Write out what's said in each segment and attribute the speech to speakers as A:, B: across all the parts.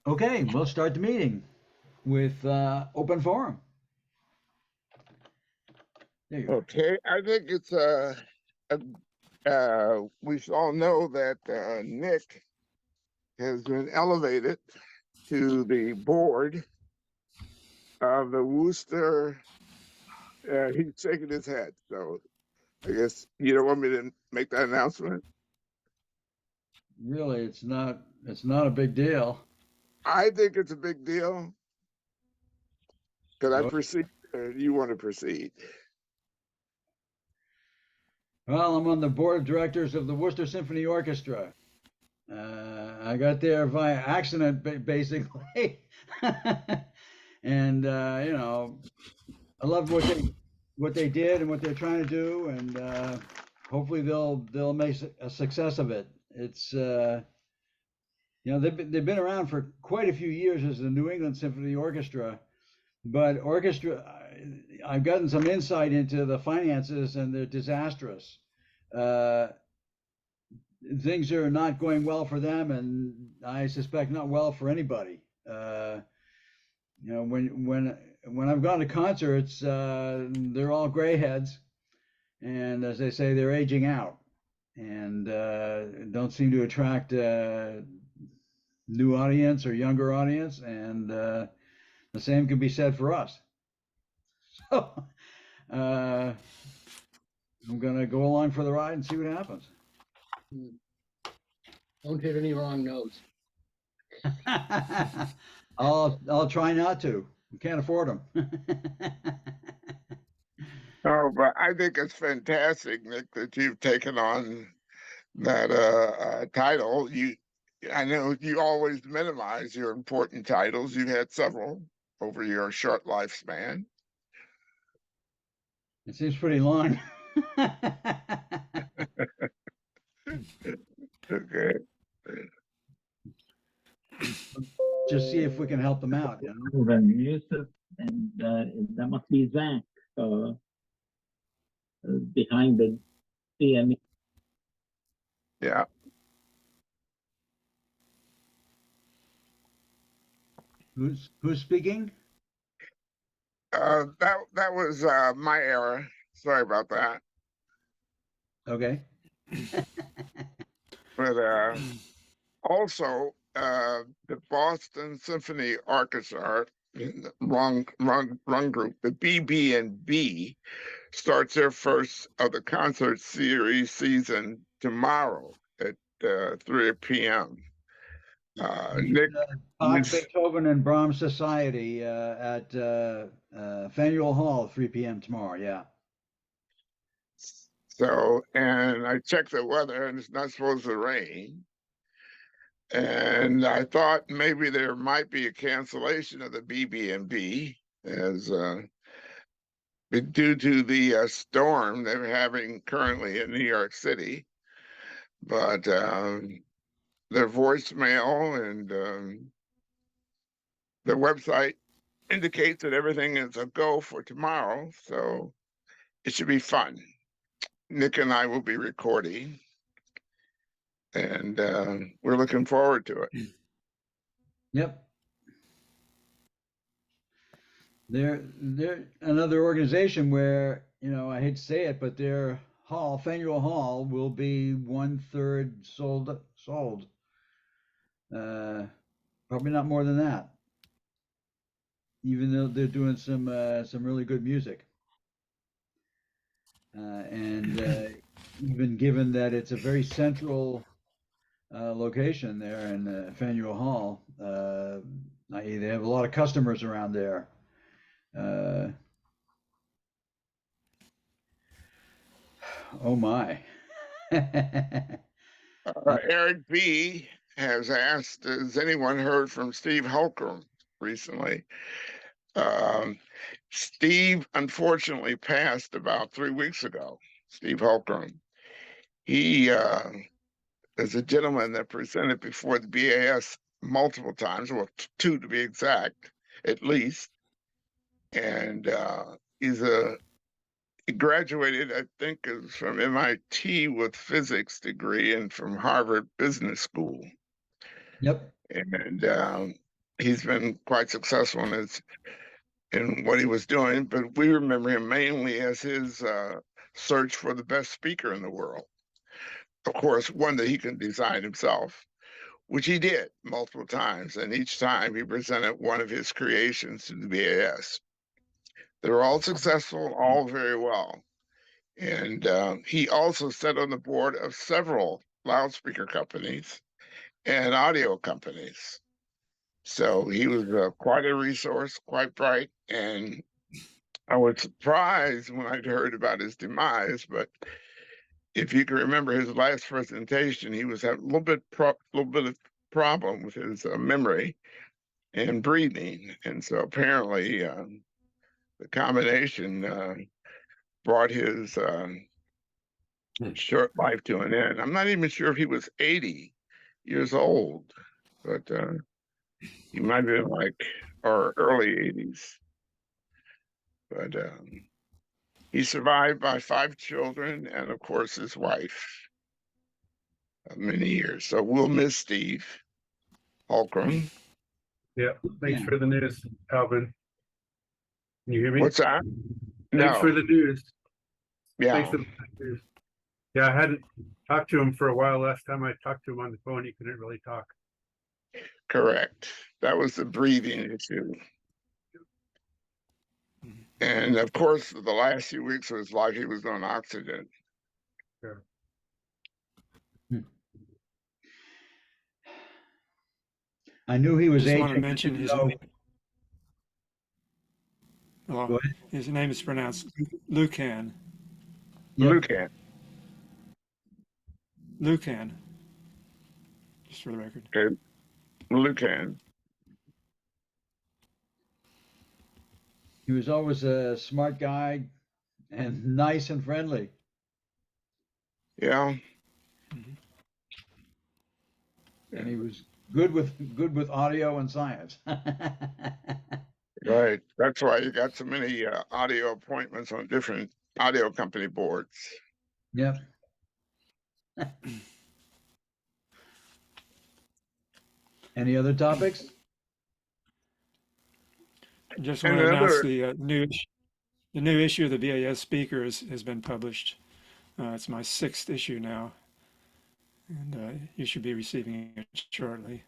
A: Okay, we'll start the meeting with open forum. There you are.
B: Okay, I think it's we all know that Nick has been elevated to the board of the Worcester. He's shaking his head, so I guess you don't want me to make that announcement.
A: Really, it's not a big deal.
B: I think it's a big deal. Could I
A: Oh,
B: proceed? Or you want to proceed?
A: well, I'm on the board of directors of the Worcester Symphony Orchestra. I got there via accident, basically, and I love what they did and what they're trying to do, and hopefully they'll make a success of it. It's they've been around for quite a few years as the New England Symphony Orchestra, but I've gotten some insight into the finances, and they're disastrous. Uh, Things are not going well for them, and I suspect not well for anybody. When I've gone to concerts, they're all gray heads, and as they say, they're aging out, and don't seem to attract new audience or younger audience, and the same can be said for us. So I'm gonna go along for the ride and see what happens.
C: Don't hit any wrong notes.
A: I'll try not to. We can't afford them.
B: Oh, but I think it's fantastic, Nick, that you've taken on that title. I know you always minimize your important titles. You've had several over your short lifespan.
A: It seems pretty long.
B: Okay.
A: Just see if we can help them out.
D: Yusuf, and that must be Zach behind the CME.
B: Yeah.
A: Who's speaking?
B: That was my error. Sorry about that.
A: Okay.
B: But also the Boston Symphony Orchestra, wrong group, the BB&B starts their first of the concert series season tomorrow at 3 p.m. Nick,
A: Bach, Beethoven, and Brahms Society at Faneuil Hall, 3 p.m. tomorrow. Yeah.
B: so, and I checked the weather, and it's not supposed to rain. And I thought maybe there might be a cancellation of the BB&B as due to the storm they're having currently in New York City. But their voicemail and the website indicates that everything is a go for tomorrow. So it should be fun. Nick and I will be recording, and we're looking forward to it.
A: Yep. They're another organization where, I hate to say it, but their hall, Faneuil Hall, will be 1/3 sold. Probably not more than that, even though they're doing some really good music. And even given that it's a very central location there in Faneuil Hall, i.e. they have a lot of customers around there. Oh my.
B: Eric B. has asked, has anyone heard from Steve Holcomb recently? Steve unfortunately passed about 3 weeks ago. Steve Holcomb. He is a gentleman that presented before the BAS multiple times, well, two to be exact, at least. And he graduated, I think, is from MIT with physics degree and from Harvard Business School.
A: Yep.
B: And he's been quite successful in what he was doing, but we remember him mainly as his search for the best speaker in the world. Of course, one that he can design himself, which he did multiple times, and each time he presented one of his creations to the BAS. They were all successful, all very well. And he also sat on the board of several loudspeaker companies and audio companies. So he was quite a resource, quite bright. And I was surprised when I heard about his demise. But if you can remember his last presentation, he was having a little bit of problem with his memory and breathing. And so apparently the combination brought his short life to an end. I'm not even sure if he was 80 years old, but he might have been like our early 80s. But he survived by 5 children and, of course, his wife many years. So we'll miss Steve Holcomb.
E: Yeah, thanks
A: Yeah.
E: for the news, Alvin. Can you hear me?
B: What's that?
E: Thanks for
B: No.
E: the news.
B: Yeah.
E: Thanks for the news. Yeah, I hadn't talked to him for a while. Last time I talked to him on the phone, he couldn't really talk.
B: Correct. That was the breathing issue. And of course, the last few weeks of his life, he was on oxygen.
E: Sure.
A: I knew he was
F: Just want to
A: aging.
F: mention his
A: No.
F: name. Well,
A: Go ahead.
F: his name is pronounced Lucan.
A: Yep.
B: Lucan.
F: Lucan. Just for the record.
B: Okay. Lucan.
A: He was always a smart guy and nice and friendly.
B: Yeah.
A: And he was good with audio and science.
B: Right. That's why you got so many audio appointments on different audio company boards.
A: Yep. Any other topics?
F: Just
B: And
F: want to announce
B: another-
F: the new issue of the BAS Speakers has been published. It's my 6th issue now, and you should be receiving it shortly.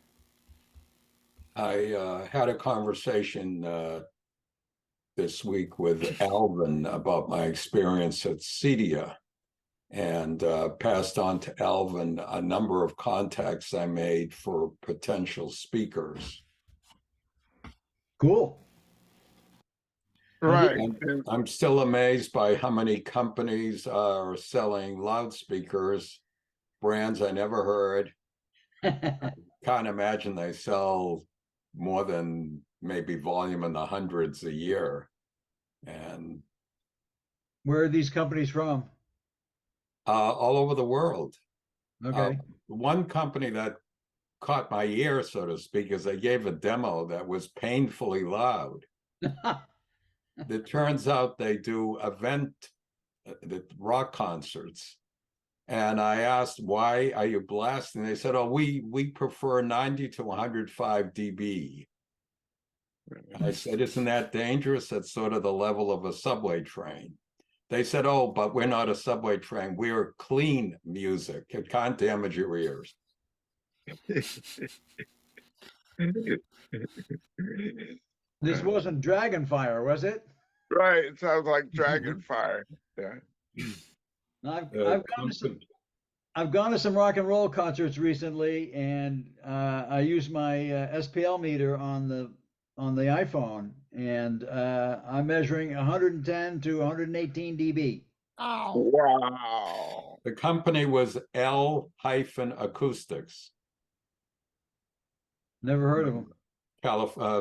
G: I had a conversation this week with Alvin about my experience at CEDIA, and passed on to Alvin a number of contacts I made for potential speakers.
A: Cool.
B: Right.
G: I'm still amazed by how many companies are selling loudspeakers, brands I never heard. Can't imagine they sell more than maybe volume in the hundreds a year. And
A: Where are these companies from?
G: all over the world.
A: Okay.
G: One company that caught my ear, so to speak, is they gave a demo that was painfully loud. It turns out they do the rock concerts. And I asked, why are you blasting? They said, oh, we prefer 90 to 105 dB. I said, isn't that dangerous? That's sort of the level of a subway train. They said, oh, but we're not a subway train. We're clean music. It can't damage your ears.
A: This wasn't Dragonfire, was it?
B: Right. It sounds like Dragonfire. Yeah.
A: I've gone to some rock and roll concerts recently, and I use my SPL meter on the iPhone, and I'm measuring 110 to 118 dB.
B: Oh. Wow.
G: The company was L-Acoustics.
A: Never heard of them.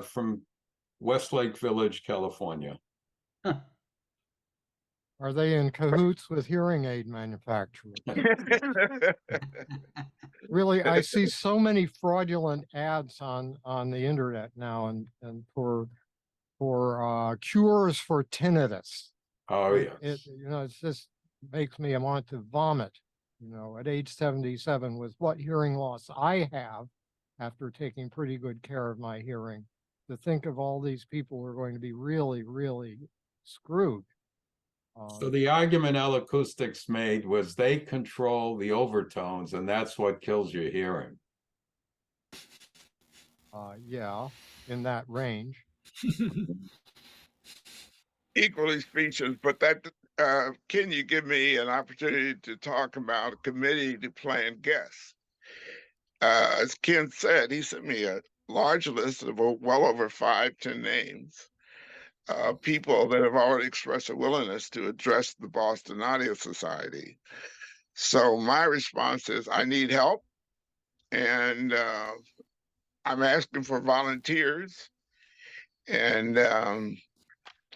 G: From Westlake Village, California.
H: Are they in cahoots with hearing aid manufacturers? Really, I see so many fraudulent ads on the internet now, and for cures for tinnitus.
G: Oh,
H: It
G: yes.
H: it just makes me want to vomit. At age 77, with what hearing loss I have, after taking pretty good care of my hearing. To think of all these people who are going to be really, really screwed.
G: So the argument L Acoustics made was they control the overtones, and that's what kills your hearing.
H: Yeah, in that range.
B: Equally speechless, but that, can you give me an opportunity to talk about a committee to plan guests? As Ken said, he sent me a large list of well over 5-10 names. People that have already expressed a willingness to address the Boston Audio Society. So my response is, I need help, and I'm asking for volunteers. And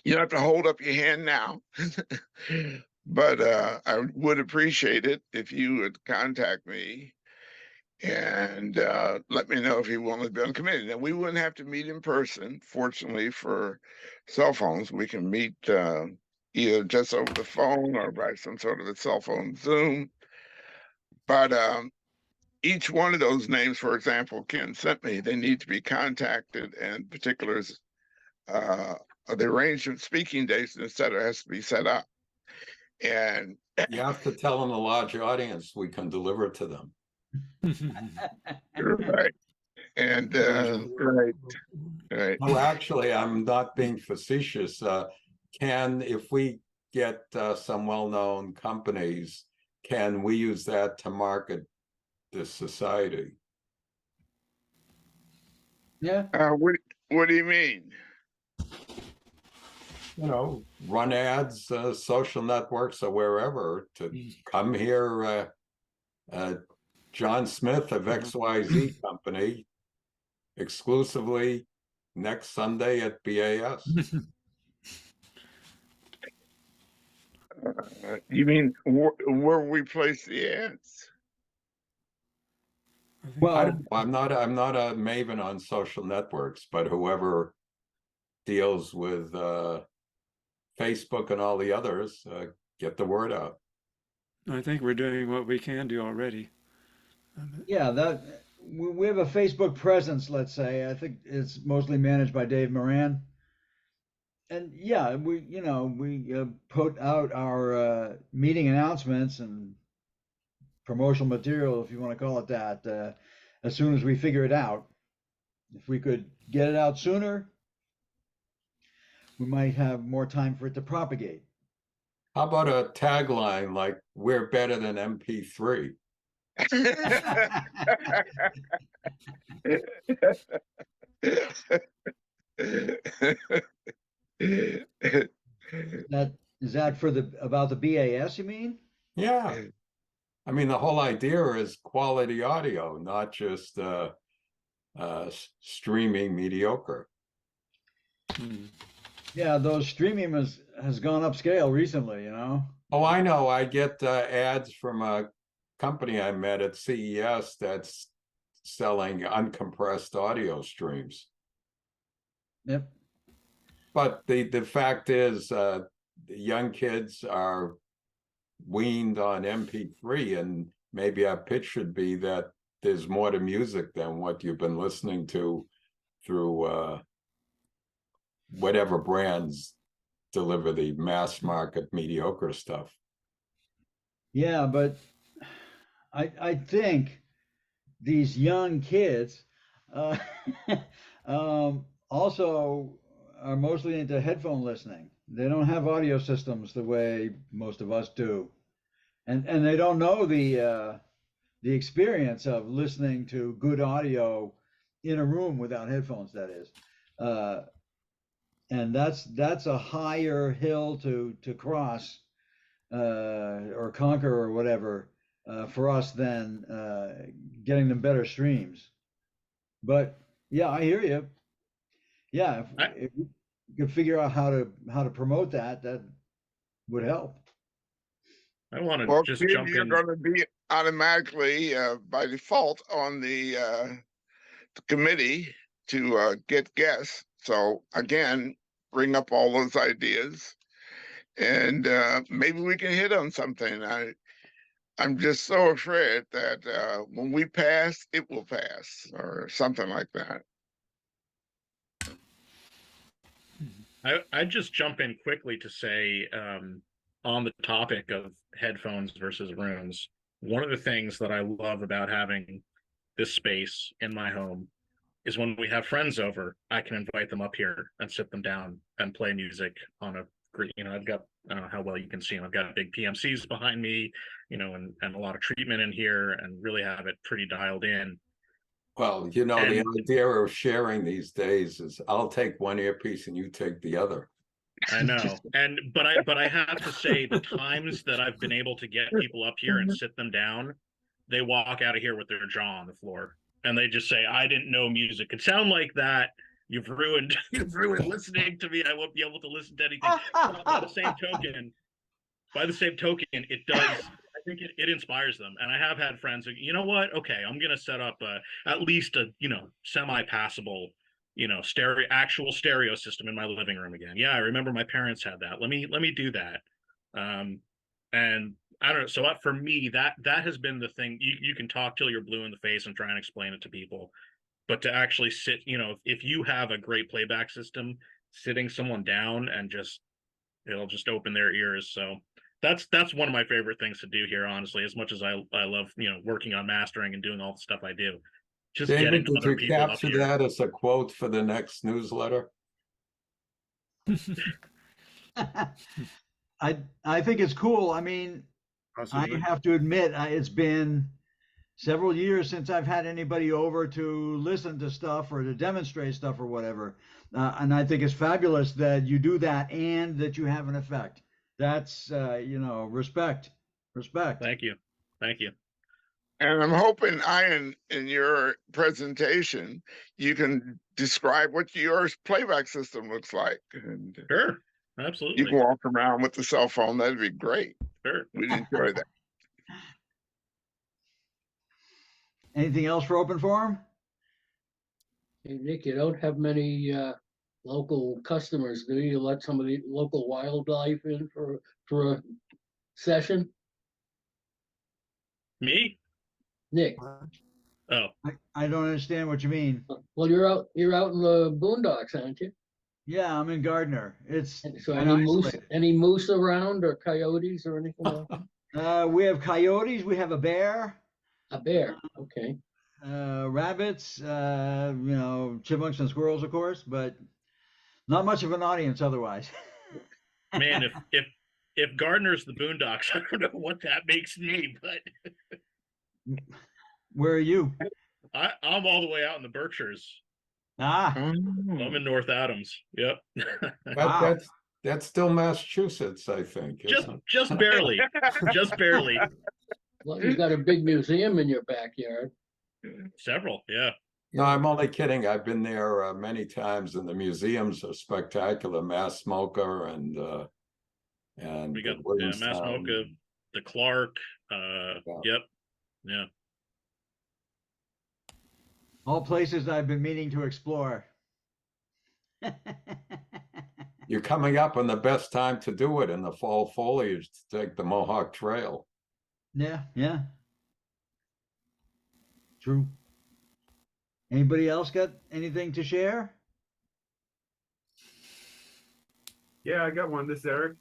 B: you don't have to hold up your hand now, but I would appreciate it if you would contact me and let me know if you want to be on the committee. Now, we wouldn't have to meet in person. Fortunately for cell phones, we can meet either just over the phone or by some sort of a cell phone Zoom. But each one of those names, for example, Ken sent me, they need to be contacted, and particulars, the arrangement, speaking dates, et cetera, has to be set up. And
G: You have to tell them a large audience we can deliver to them.
B: right. And right.
G: No, actually, I'm not being facetious. If we get some well-known companies, can we use that to market this society?
A: Yeah.
B: What do you mean?
G: You know, run ads, social networks or wherever to come here. John Smith of XYZ Company, exclusively next Sunday at BAS.
B: You mean where we place the ads?
A: Well,
G: I'm not a maven on social networks, but whoever deals with Facebook and all the others, get the word out.
F: I think we're doing what we can do already.
A: yeah, that we have a Facebook presence, let's say. I think it's mostly managed by Dave Moran. And yeah, we put out our meeting announcements and promotional material, if you want to call it that, as soon as we figure it out. If we could get it out sooner, we might have more time for it to propagate.
G: How about a tagline like "We're better than MP3"?
A: That is that for about the BAS, you mean?
G: Yeah, I mean the whole idea is quality audio, not just streaming mediocre.
A: Yeah, those streaming has gone upscale recently, you know.
G: Oh, I know. I get ads from a company I met at CES that's selling uncompressed audio streams.
A: Yep.
G: But the fact is, the young kids are weaned on MP3, and maybe our pitch should be that there's more to music than what you've been listening to through whatever brands deliver the mass market mediocre stuff.
A: Yeah, but I think these young kids also are mostly into headphone listening. They don't have audio systems the way most of us do, and they don't know the experience of listening to good audio in a room without headphones. That is, and that's a higher hill to cross or conquer or whatever for us than getting them better streams. But yeah, I hear you. Yeah, if we could figure out how to promote that, that would help.
I: I want to
B: Well,
I: just
B: Ken,
I: jump
B: you're
I: in.
B: going to be automatically by default on the committee to get guests. So again, bring up all those ideas, and maybe we can hit on something. I'm just so afraid that when we pass, it will pass, or something like that.
I: I just jump in quickly to say, on the topic of headphones versus rooms, one of the things that I love about having this space in my home is when we have friends over, I can invite them up here and sit them down and play music on a great, I've got, I don't know how well you can see them. I've got big PMCs behind me, and a lot of treatment in here, and really have it pretty dialed in.
G: Well, the
I: And
G: idea of sharing these days is I'll take one earpiece and you take the other.
I: I know. But I have to say, the times that I've been able to get people up here and sit them down, they walk out of here with their jaw on the floor. And they just say, I didn't know music could sound like that. You've ruined listening to me. I won't be able to listen to anything. By the same token, it does. I think it inspires them. And I have had friends who, you know what? Okay, I'm gonna set up at least a semi-passable actual stereo system in my living room again. Yeah, I remember my parents had that. Let me do that. And I don't know. So for me, that has been the thing. You can talk till you're blue in the face and try and explain it to people, but to actually sit, if you have a great playback system, sitting someone down and it'll just open their ears. So that's one of my favorite things to do here, honestly. As much as I love working on mastering and doing all the stuff I do, just
G: David,
I: getting
G: did
I: other
G: you
I: people up
G: capture
I: here.
G: that as a quote for the next newsletter?
A: I think it's cool. I mean,
E: Possibly.
A: I have to admit, it's been several years since I've had anybody over to listen to stuff or to demonstrate stuff or whatever. And I think it's fabulous that you do that and that you have an effect. That's, respect.
I: Thank you.
B: And I'm hoping, Ian, in your presentation, you can describe what your playback system looks like. And
I: Sure,
B: you
I: absolutely.
B: can walk around with the cell phone. That'd be great.
I: Sure.
B: We'd enjoy that.
A: Anything else for open forum?
C: Hey, Nick, you don't have many local customers, do you? Let some of the local wildlife in for a session?
I: Me?
C: Nick,
I: Oh,
A: I don't understand what you mean.
C: well, you're out in the boondocks, aren't you?
A: Yeah, I'm in Gardner. It's
C: So
A: I'm isolated.
C: any moose around or coyotes or anything like that?
A: We have coyotes. We have a bear.
C: A bear, okay.
A: Rabbits, chipmunks and squirrels, of course, but not much of an audience otherwise.
I: man, if Gardner's the Boondocks, I don't know what that makes me, but
A: Where are you?
I: I'm all the way out in the Berkshires.
A: Ah,
I: I'm in North Adams. Yep.
G: But
A: Wow.
G: that's still Massachusetts, I think.
I: just barely. Just barely.
C: Well, you've got a big museum in your backyard.
I: Several, yeah.
G: No, I'm only kidding. I've been there many times, and the museums are spectacular. Mass Smoker and
I: We got
G: Williamstown.
I: Mass Mocha, the Clark. Yep. Yeah.
A: all places I've been meaning to explore.
G: You're coming up on the best time to do it in the fall foliage to take the Mohawk Trail.
A: Yeah. True. Anybody else got anything to share?
E: Yeah, I got one. This is Eric.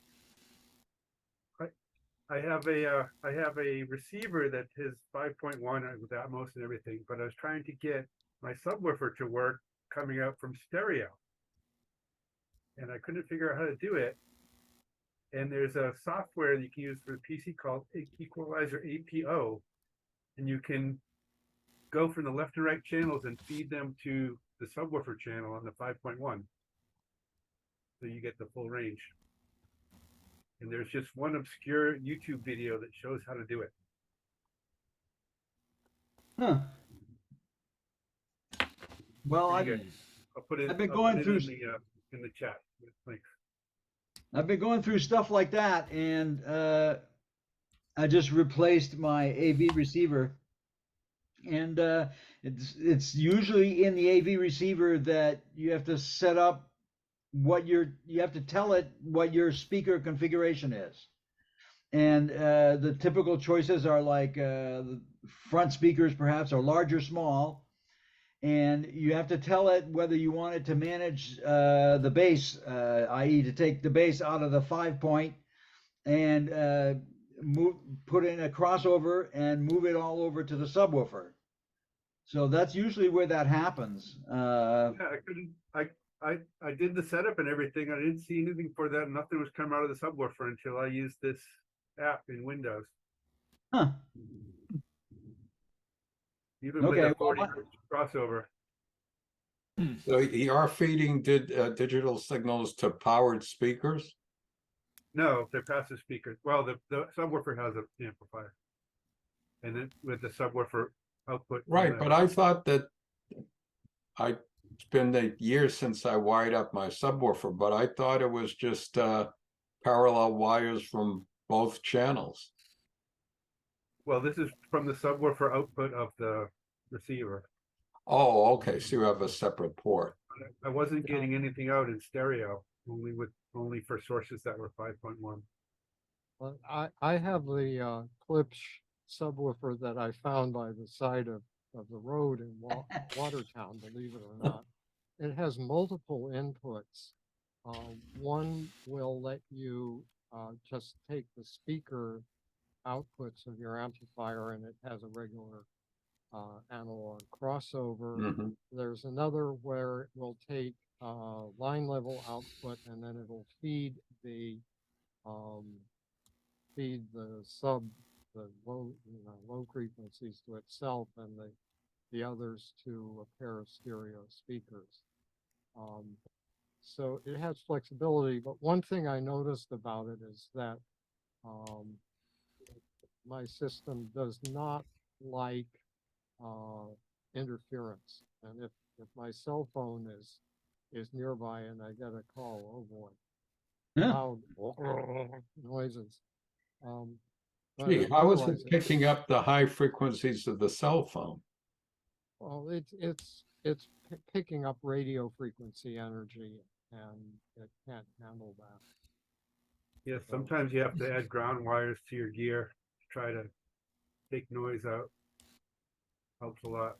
E: I have a receiver that is 5.1 with Atmos and everything, but I was trying to get my subwoofer to work coming out from stereo, and I couldn't figure out how to do it. And there's a software that you can use for the PC called Equalizer APO, and you can go from the left and right channels and feed them to the subwoofer channel on the 5.1, so you get the full range. And there's just one obscure YouTube video that shows how to do it.
A: Huh. Well,
E: Pretty good. I'll put it.
A: I've been
E: I'll
A: going
E: put it
A: through
E: in the chat. Thanks.
A: I've been going through stuff like that, and I just replaced my AV receiver, and it's usually in the AV receiver that you have to set up you have to tell it what your speaker configuration is. And the typical choices are like the front speakers perhaps are large or small, and you have to tell it whether you want it to manage the bass, i.e. to take the bass out of the 5-point and put in a crossover and move it all over to the subwoofer. So that's usually where that happens.
E: Yeah, I couldn't. I did the setup and everything. I didn't see anything for that. Nothing was coming out of the subwoofer until I used this app in Windows.
A: Huh.
E: Even with
A: Okay,
E: a
A: well,
E: 40 hertz crossover.
G: So you are feeding digital signals to powered speakers?
E: No, they're passive speakers. Well, the subwoofer has an amplifier, and then with the subwoofer output.
G: Right, but I thought that it's been a year since I wired up my subwoofer, but I thought it was just parallel wires from both channels.
E: Well, this is from the subwoofer output of the receiver.
G: Oh, okay. So you have a separate port.
E: I wasn't getting anything out in stereo, only for sources that were 5.1.
H: Well, I have the Klipsch subwoofer that I found by the side of the road in Watertown, believe it or not. It has multiple inputs. One will let you just take the speaker outputs of your amplifier, and it has a regular analog crossover.
G: Mhm.
H: There's another where it will take line level output, and then it'll feed the low frequencies to itself, and the others to a pair of stereo speakers. So it has flexibility, but one thing I noticed about it is that my system does not like interference. And if my cell phone is nearby and I get a call, oh boy, loud noises.
G: Gee, how is it picking up the high frequencies of the cell phone?
H: Well, it's picking up radio frequency energy, and it can't handle that.
E: Yes, sometimes you have to add ground wires to your gear to try to take noise out. Helps a lot.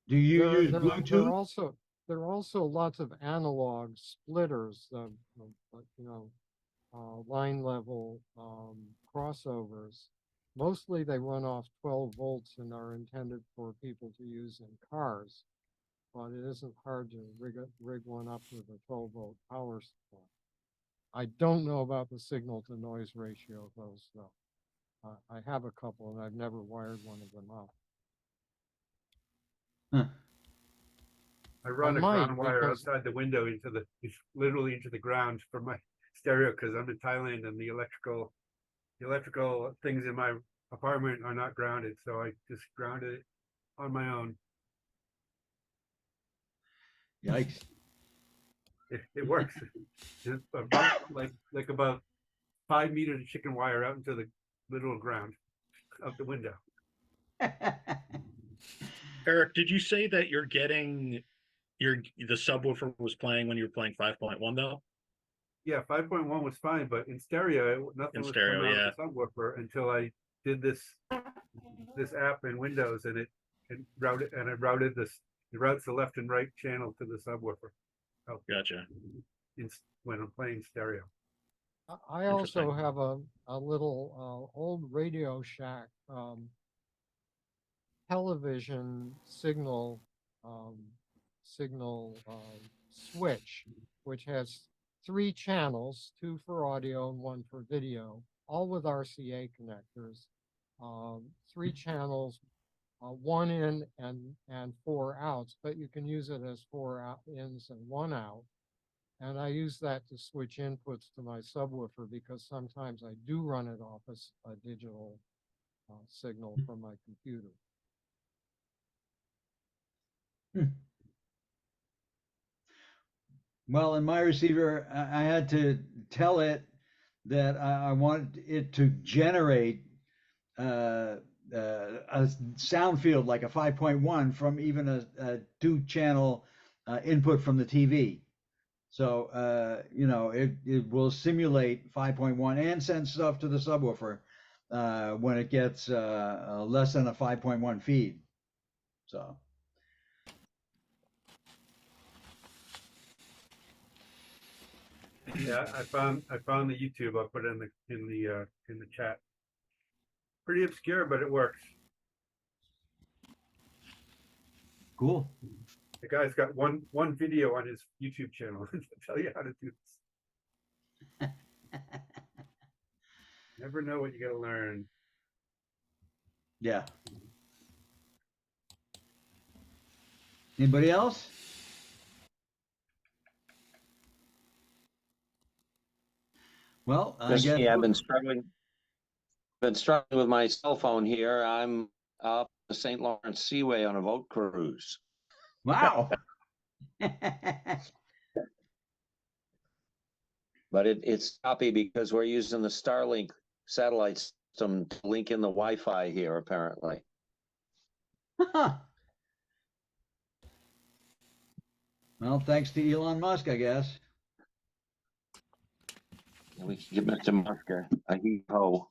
A: Do you use Bluetooth?
H: There are also lots of analog splitters, line level crossovers. Mostly they run off 12 volts and are intended for people to use in cars, but it isn't hard to rig one up with a 12-volt power supply. I don't know about the signal to noise ratio of those though. I have a couple and I've never wired one of them up.
A: Huh.
E: I run a ground wire outside the window literally into the ground for my stereo, because I'm in Thailand and the electrical things in my apartment are not grounded, so I just grounded it on my own.
A: Yikes.
E: It works. It's about, like about 5 meters of chicken wire out into the literal ground out the window.
I: Eric, did you say that you're getting the subwoofer was playing when you were playing 5.1 though?
E: Yeah, 5.1 was fine, but in stereo, nothing was coming out of the subwoofer until I did this app in Windows, and it routes the left and right channel to the subwoofer. Oh,
I: gotcha.
E: When I'm playing stereo.
H: I also have a little old Radio Shack television signal switch, which has 3 channels, 2 for audio and 1 for video, all with RCA connectors. 3 channels, 1 in and 4 outs, but you can use it as 4 ins and 1 out. And I use that to switch inputs to my subwoofer, because sometimes I do run it off as a digital signal from my computer.
A: Well, in my receiver, I had to tell it that I wanted it to generate a sound field like a 5.1 from even a 2-channel input from the TV. So, you know, it will simulate 5.1 and send stuff to the subwoofer when it gets less than a 5.1 feed. So.
E: Yeah, I found the YouTube. I'll put it in the chat. Pretty obscure, but it works.
A: Cool.
E: The guy's got one video on his YouTube channel to tell you how to do this. Never know what you got to learn.
A: Yeah. Anybody else? Well, I
J: Just
A: guess
J: me, I've been struggling with my cell phone here. I'm up the St. Lawrence Seaway on a boat cruise.
A: Wow.
J: But it's choppy because we're using the Starlink satellite system to link in the Wi-Fi here, apparently.
A: Well, thanks to Elon Musk, I guess.
J: We can give Mr. Musk a heave-ho.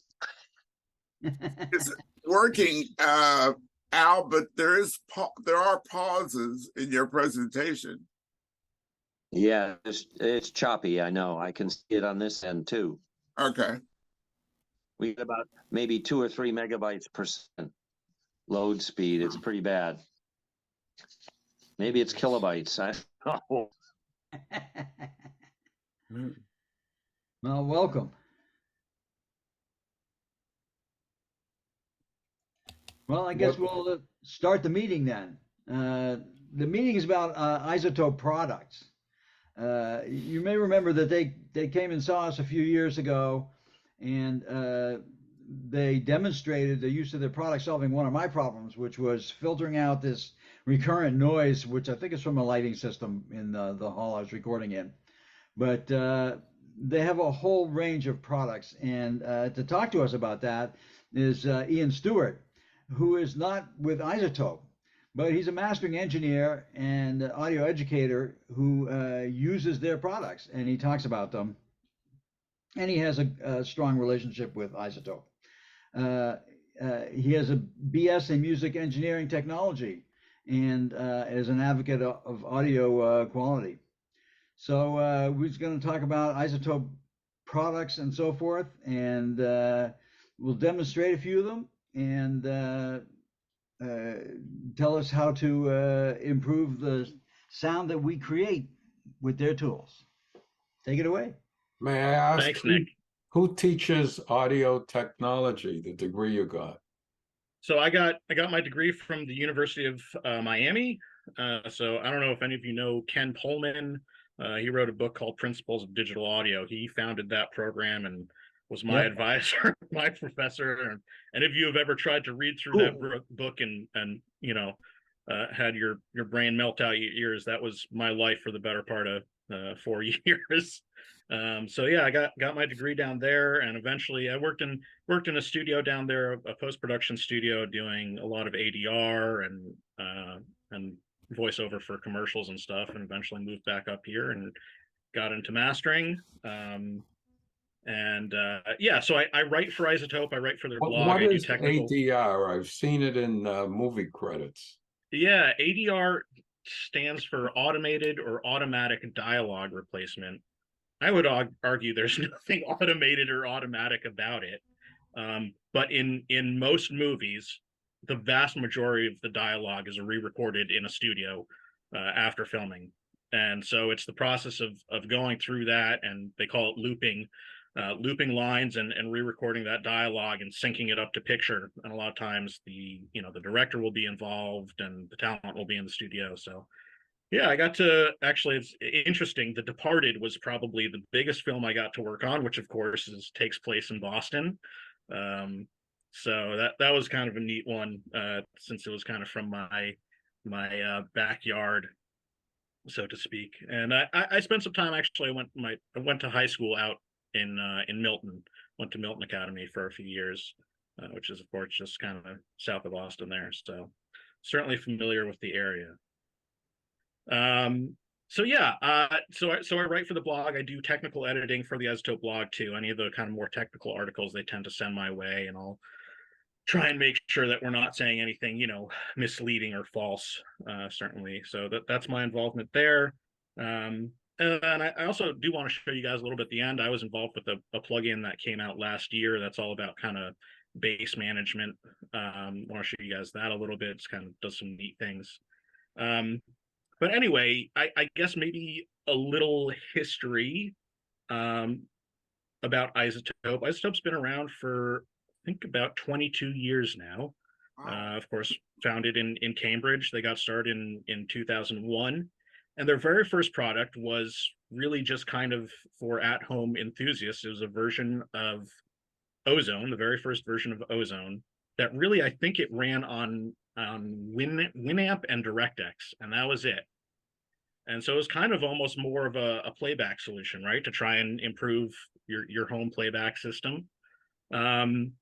B: It's working, Al, but there are pauses in your presentation.
J: Yeah, it's choppy. I know. I can see it on this end too.
B: Okay.
J: We get about maybe 2 or 3 megabytes per second load speed. It's pretty bad. Maybe it's kilobytes. I don't know.
A: Well, welcome. Well, I guess we'll start the meeting then. The meeting is about IZotope products. You may remember that they came and saw us a few years ago, and they demonstrated the use of their product solving one of my problems, which was filtering out this recurrent noise, which I think is from a lighting system in the hall I was recording in. But they have a whole range of products, and to talk to us about that is Ian Stewart, who is not with IZotope, but he's a mastering engineer and audio educator who uses their products, and he talks about them. And he has a strong relationship with IZotope. He has a BS in music engineering technology and is an advocate of audio quality. So we're going to talk about IZotope products and so forth, and we'll demonstrate a few of them and tell us how to improve the sound that we create with their tools. Take it away.
G: May I ask,
I: Thanks, Nick.
G: who teaches audio technology, the degree you got?
I: So I got my degree from the University of Miami. So I don't know if any of you know Ken Pullman. He wrote a book called Principles of Digital Audio. He founded that program and was my advisor, my professor. And if you have ever tried to read through that book and you know had your brain melt out your ears, that was my life for the better part of 4 years. So yeah, I got my degree down there, and eventually I worked in a studio down there, a post-production studio, doing a lot of ADR and voiceover for commercials and stuff, and eventually moved back up here and got into mastering. Yeah, so I write for IZotope. I write for their blog.
G: What
I: I do
G: is
I: technical
G: ADR? I've seen it in movie credits.
I: Yeah, ADR stands for automated or automatic dialogue replacement. I would argue there's nothing automated or automatic about it. But in most movies, the vast majority of the dialogue is re-recorded in a studio after filming. And so it's the process of going through that, and they call it looping lines and re-recording that dialogue and syncing it up to picture. And a lot of times the director will be involved and the talent will be in the studio. So yeah, I got to actually, it's interesting. The Departed was probably the biggest film I got to work on, which of course takes place in Boston. So that was kind of a neat one, since it was kind of from my backyard, so to speak. And I spent some time, actually. I went to high school out in Milton. Went to Milton Academy for a few years, which is of course just kind of south of Boston there. So certainly familiar with the area. So yeah, so I write for the blog. I do technical editing for the IZotope blog too. Any of the kind of more technical articles they tend to send my way, and I'll try and make sure that we're not saying anything, misleading or false, certainly. So that's my involvement there. And I also do want to show you guys a little bit at the end. I was involved with a plugin that came out last year that's all about kind of base management. I want to show you guys that a little bit. It's kind of does some neat things. But anyway, I guess maybe a little history about IZotope. IZotope's been around for, I think, about 22 years now. Of course, founded in Cambridge. They got started in 2001. And their very first product was really just kind of for at-home enthusiasts. It was a version of Ozone, the very first version of Ozone, that really, I think it ran on Winamp and DirectX, and that was it. And so it was kind of almost more of a playback solution, right, to try and improve your home playback system. And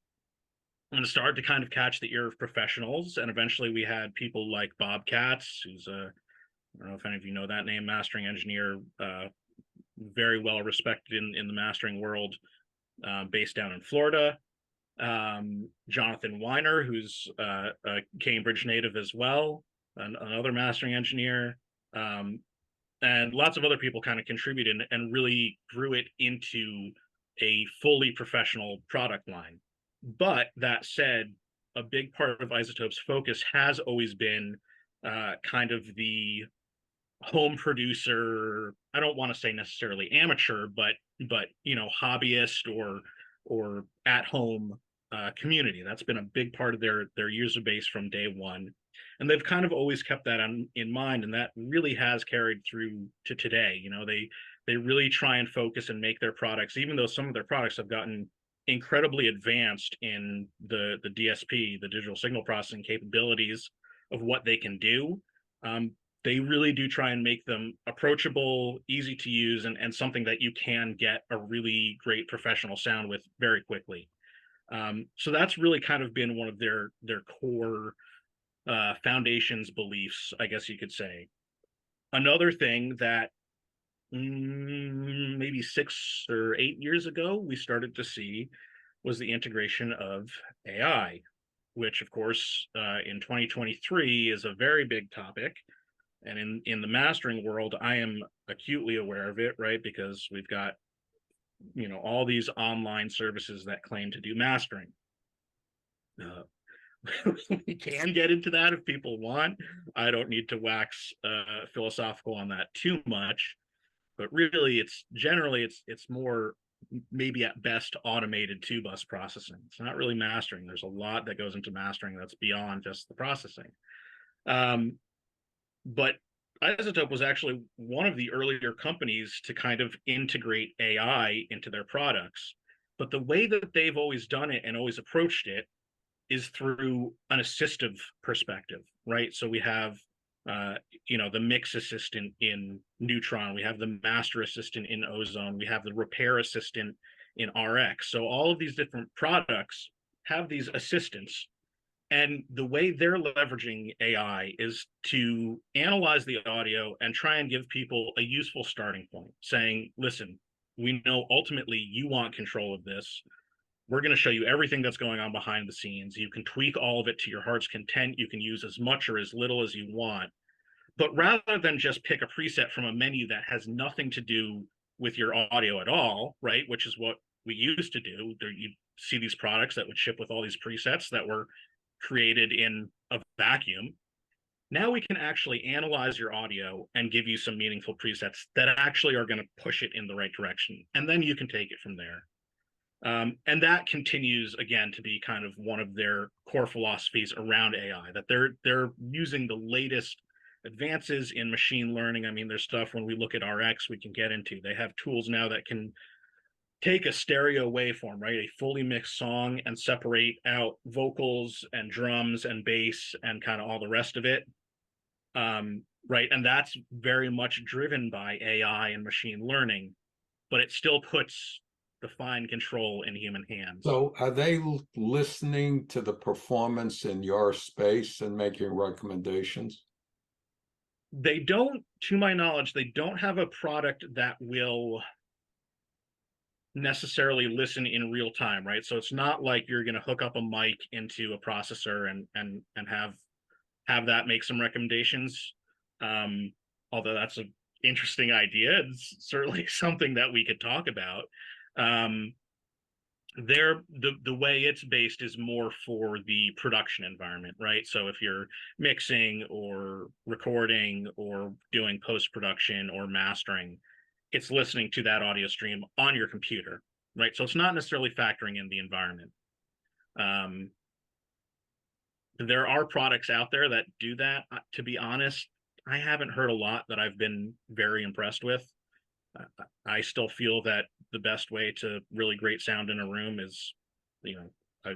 I: it started to kind of catch the ear of professionals, and eventually we had people like Bob Katz, who's I don't know if any of you know that name, mastering engineer, very well respected in the mastering world, based down in Florida. Jonathan Weiner, who's a Cambridge native as well, another mastering engineer, and lots of other people kind of contributed and really grew it into a fully professional product line. But that said, a big part of IZotope's focus has always been kind of the home producer. I don't want to say necessarily amateur, but hobbyist or at home community. That's been a big part of their user base from day one, and they've kind of always kept that in mind, and that really has carried through to today. They really try and focus and make their products, even though some of their products have gotten incredibly advanced in the DSP, the digital signal processing capabilities of what they can do. They really do try and make them approachable, easy to use, and something that you can get a really great professional sound with very quickly. So that's really kind of been one of their core foundations beliefs, I guess you could say. Another thing that maybe 6 or 8 years ago we started to see was the integration of AI, which of course in 2023 is a very big topic. And in the mastering world, I am acutely aware of it, right? Because we've got, all these online services that claim to do mastering. We can get into that if people want. I don't need to wax philosophical on that too much, but really, it's more maybe at best automated 2-bus processing. It's not really mastering. There's a lot that goes into mastering that's beyond just the processing. But IZotope was actually one of the earlier companies to kind of integrate AI into their products. But the way that they've always done it and always approached it is through an assistive perspective, right? So we have, the mix assistant in Neutron, we have the master assistant in Ozone, we have the repair assistant in RX. So all of these different products have these assistants. And the way they're leveraging AI is to analyze the audio and try and give people a useful starting point, saying, listen, we know ultimately you want control of this. We're going to show you everything that's going on behind the scenes. You can tweak all of it to your heart's content. You can use as much or as little as you want. But rather than just pick a preset from a menu that has nothing to do with your audio at all, right, which is what we used to do, you see these products that would ship with all these presets that were created in a vacuum. Now we can actually analyze your audio and give you some meaningful presets that actually are going to push it in the right direction. And then you can take it from there. And that continues, again, to be kind of one of their core philosophies around AI, that they're using the latest advances in machine learning. I mean, there's stuff when we look at RX we can get into. They have tools now that can take a stereo waveform, right, a fully mixed song, and separate out vocals and drums and bass and kind of all the rest of it, right? And that's very much driven by AI and machine learning, but it still puts the fine control in human hands.
G: So are they listening to the performance in your space and making recommendations?
I: They don't, to my knowledge, they don't have a product that will necessarily listen in real time, right? So it's not like you're going to hook up a mic into a processor and have that make some recommendations. Although that's an interesting idea, it's certainly something that we could talk about. The way it's based is more for the production environment, right? So if you're mixing or recording or doing post-production or mastering, it's listening to that audio stream on your computer, right? So it's not necessarily factoring in the environment. There are products out there that do that. To be honest, I haven't heard a lot that I've been very impressed with. I still feel that the best way to really great sound in a room is, a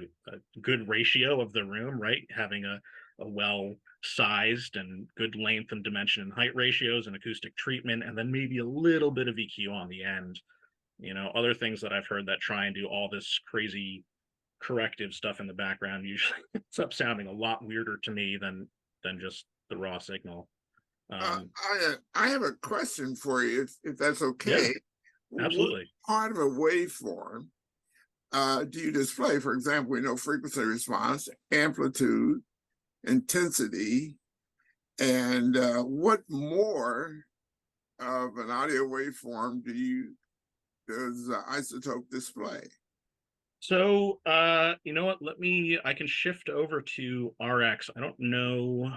I: good ratio of the room, right? Having a well sized and good length and dimension and height ratios and acoustic treatment, and then maybe a little bit of EQ on the end. Other things that I've heard that try and do all this crazy corrective stuff in the background usually ends up sounding a lot weirder to me than just the raw signal.
B: I have a question for you, if that's okay.
I: Yeah, absolutely.
B: What part of a waveform do you display? For example, we know frequency response, amplitude, intensity, and what more of an audio waveform does IZotope display?
I: So, you know what? I can shift over to RX. I don't know.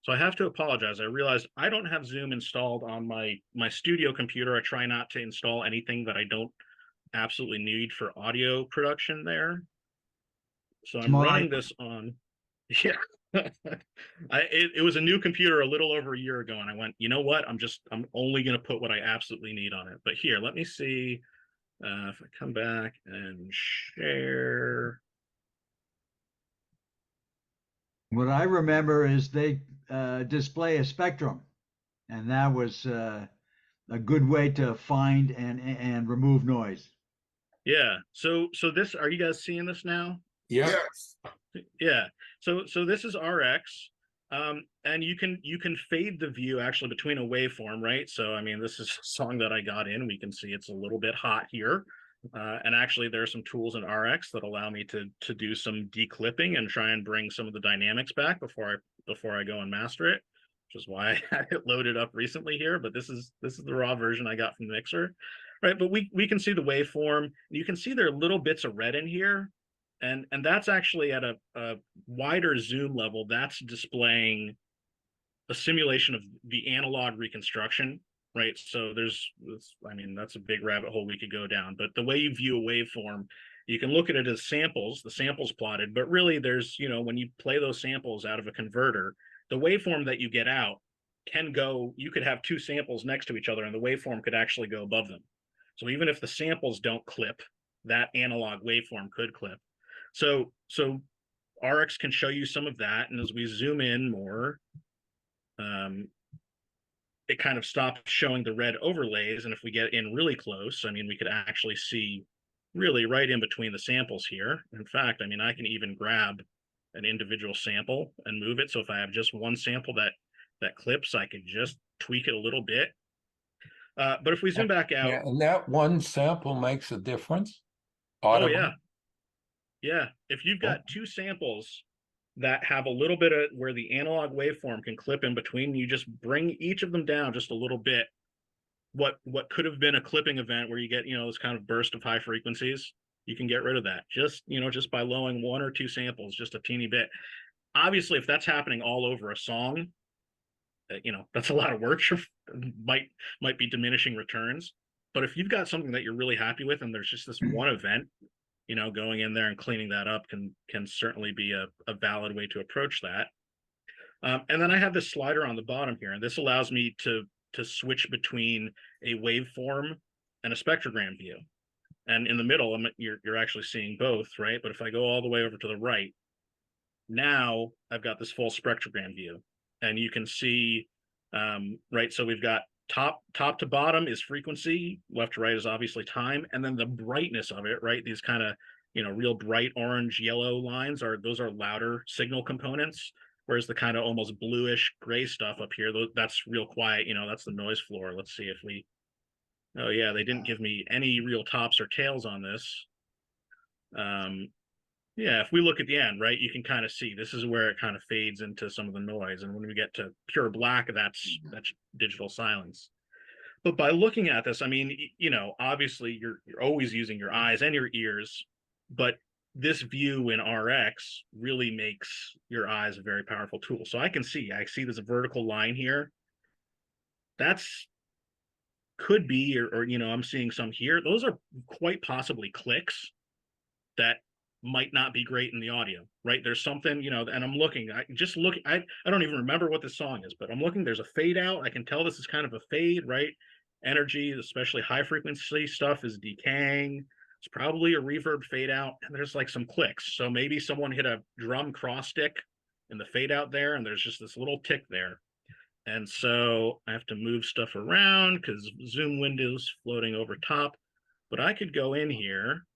I: So I have to apologize. I realized I don't have Zoom installed on my studio computer. I try not to install anything that I don't absolutely need for audio production there. So I'm running this on, yeah. It was a new computer a little over a year ago, and I went, you know what? I'm only going to put what I absolutely need on it. But here, let me see if I come back and share.
A: What I remember is they display a spectrum, and that was a good way to find and remove noise.
I: Yeah. So this, are you guys seeing this now?
G: Yeah.
B: Yes.
I: Yeah. So this is RX. And you can fade the view actually between a waveform, right? So I mean, this is a song that I got in. We can see it's a little bit hot here. And actually there are some tools in RX that allow me to do some declipping and try and bring some of the dynamics back before I go and master it, which is why I had it loaded up recently here. But this is the raw version I got from the mixer, right? But we can see the waveform. You can see there are little bits of red in here. And that's actually at a wider zoom level. That's displaying a simulation of the analog reconstruction, right? So that's a big rabbit hole we could go down. But the way you view a waveform, you can look at it as samples, the samples plotted. But really, there's, when you play those samples out of a converter, the waveform that you get out can go. You could have two samples next to each other, and the waveform could actually go above them. So even if the samples don't clip, that analog waveform could clip. So RX can show you some of that, and as we zoom in more, it kind of stops showing the red overlays. And if we get in really close, I mean, we could actually see really right in between the samples here. In fact, I mean, I can even grab an individual sample and move it. So if I have just one sample that clips, I could just tweak it a little bit. But if we zoom back out,
G: Yeah, and that one sample makes a difference.
I: Oh yeah. Yeah, if you've got two samples that have a little bit of where the analog waveform can clip in between, you just bring each of them down just a little bit. What could have been a clipping event where you get, this kind of burst of high frequencies, you can get rid of that just by lowering one or two samples, just a teeny bit. Obviously, if that's happening all over a song, that's a lot of work. Might be diminishing returns. But if you've got something that you're really happy with, and there's just this one event, going in there and cleaning that up can certainly be a valid way to approach that. And then I have this slider on the bottom here, and this allows me to switch between a waveform and a spectrogram view. And in the middle, you're actually seeing both, right? But if I go all the way over to the right, now I've got this full spectrogram view, and you can see, right? So we've got top to bottom is frequency, left to right is obviously time, and then the brightness of it, right? These kind of real bright orange yellow lines those are louder signal components, Whereas the kind of almost bluish gray stuff up here, that's real quiet. You know, that's the noise floor. Let's see if we, oh yeah, they didn't give me any real tops or tails on this. Yeah, if we look at the end, right, you can kind of see this is where it kind of fades into some of the noise. And when we get to pure black, that's digital silence. But by looking at this, I mean, you know, obviously you're always using your eyes and your ears, but this view in RX really makes your eyes a very powerful tool. So I see there's a vertical line here. That's could be, or you know, I'm seeing some here. Those are quite possibly clicks that might not be great in the audio, right? There's something, you know, and I'm looking, I don't even remember what this song is, but I'm looking, there's a fade out. I can tell this is kind of a fade, right? Energy, especially high frequency stuff, is decaying. It's probably a reverb fade out, and there's like some clicks. So maybe someone hit a drum cross stick in the fade out there, and there's just this little tick there. And so I have to move stuff around because zoom window's floating over top. But I could go in here,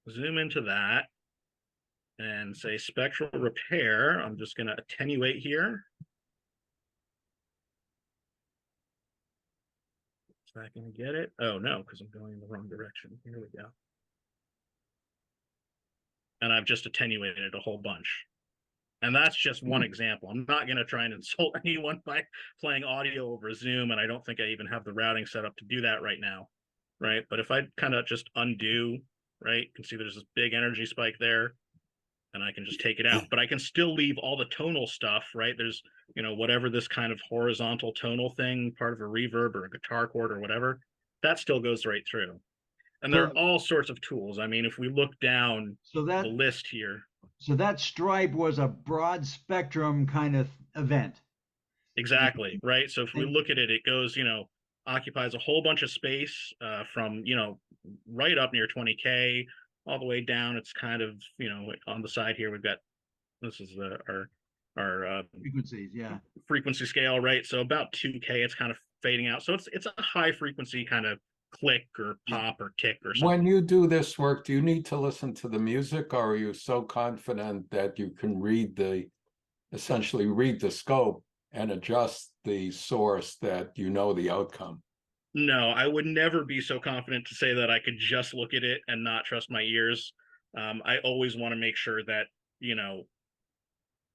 I: zoom into that, and say spectral repair. I'm just going to attenuate here. Is that going to get it? Oh no, because I'm going in the wrong direction. Here we go. And I've just attenuated a whole bunch. And that's just one example. I'm not going to try and insult anyone by playing audio over Zoom, and I don't think I even have the routing set up to do that right now, right? But if I kind of just undo, right, you can see there's this big energy spike there, and I can just take it out. But I can still leave all the tonal stuff, right? There's, you know, whatever this kind of horizontal tonal thing, part of a reverb or a guitar chord or whatever, that still goes right through. And there are all sorts of tools. I mean, if we look down the list here.
A: So that stripe was a broad spectrum kind of event.
I: Exactly, right? So if we look at it, it goes, you know, occupies a whole bunch of space from, you know, right up near 20K all the way down. It's kind of, you know, on the side here, we've got, this is our
A: frequencies, yeah.
I: Frequency scale, right? So about 2K, it's kind of fading out. So it's a high frequency kind of click or pop or tick or something.
G: When you do this work, do you need to listen to the music, or are you so confident that you can essentially read the scope and adjust the source that you know the outcome?
I: No, I would never be so confident to say that I could just look at it and not trust my ears. I always want to make sure that, you know,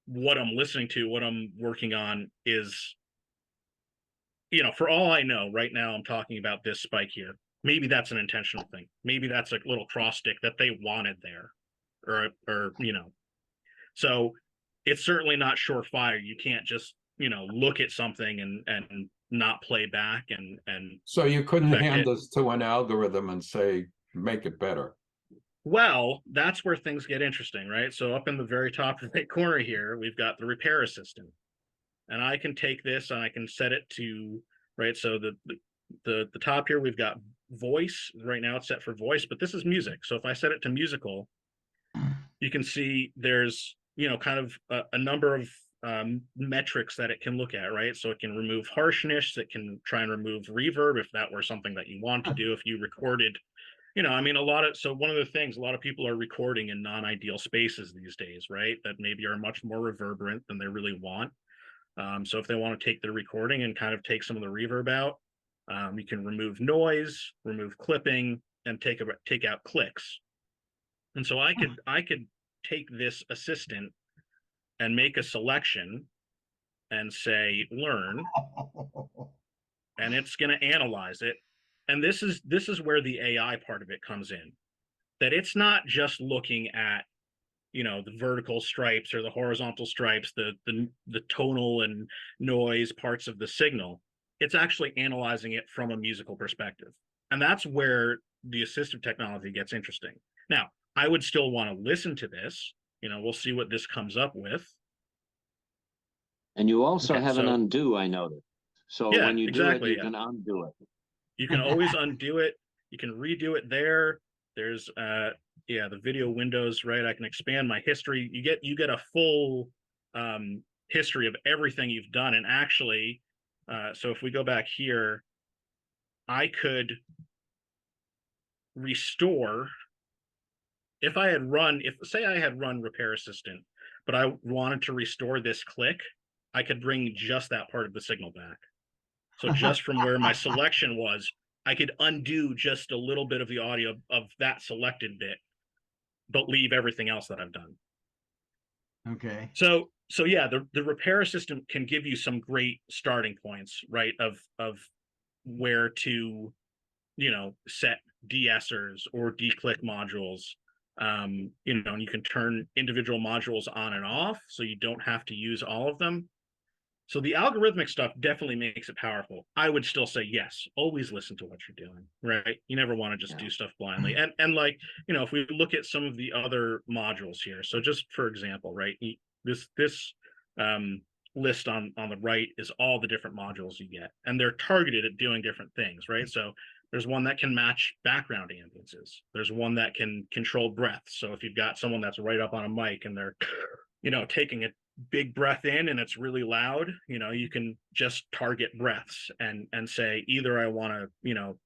I: what I'm listening to, what I'm working on is, you know, for all I know, right now I'm talking about this spike here. Maybe that's an intentional thing. Maybe that's a little cross stick that they wanted there, or you know. So it's certainly not surefire. You can't just, you know, look at something and not play back and.
G: So you couldn't hand this to an algorithm and say, make it better.
I: Well, that's where things get interesting, right? So up in the very top right corner here, we've got the repair assistant. And I can take this and I can set it to, right, so the top here, we've got voice. Right now it's set for voice, but this is music. So if I set it to musical, you can see there's, you know, kind of a number of metrics that it can look at, right? So it can remove harshness, it can try and remove reverb if that were something that you want to do, if you recorded, you know, I mean, so one of the things, a lot of people are recording in non-ideal spaces these days, right? That maybe are much more reverberant than they really want. So if they want to take their recording and kind of take some of the reverb out, you can remove noise, remove clipping, and take out clicks. And so I could take this assistant and make a selection and say learn, and it's going to analyze it. And this is where the AI part of it comes in. That it's not just looking at, you know, the vertical stripes or the horizontal stripes, the tonal and noise parts of the signal. It's actually analyzing it from a musical perspective. And that's where the assistive technology gets interesting. Now, I would still want to listen to this. You know, we'll see what this comes up with.
J: And you also have an undo, I noticed. So
I: yeah,
J: when you
I: exactly,
J: do it, you can undo it.
I: You can always undo it. You can redo it there. There's yeah, the video windows, right? I can expand my history. You get a full history of everything you've done. And actually, so if we go back here, I could restore if I had run, if say I had run Repair Assistant, but I wanted to restore this click, I could bring just that part of the signal back. So just from where my selection was, I could undo just a little bit of the audio of that selected bit, but leave everything else that I've done.
A: Okay.
I: So yeah, the Repair Assistant can give you some great starting points, right? Of where to, you know, set de-essers or declick modules. You know, and you can turn individual modules on and off, so you don't have to use all of them. So the algorithmic stuff definitely makes it powerful. I would still say yes, always listen to what you're doing, right? You never want to just do stuff blindly. And like, you know, if we look at some of the other modules here, so just for example, right, this list on the right is all the different modules you get, and they're targeted at doing different things, right? So there's one that can match background ambiances. There's one that can control breath. So if you've got someone that's right up on a mic and they're, you know, taking a big breath in and it's really loud, you know, you can just target breaths and say either I want to, you know,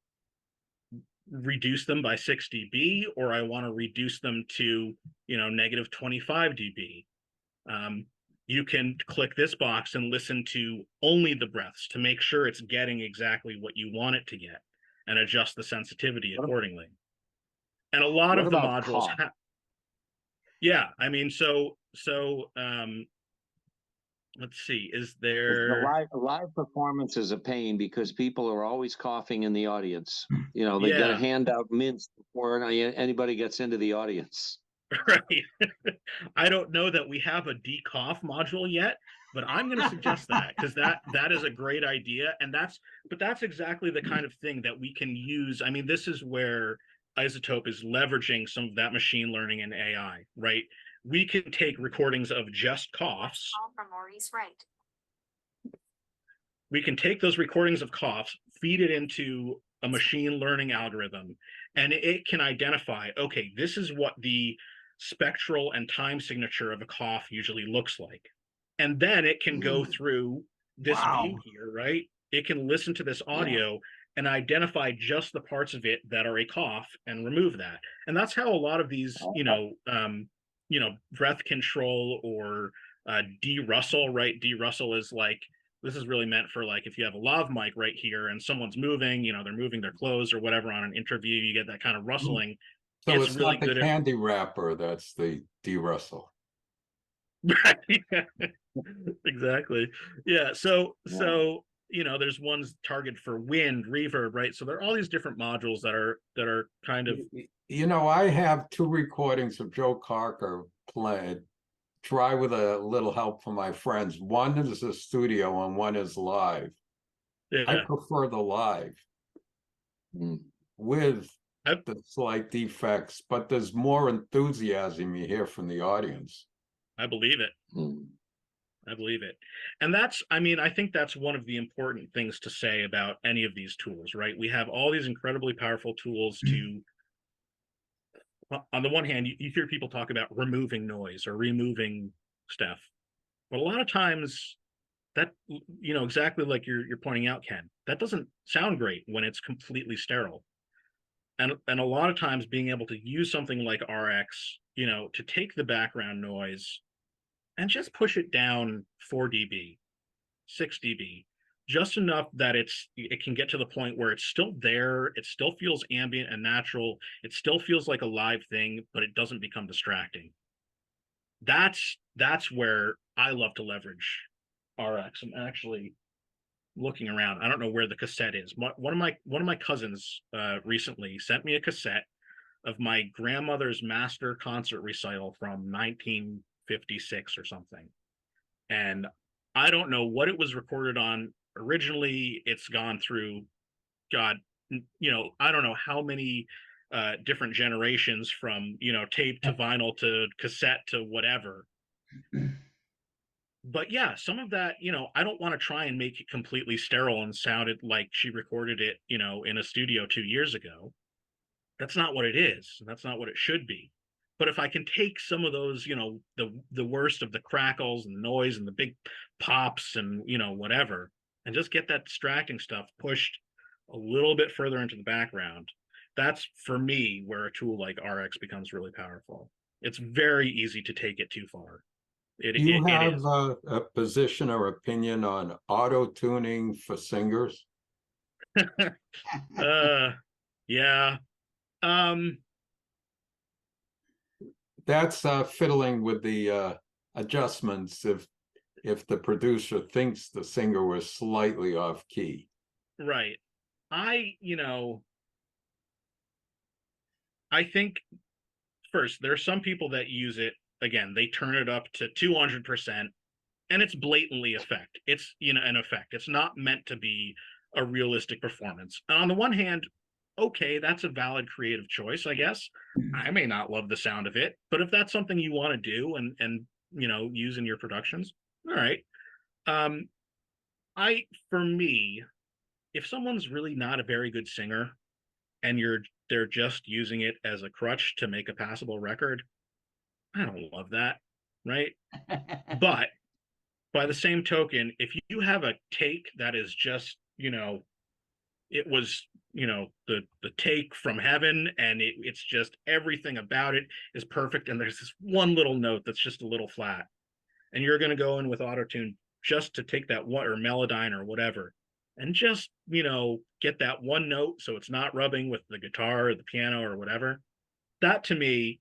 I: reduce them by 6 dB, or I want to reduce them to, you know, negative 25 dB. You can click this box and listen to only the breaths to make sure it's getting exactly what you want it to get, and adjust the sensitivity accordingly. And a lot of the modules yeah, I mean, so let's see, is there
J: The live performance is a pain because people are always coughing in the audience. You know, they get a handout minced before anybody gets into the audience.
I: right? I don't know that we have a decough module yet, but I'm going to suggest that, because that is a great idea. And that's exactly the kind of thing that we can use. I mean, this is where IZotope is leveraging some of that machine learning and AI, right? We can take recordings of just coughs.
K: All from Maurice Wright.
I: We can take those recordings of coughs, feed it into a machine learning algorithm, and it can identify, okay, this is what the spectral and time signature of a cough usually looks like. And then it can go through this view here, right? It can listen to this audio and identify just the parts of it that are a cough and remove that. And that's how a lot of these, you know, breath control or de-rustle, right? De-rustle is like, this is really meant for like if you have a lav mic right here and someone's moving, you know, they're moving their cloths or whatever on an interview, you get that kind of rustling.
G: So it's really not the candy wrapper that's the de-rustle.
I: Right. Exactly. Yeah. So you know, there's ones targeted for wind, reverb, right? So there are all these different modules that are kind of.
G: You know, I have 2 recordings of Joe Carker played. Try with a little help from my friends. One is a studio and one is live.
I: Yeah.
G: I prefer the live with the slight defects, but there's more enthusiasm you hear from the audience.
I: I believe it. I believe it. And that's, I mean, I think that's one of the important things to say about any of these tools, right? We have all these incredibly powerful tools to, on the one hand, you hear people talk about removing noise or removing stuff. But a lot of times that, you know, exactly like you're pointing out, Ken, that doesn't sound great when it's completely sterile. And a lot of times being able to use something like RX, you know, to take the background noise and just push it down 4 dB, 6 dB, just enough that it can get to the point where it's still there, it still feels ambient and natural, it still feels like a live thing, but it doesn't become distracting. That's where I love to leverage RX. I'm actually looking around. I don't know where the cassette is. One of my cousins recently sent me a cassette of my grandmother's master concert recital from 1956 or something. And I don't know what it was recorded on originally. It's gone through, God, you know, I don't know how many different generations from, you know, tape to vinyl to cassette to whatever. But yeah, some of that, you know, I don't want to try and make it completely sterile and sounded like she recorded it, you know, in a studio 2 years ago. That's not what it is. That's not what it should be. But if I can take some of those, you know, the worst of the crackles and the noise and the big pops and, you know, whatever, and just get that distracting stuff pushed a little bit further into the background, that's for me where a tool like RX becomes really powerful. It's very easy to take it too far.
G: Do you
I: It
G: have
I: is.
G: a position or opinion on auto tuning for singers?
I: Yeah.
G: That's fiddling with the adjustments if the producer thinks the singer was slightly off key.
I: Right. I think first, there are some people that use it, again, they turn it up to 200%, and it's blatantly effect. It's, an effect. It's not meant to be a realistic performance. And on the one hand, okay, that's a valid creative choice, I guess. I may not love the sound of it, but if that's something you want to do and use in your productions, all right. For me, if someone's really not a very good singer and they're just using it as a crutch to make a passable record, I don't love that, right? But by the same token, if you have a take that is just, it was, the take from heaven, and it's just everything about it is perfect, and there's this one little note that's just a little flat, and you're going to go in with autotune just to take that one, or Melodyne or whatever, and just, get that one note so it's not rubbing with the guitar or the piano or whatever. That to me,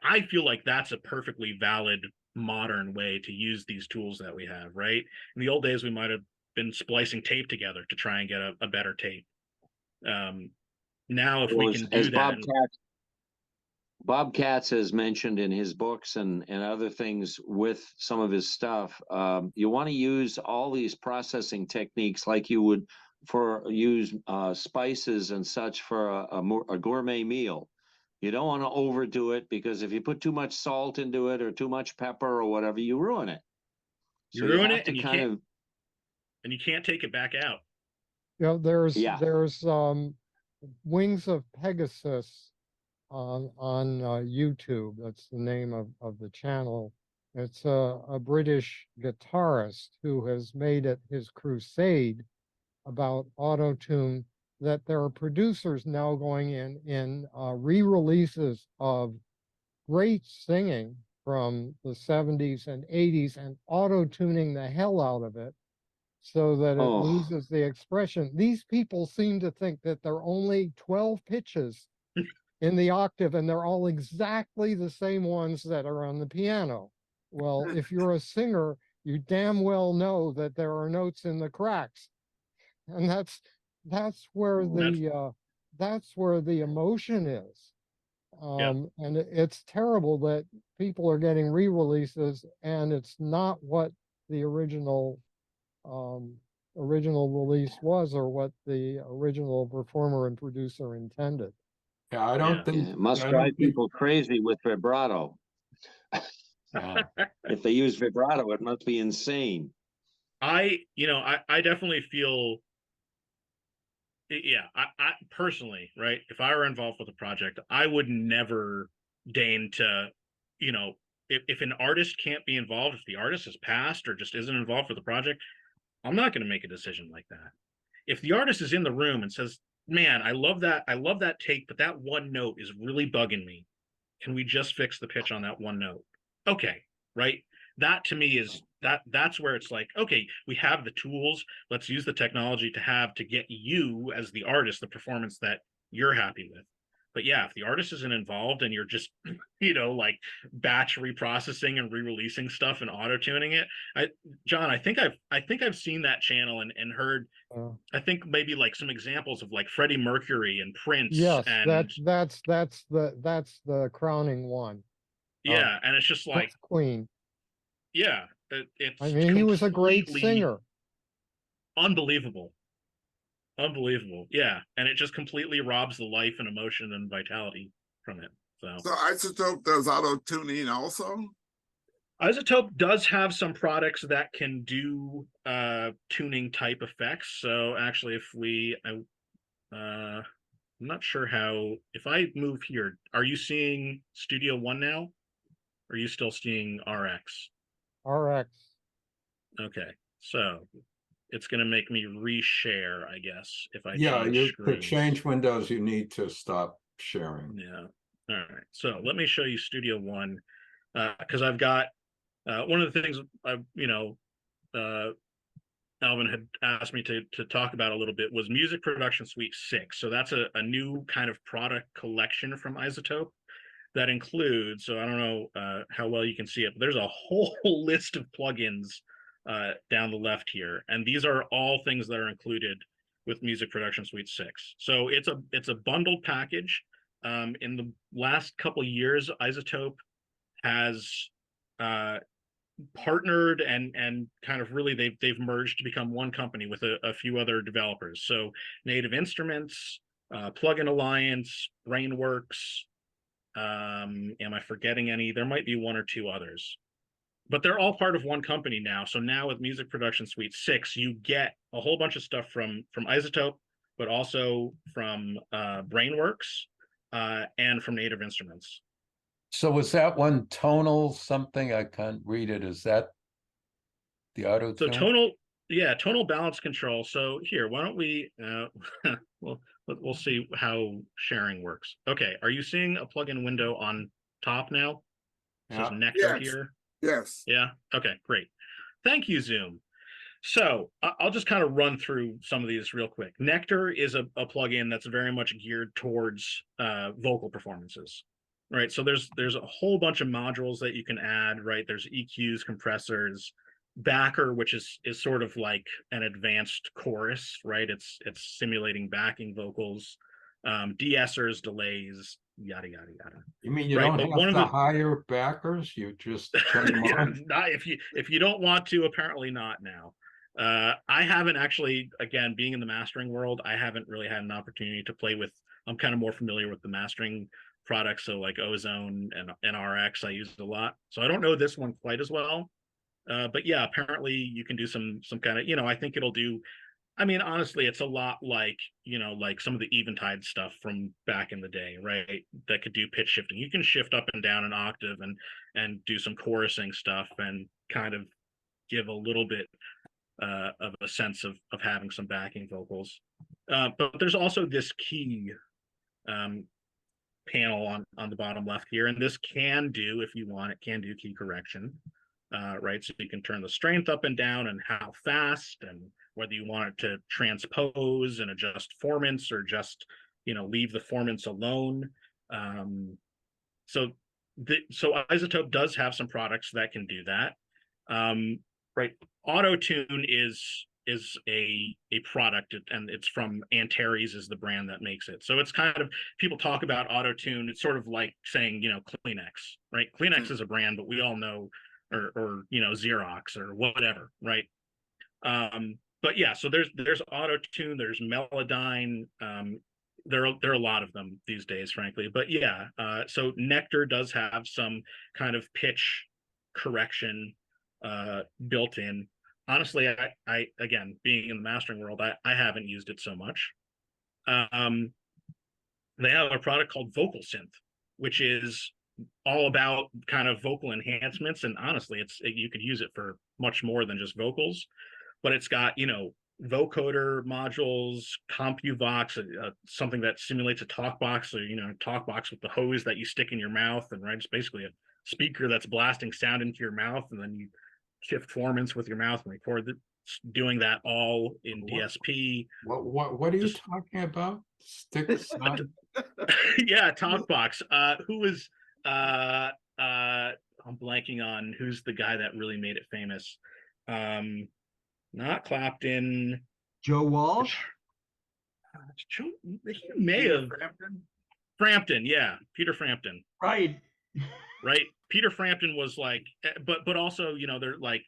I: I feel like that's a perfectly valid modern way to use these tools that we have, right? In the old days, we might have been splicing tape together to try and get a better tape. Now, if we can do
J: as
I: that,
J: Bob Katz has mentioned in his books and other things with some of his stuff, you want to use all these processing techniques like you would use spices and such for a gourmet meal. You don't want to overdo it, because if you put too much salt into it or too much pepper or whatever, you ruin it.
I: you ruin it, and you can't take it back out.
H: There's
J: Yeah.
H: Wings of Pegasus on YouTube. That's the name of the channel. It's a British guitarist who has made it his crusade about auto-tune, that there are producers now going in re-releases of great singing from the 70s and 80s and auto-tuning the hell out of it so that it loses the expression. These people seem to think that there are only 12 pitches in the octave, and they're all exactly the same ones that are on the piano. Well, if you're a singer, you damn well know that there are notes in the cracks. And that's where the emotion is. And it's terrible that people are getting re-releases and it's not what the original release was, or what the original performer and producer intended.
G: Yeah, I don't think
J: it must drive people crazy with vibrato. If they use vibrato, it must be insane.
I: I definitely feel, I personally, right, if I were involved with a project, I would never deign to, if an artist can't be involved, if the artist has passed or just isn't involved with the project, I'm not going to make a decision like that. If the artist is in the room and says, man, I love that take, but that one note is really bugging me, can we just fix the pitch on that one note? Okay, right? That to me is that's where it's like, okay, we have the tools, let's use the technology to get you as the artist the performance that you're happy with. But yeah, if the artist isn't involved and you're just, like batch reprocessing and re-releasing stuff and auto-tuning it, John, I think I've seen that channel and heard, I think maybe like some examples of like Freddie Mercury and Prince.
H: Yes,
I: and
H: that's the crowning one.
I: Yeah, and it's just like
H: Queen.
I: Yeah, it's.
H: I mean, he was a great singer.
I: Unbelievable. Yeah, and it just completely robs the life and emotion and vitality from it.
B: So IZotope does auto tuning also?
I: IZotope does have some products that can do tuning type effects. So actually, I'm not sure how. If I move here, are you seeing Studio One now? Or are you still seeing RX?
H: RX.
I: Okay, so it's going to make me reshare, I guess, if I
G: Yeah,
I: change
G: to
I: screens.
G: change windows, you need to stop sharing.
I: Yeah. All right. So let me show you Studio One, because I've got one of the things Alvin had asked me to talk about a little bit was Music Production Suite 6. So that's a new kind of product collection from IZotope that includes, so I don't know how well you can see it, but there's a whole list of plugins down the left here. And these are all things that are included with Music Production Suite 6. So it's a bundled package. In the last couple of years, IZotope has partnered and kind of really they've merged to become one company with a few other developers. So Native Instruments, Plugin Alliance, Brainworks. Am I forgetting any? There might be one or two others, but they're all part of one company now. So now with Music Production Suite 6, you get a whole bunch of stuff from IZotope, but also from Brainworks and from Native Instruments.
G: So was that one tonal something? I can't read it. Is that the auto
I: So
G: tune?
I: tonal balance control. So here, why don't we, we'll see how sharing works. Okay, are you seeing a plugin window on top now? It says
G: Yeah.
I: Nectar here.
B: Yes.
I: Yeah, okay, great. Thank you, Zoom. So I'll just kind of run through some of these real quick. Nectar is a plugin that's very much geared towards vocal performances. Right, so there's a whole bunch of modules that you can add, right? There's EQs, compressors, backer, which is sort of like an advanced chorus, right? It's simulating backing vocals, de-essers, delays, yada yada yada.
G: You mean you
I: Right,
G: don't
I: but
G: have
I: one of
G: to
I: the
G: hire backers? You just turn them
I: yeah,
G: on?
I: not if you don't want to, apparently not now. I haven't actually, again, being in the mastering world, I haven't really had an opportunity to play with. I'm kind of more familiar with the mastering products, so like Ozone and RX I use a lot. So I don't know this one quite as well. But yeah, apparently you can do some kind of, I think it'll do. I mean, honestly, it's a lot like, like some of the Eventide stuff from back in the day, right? That could do pitch shifting. You can shift up and down an octave and do some chorusing stuff and kind of give a little bit of a sense of having some backing vocals. But there's also this key panel on the bottom left here, and this can do, if you want, it can do key correction, right? So you can turn the strength up and down and how fast, and whether you want it to transpose and adjust formants or just leave the formants alone. So IZotope does have some products that can do that. Right, Auto Tune is a product, and it's from Antares is the brand that makes it. So it's kind of, people talk about Auto Tune, it's sort of like saying Kleenex, right? Kleenex is a brand, but we all know, or Xerox or whatever, right? But yeah, so there's Auto Tune, there's Melodyne, there are a lot of them these days, frankly. But yeah, so Nectar does have some kind of pitch correction built in. Honestly, I again, being in the mastering world, I haven't used it so much. They have a product called Vocal Synth, which is all about kind of vocal enhancements. And honestly, you could use it for much more than just vocals. But it's got vocoder modules, CompuVox, something that simulates a talk box, or talk box with the hose that you stick in your mouth, and right, it's basically a speaker that's blasting sound into your mouth, and then you shift formants with your mouth and record doing that all in DSP.
G: What are you talking about? Stick sound?
I: Yeah, Talkbox. Who was I'm blanking on who's the guy that really made it famous. Not Clapton.
A: Joe Walsh?
I: He may have. Frampton, yeah, Peter Frampton.
A: Right.
I: Right. Peter Frampton was like, but also, they're like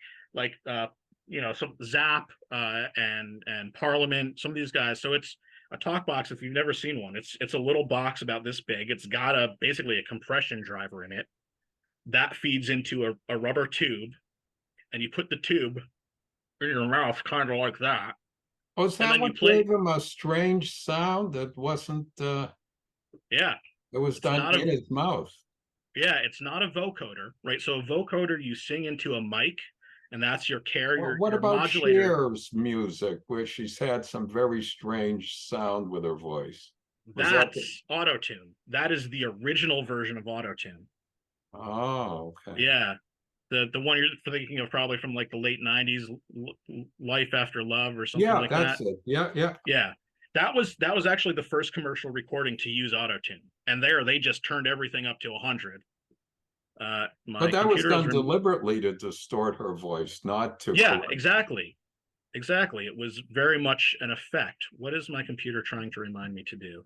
I: some Zap and Parliament, some of these guys. So it's a talk box. If you've never seen one, it's a little box about this big. It's got basically a compression driver in it that feeds into a rubber tube, and you put the tube in your mouth, kind of like that.
G: Oh, is that what gave him a strange sound that wasn't?
I: Yeah,
G: it was done in his mouth.
I: Yeah, it's not a vocoder, right? So a vocoder, you sing into a mic, and that's your carrier,
G: What
I: your
G: about
I: modulator.
G: Cher's music, where she's had some very strange sound with her voice? Was that
I: That's auto-tune. That is the original version of auto-tune.
G: Oh, okay.
I: Yeah. The one you're thinking of probably from like the late 90s, Life After Love or something
G: Yeah,
I: like
G: that's
I: that.
G: it. Yeah, yeah.
I: Yeah. That was actually the first commercial recording to use auto-tune. And there they just turned everything up to 100. My
G: But that was
I: computer is
G: done deliberately to distort her voice, not to
I: Yeah,
G: correct.
I: exactly. Exactly. It was very much an effect. What is my computer trying to remind me to do?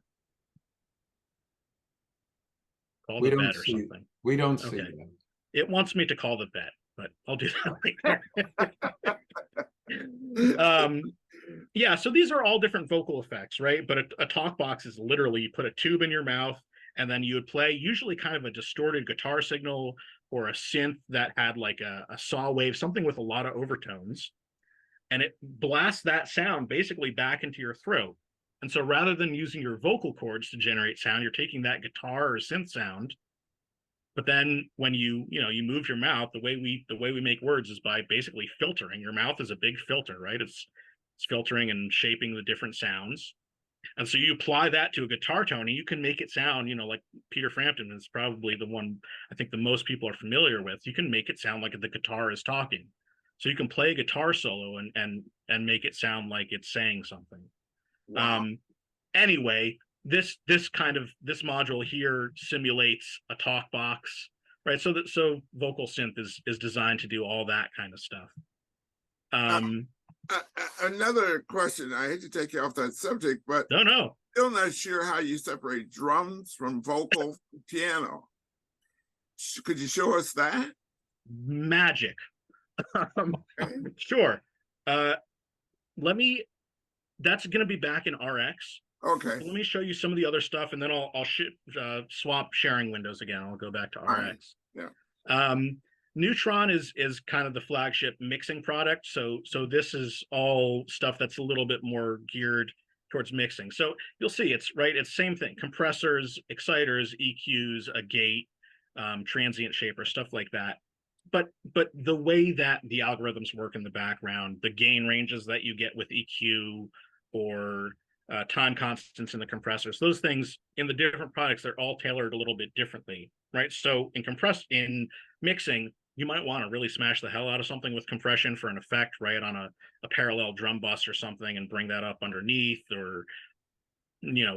I: Call
G: We
I: the
G: don't
I: vet or
G: see,
I: something.
G: we don't see
I: Okay.
G: that.
I: It wants me to call the vet, but I'll do that later. Yeah, so these are all different vocal effects, right? But a talk box is literally you put a tube in your mouth and then you would play usually kind of a distorted guitar signal or a synth that had like a saw wave, something with a lot of overtones. And it blasts that sound basically back into your throat. And so rather than using your vocal cords to generate sound, you're taking that guitar or synth sound. But then when you move your mouth, the way we make words is by basically filtering. Your mouth is a big filter, right? It's filtering and shaping the different sounds. And so you apply that to a guitar tone and you can make it sound, like Peter Frampton is probably the one I think the most people are familiar with. You can make it sound like the guitar is talking. So you can play a guitar solo and make it sound like it's saying something.
B: Wow.
I: Anyway, this module here simulates a talk box, right? So vocal synth is designed to do all that kind of stuff.
B: Another question. I hate to take you off that subject, but
I: No.
B: Still not sure how you separate drums from vocal piano. Could you show us that?
I: Magic. Sure. That's going to be back in RX.
B: Okay.
I: Let me show you some of the other stuff, and then I'll swap sharing windows again. I'll go back to RX.
B: Right. Yeah.
I: Neutron is kind of the flagship mixing product. So this is all stuff that's a little bit more geared towards mixing. So you'll see it's same thing: compressors, exciters, EQs, a gate, transient shaper, stuff like that. But the way that the algorithms work in the background, the gain ranges that you get with EQ or time constants in the compressors, those things in the different products, they're all tailored a little bit differently, right? So in mixing, you might want to really smash the hell out of something with compression for an effect, right, on a parallel drum bus or something, and bring that up underneath, or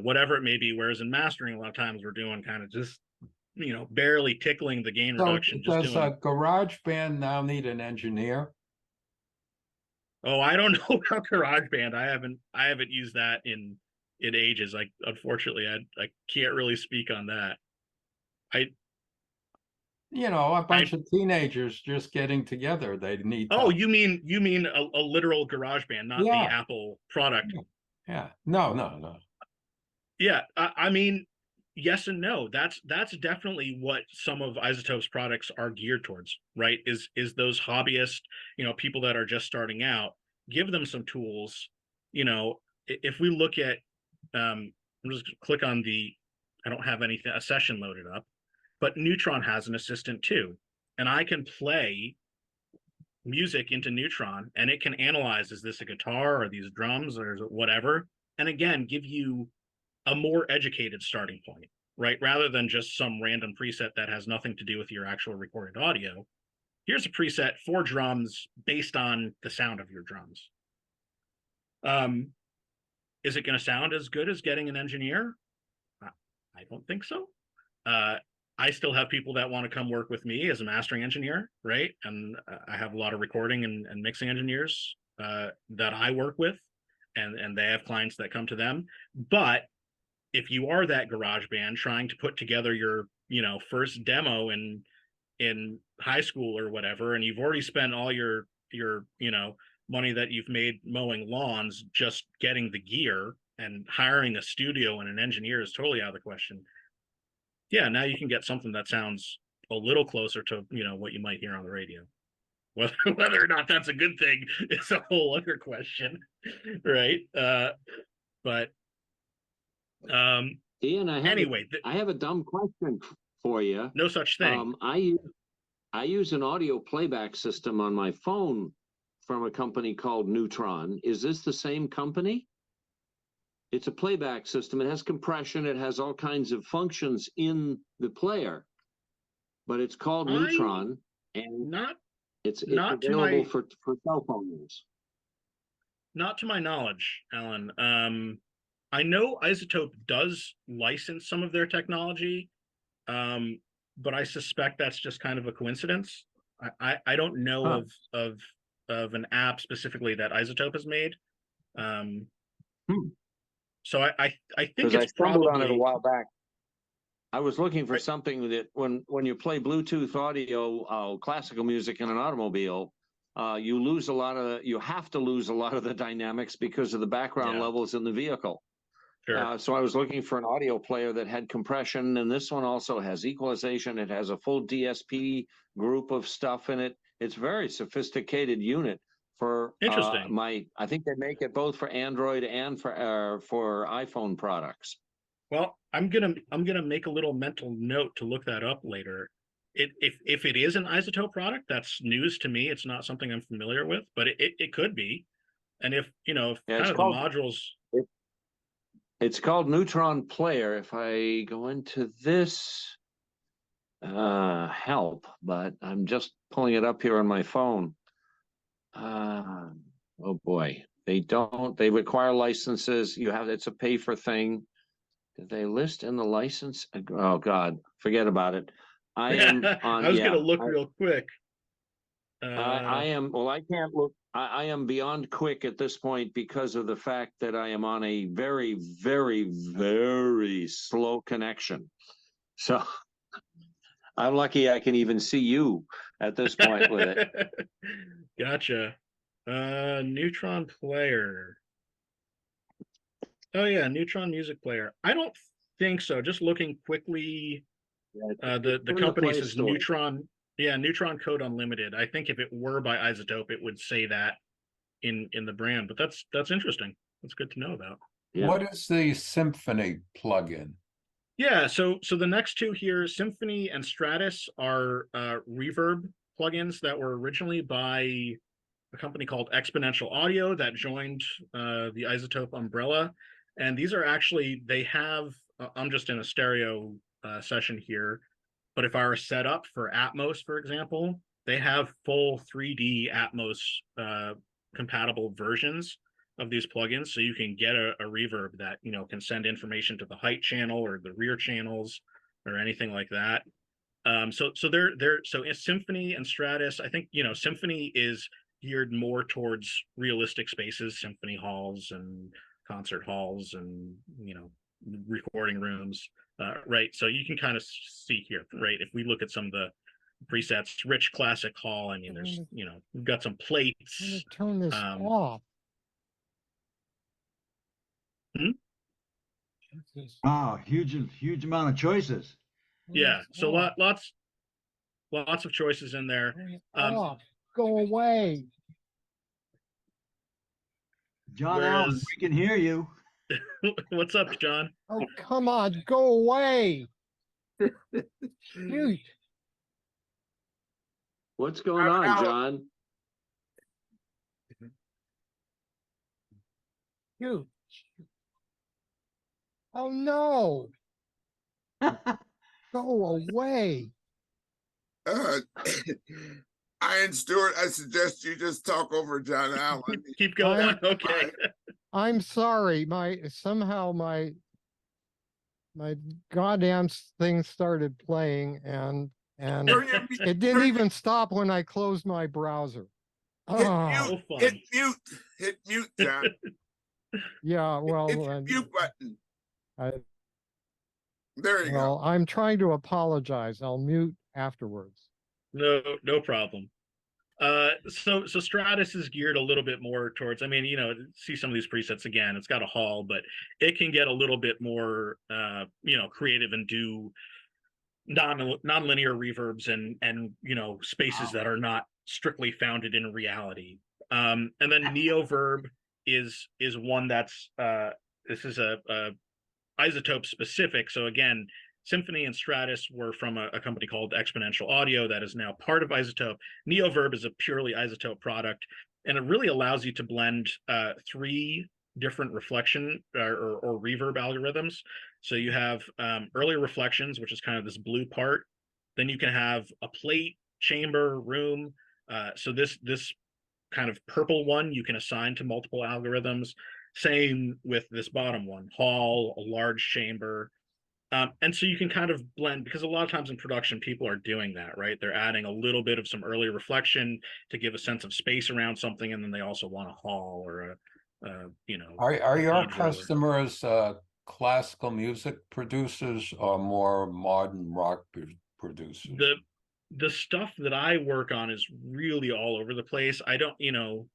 I: whatever it may be. Whereas in mastering, a lot of times we're doing kind of just barely tickling the gain reduction.
G: So does GarageBand now need an engineer?
I: Oh, I don't know about GarageBand. I haven't used that in ages. Unfortunately, I can't really speak on that.
G: A bunch of teenagers just getting together. They need.
I: Oh, you mean a literal GarageBand, not the Apple product?
G: Yeah. No.
I: Yeah, I mean, yes and no. That's definitely what some of IZotope's products are geared towards, right? Is those hobbyists, people that are just starting out, give them some tools. If we look at, I'm just click on I don't have a session loaded up, but Neutron has an assistant too, and I can play music into Neutron, and it can analyze, is this a guitar or these drums or whatever, and again give you a more educated starting point, right? Rather than just some random preset that has nothing to do with your actual recorded audio. Here's a preset for drums based on the sound of your drums. Is it going to sound as good as getting an engineer? I don't think so. I still have people that want to come work with me as a mastering engineer, right? And I have a lot of recording and mixing engineers that I work with, and they have clients that come to them. But if you are that garage band trying to put together your first demo in high school or whatever, and you've already spent all your money that you've made mowing lawns just getting the gear, and hiring a studio and an engineer is totally out of the question. Yeah, now you can get something that sounds a little closer to what you might hear on the radio. Whether or not that's a good thing is a whole other question, right? But
J: Ian,
I: anyway,
J: I have a dumb question for you.
I: No such thing.
J: I I use an audio playback system on my phone from a company called Neutron. Is this the same company? It's a playback system. It has compression. It has all kinds of functions in the player, but it's called Neutron, and
I: Not
J: it's
I: not to
J: available
I: my
J: for cell phone use.
I: not to my knowledge, Alan. I know IZotope does license some of their technology, but I suspect that's just kind of a coincidence. I don't know of an app specifically that IZotope has made. So I think
J: Because I
I: it's
J: stumbled on it a
I: probably
J: while back. I was looking for something that when you play Bluetooth audio, classical music in an automobile, you have to lose a lot of the dynamics because of the background levels in the vehicle.
I: Sure.
J: So I was looking for an audio player that had compression, and this one also has equalization. It has a full DSP group of stuff in it. It's a very sophisticated unit for
I: Interesting.
J: I think they make it both for Android and for iPhone products.
I: Well, I'm gonna make a little mental note to look that up later. If it is an IZotope product, that's news to me. It's not something I'm familiar with, but it could be. And if if
J: Yeah,
I: kind
J: it's
I: of
J: called,
I: the modules.
J: it's called Neutron Player. If I go into this help, but I'm just pulling it up here on my phone. Oh boy, they require licenses. It's a pay for thing. Did they list in the license? Oh God, forget about it. I am on.
I: I was gonna look real quick.
J: I am. Well, I can't look. I am beyond quick at this point because of the fact that I am on a very, very, very slow connection. So I'm lucky I can even see you at this point with it.
I: Gotcha. Neutron Player. Oh yeah, Neutron Music Player. I don't think so. Just looking quickly, the company
J: Play
I: says
J: Store.
I: Neutron. Yeah, Neutron Code Unlimited. I think if it were by IZotope, it would say that in the brand. But that's interesting. That's good to know about.
J: Yeah.
G: What is the Symphony plugin?
I: Yeah, so the next two here, Symphony and Stratus, are reverb plugins that were originally by a company called Exponential Audio that joined the IZotope umbrella. And these are actually, they have, I'm just in a stereo session here, but if I were set up for Atmos, for example, they have full 3D Atmos compatible versions of these plugins, so you can get a reverb that can send information to the height channel or the rear channels or anything like that. So Symphony and Stratus, I think Symphony is geared more towards realistic spaces, symphony halls and concert halls and recording rooms, right? So you can kind of see here, right? If we look at some of the presets, rich classic hall. I mean, there's we've got some plates.
H: I'm gonna turn this off.
A: Wow, huge amount of choices.
I: Yeah, so lots of choices in there.
H: Off. Go away.
A: John Allen, we can hear you.
I: What's up, John?
H: Oh, come on, go away. Shoot.
J: What's going on, John?
H: Shoot. Oh no. Go away.
B: Ian Stewart, I suggest you just talk over John Allen.
I: Keep going. Okay.
H: I'm sorry. Somehow my goddamn thing started playing and it didn't even stop when I closed my browser.
B: Hit mute, John.
H: Yeah, well,
B: hit the mute button. There you
H: go.
B: go.
H: I'm trying to apologize. I'll mute afterwards.
I: No problem. So Stratus is geared a little bit more towards, I mean, see some of these presets again, it's got a hall, but it can get a little bit more, creative and do non-linear reverbs and spaces that are not strictly founded in reality. And then Neoverb is one that's, this is a IZotope specific. So again, Symphony and Stratus were from a company called Exponential Audio that is now part of IZotope. Neoverb is a purely IZotope product, and it really allows you to blend 3 different reflection or reverb algorithms. So you have early reflections, which is kind of this blue part. Then you can have a plate, chamber, room. So this kind of purple one you can assign to multiple algorithms. Same with this bottom one, hall, a large chamber. And so you can kind of blend, because a lot of times in production, people are doing that, right? They're adding a little bit of some early reflection to give a sense of space around something, and then they also want a hall or you know.
G: Are
I: a
G: your
I: cathedral or-
G: customers classical music producers or more modern rock producers?
I: The stuff that I work on is really all over the place. I don't, you know,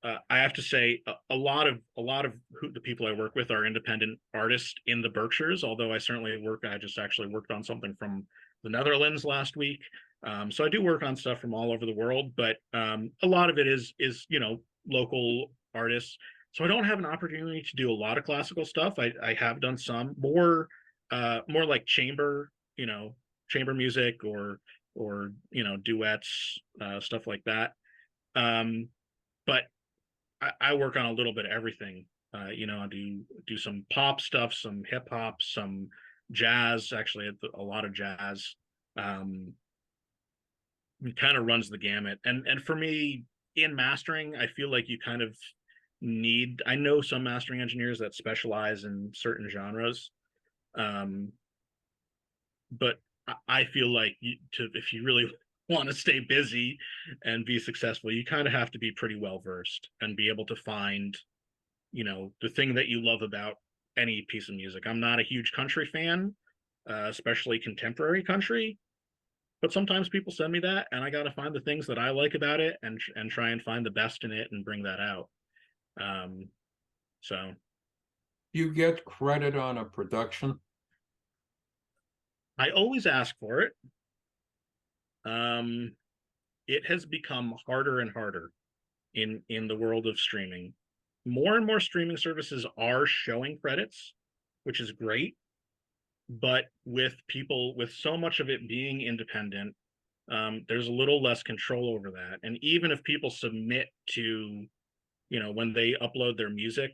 I: I have to say a lot of the people I work with are independent artists in the Berkshires, although I just actually worked on something from the Netherlands last week. So I do work on stuff from all over the world, but a lot of it is, you know, local artists. So I don't have an opportunity to do a lot of classical stuff. I have done some more like chamber, you know, chamber music or you know, duets, stuff like that. But I work on a little bit of everything. You know, I do some pop stuff, some hip hop, some jazz, actually a lot of jazz. It kind of runs the gamut. And for me, in mastering, I feel like you kind of need, I know some mastering engineers that specialize in certain genres. But I feel like if you really want to stay busy and be successful, you kind of have to be pretty well versed and be able to find, you know, the thing that you love about any piece of music. I'm not a huge country fan, especially contemporary country, but sometimes people send me that, and I got to find the things that I like about it and try and find the best in it and bring that out. So
G: You get credit on a production?
I: I always ask for it. It has become harder and harder in the world of streaming. More and more streaming services are showing credits, which is great, but with so much of it being independent, there's a little less control over that. And even if people submit to, you know, when they upload their music,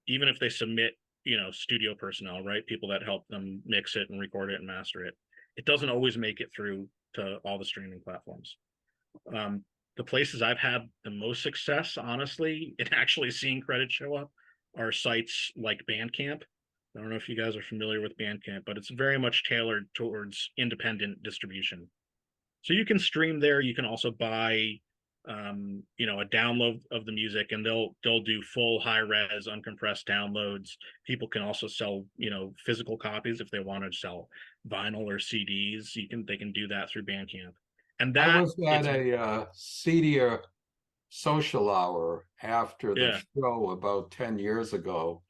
I: even if they submit, you know, studio personnel, right, people that help them mix it and record it and master it, it doesn't always make it through to all the streaming platforms. The places I've had the most success, honestly, in actually seeing credits show up are sites like Bandcamp. I don't know if you guys are familiar with Bandcamp, but it's very much tailored towards independent distribution. So you can stream there. You can also buy, you know, a download of the music, and they'll do full high-res uncompressed downloads. People can also sell, you know, physical copies if they want to sell vinyl or CDs. They can do that through Bandcamp. And that
G: I was at a seedier social hour after the show about 10 years ago,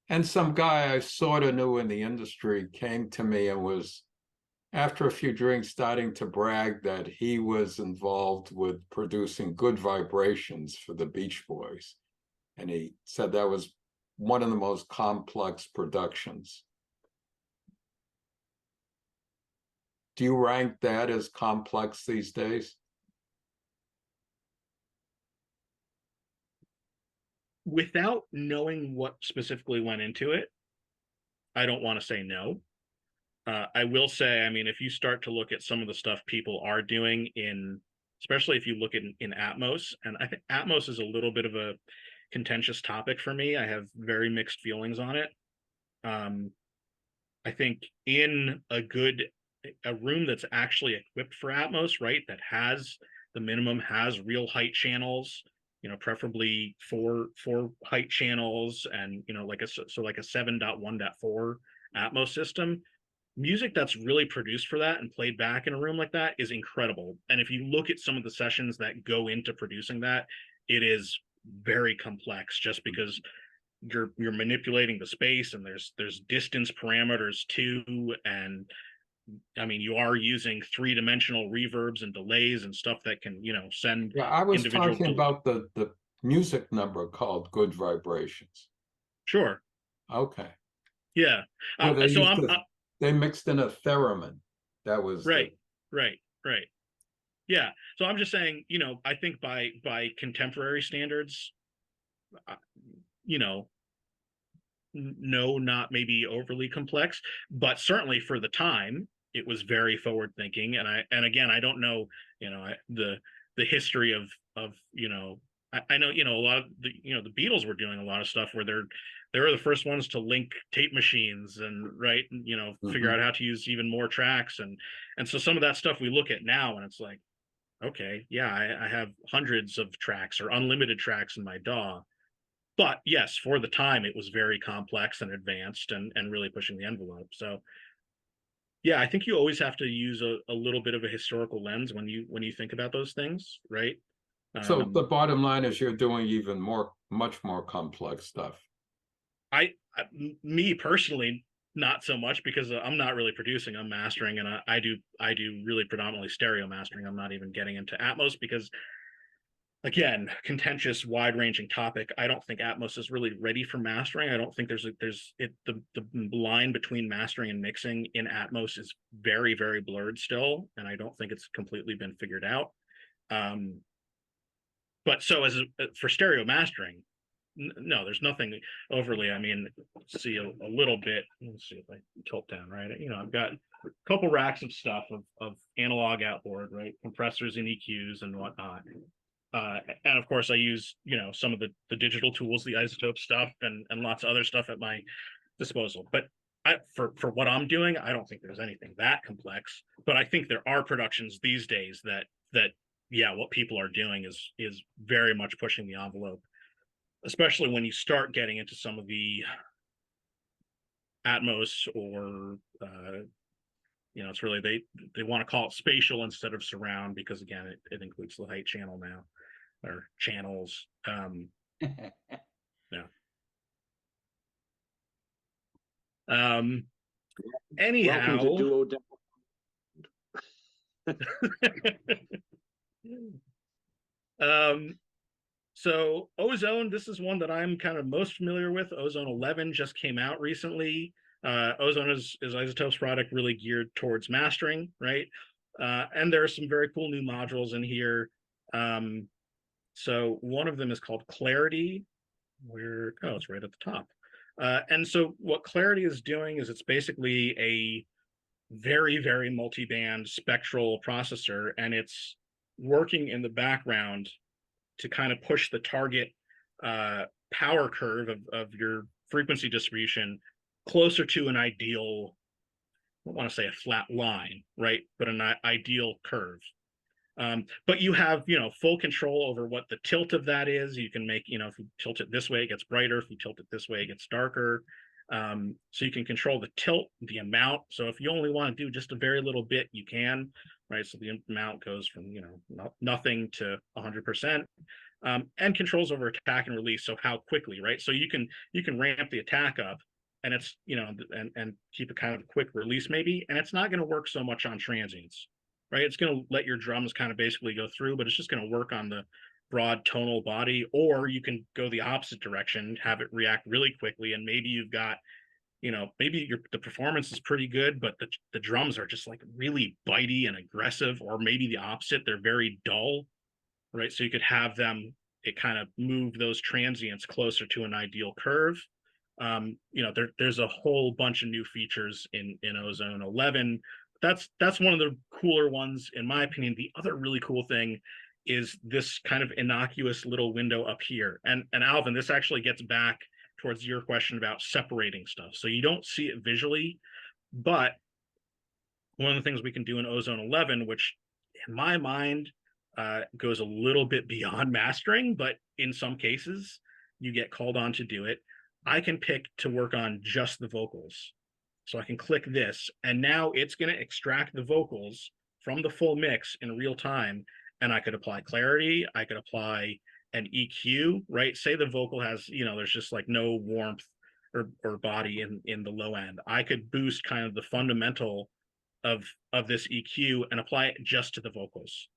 G: and some guy I sort of knew in the industry came to me and was, after a few drinks, starting to brag that he was involved with producing Good Vibrations for the Beach Boys. And he said that was one of the most complex productions. Do you rank that as complex these days?
I: Without knowing what specifically went into it, I don't want to say no. I will say, I mean, if you start to look at some of the stuff people are doing especially if you look in Atmos, and I think Atmos is a little bit of a contentious topic for me. I have very mixed feelings on it. I think in a room that's actually equipped for Atmos, right, that has the minimum, has real height channels, you know, preferably four height channels, and, you know, like a 7.1.4 Atmos system. Music that's really produced for that and played back in a room like that is incredible. And if you look at some of the sessions that go into producing that, it is very complex, just because you're manipulating the space, and there's distance parameters too, and I mean, you are using 3-dimensional reverbs and delays and stuff that can, you know, send.
G: Yeah, I was talking about the music number called Good Vibrations.
I: Sure.
G: Okay.
I: Yeah.
G: Where they
I: So
G: used to they mixed in a theremin. That was
I: Right, right. Yeah. So I'm just saying, I think by contemporary standards, you know, no, not maybe overly complex, but certainly for the time, it was very forward thinking. And again, I don't know, the history of, I know, a lot of the Beatles were doing a lot of stuff where they were the first ones to link tape machines and figure out how to use even more tracks. And so some of that stuff we look at now and it's like, okay, yeah, I have hundreds of tracks or unlimited tracks in my DAW. But yes, for the time, it was very complex and advanced and really pushing the envelope. So yeah, I think you always have to use a little bit of a historical lens when you think about those things, right?
G: So the bottom line is you're doing even much more complex stuff.
I: Me personally, not so much because I'm not really producing, I'm mastering, and I do really predominantly stereo mastering. I'm not even getting into Atmos because, again, contentious, wide-ranging topic. I don't think Atmos is really ready for mastering. I don't think the line between mastering and mixing in Atmos is very, very blurred still, and I don't think it's completely been figured out. But so for stereo mastering, no, there's nothing overly. I mean, see a little bit. Let's see if I tilt down right. I've got a couple racks of stuff of analog outboard, right, compressors and EQs and whatnot. And of course, I use some of the digital tools, the iZotope stuff, and lots of other stuff at my disposal. But for what I'm doing, I don't think there's anything that complex. But I think there are productions these days that yeah, what people are doing is very much pushing the envelope, especially when you start getting into some of the Atmos or it's really they want to call it spatial instead of surround because again it includes the height channel now or channels. Yeah. Anyhow.
J: Welcome
I: to So Ozone, this is one that I'm kind of most familiar with. Ozone 11 just came out recently. Ozone is iZotope's product, really geared towards mastering, right? And there are some very cool new modules in here. So one of them is called Clarity, it's right at the top. And so what Clarity is doing is it's basically a very, very multi-band spectral processor, and it's working in the background to kind of push the target power curve of your frequency distribution closer to an ideal, I don't want to say a flat line, right? But an ideal curve. But you have, full control over what the tilt of that is. You can make, if you tilt it this way, it gets brighter. If you tilt it this way, it gets darker. So you can control the tilt, the amount. So if you only want to do just a very little bit, you can, right? So the amount goes from, nothing to 100%. And controls over attack and release. So how quickly, right? So you can ramp the attack up and it's, and keep a kind of quick release maybe. And it's not going to work so much on transients, right? It's going to let your drums kind of basically go through, but it's just going to work on the broad tonal body. Or you can go the opposite direction, have it react really quickly. And maybe you've got, maybe the performance is pretty good, but the drums are just like really bitey and aggressive, or maybe the opposite, they're very dull, right? So you could have it kind of move those transients closer to an ideal curve. There's a whole bunch of new features in Ozone 11. That's one of the cooler ones, in my opinion. The other really cool thing is this kind of innocuous little window up here. And Alvin, this actually gets back towards your question about separating stuff. So you don't see it visually, but one of the things we can do in Ozone 11, which in my mind goes a little bit beyond mastering, but in some cases you get called on to do it. I can pick to work on just the vocals. So I can click this, and now it's going to extract the vocals from the full mix in real time. And I could apply clarity. I could apply an EQ, right? Say the vocal has, there's just like no warmth or body in the low end. I could boost kind of the fundamental of this EQ and apply it just to the vocals.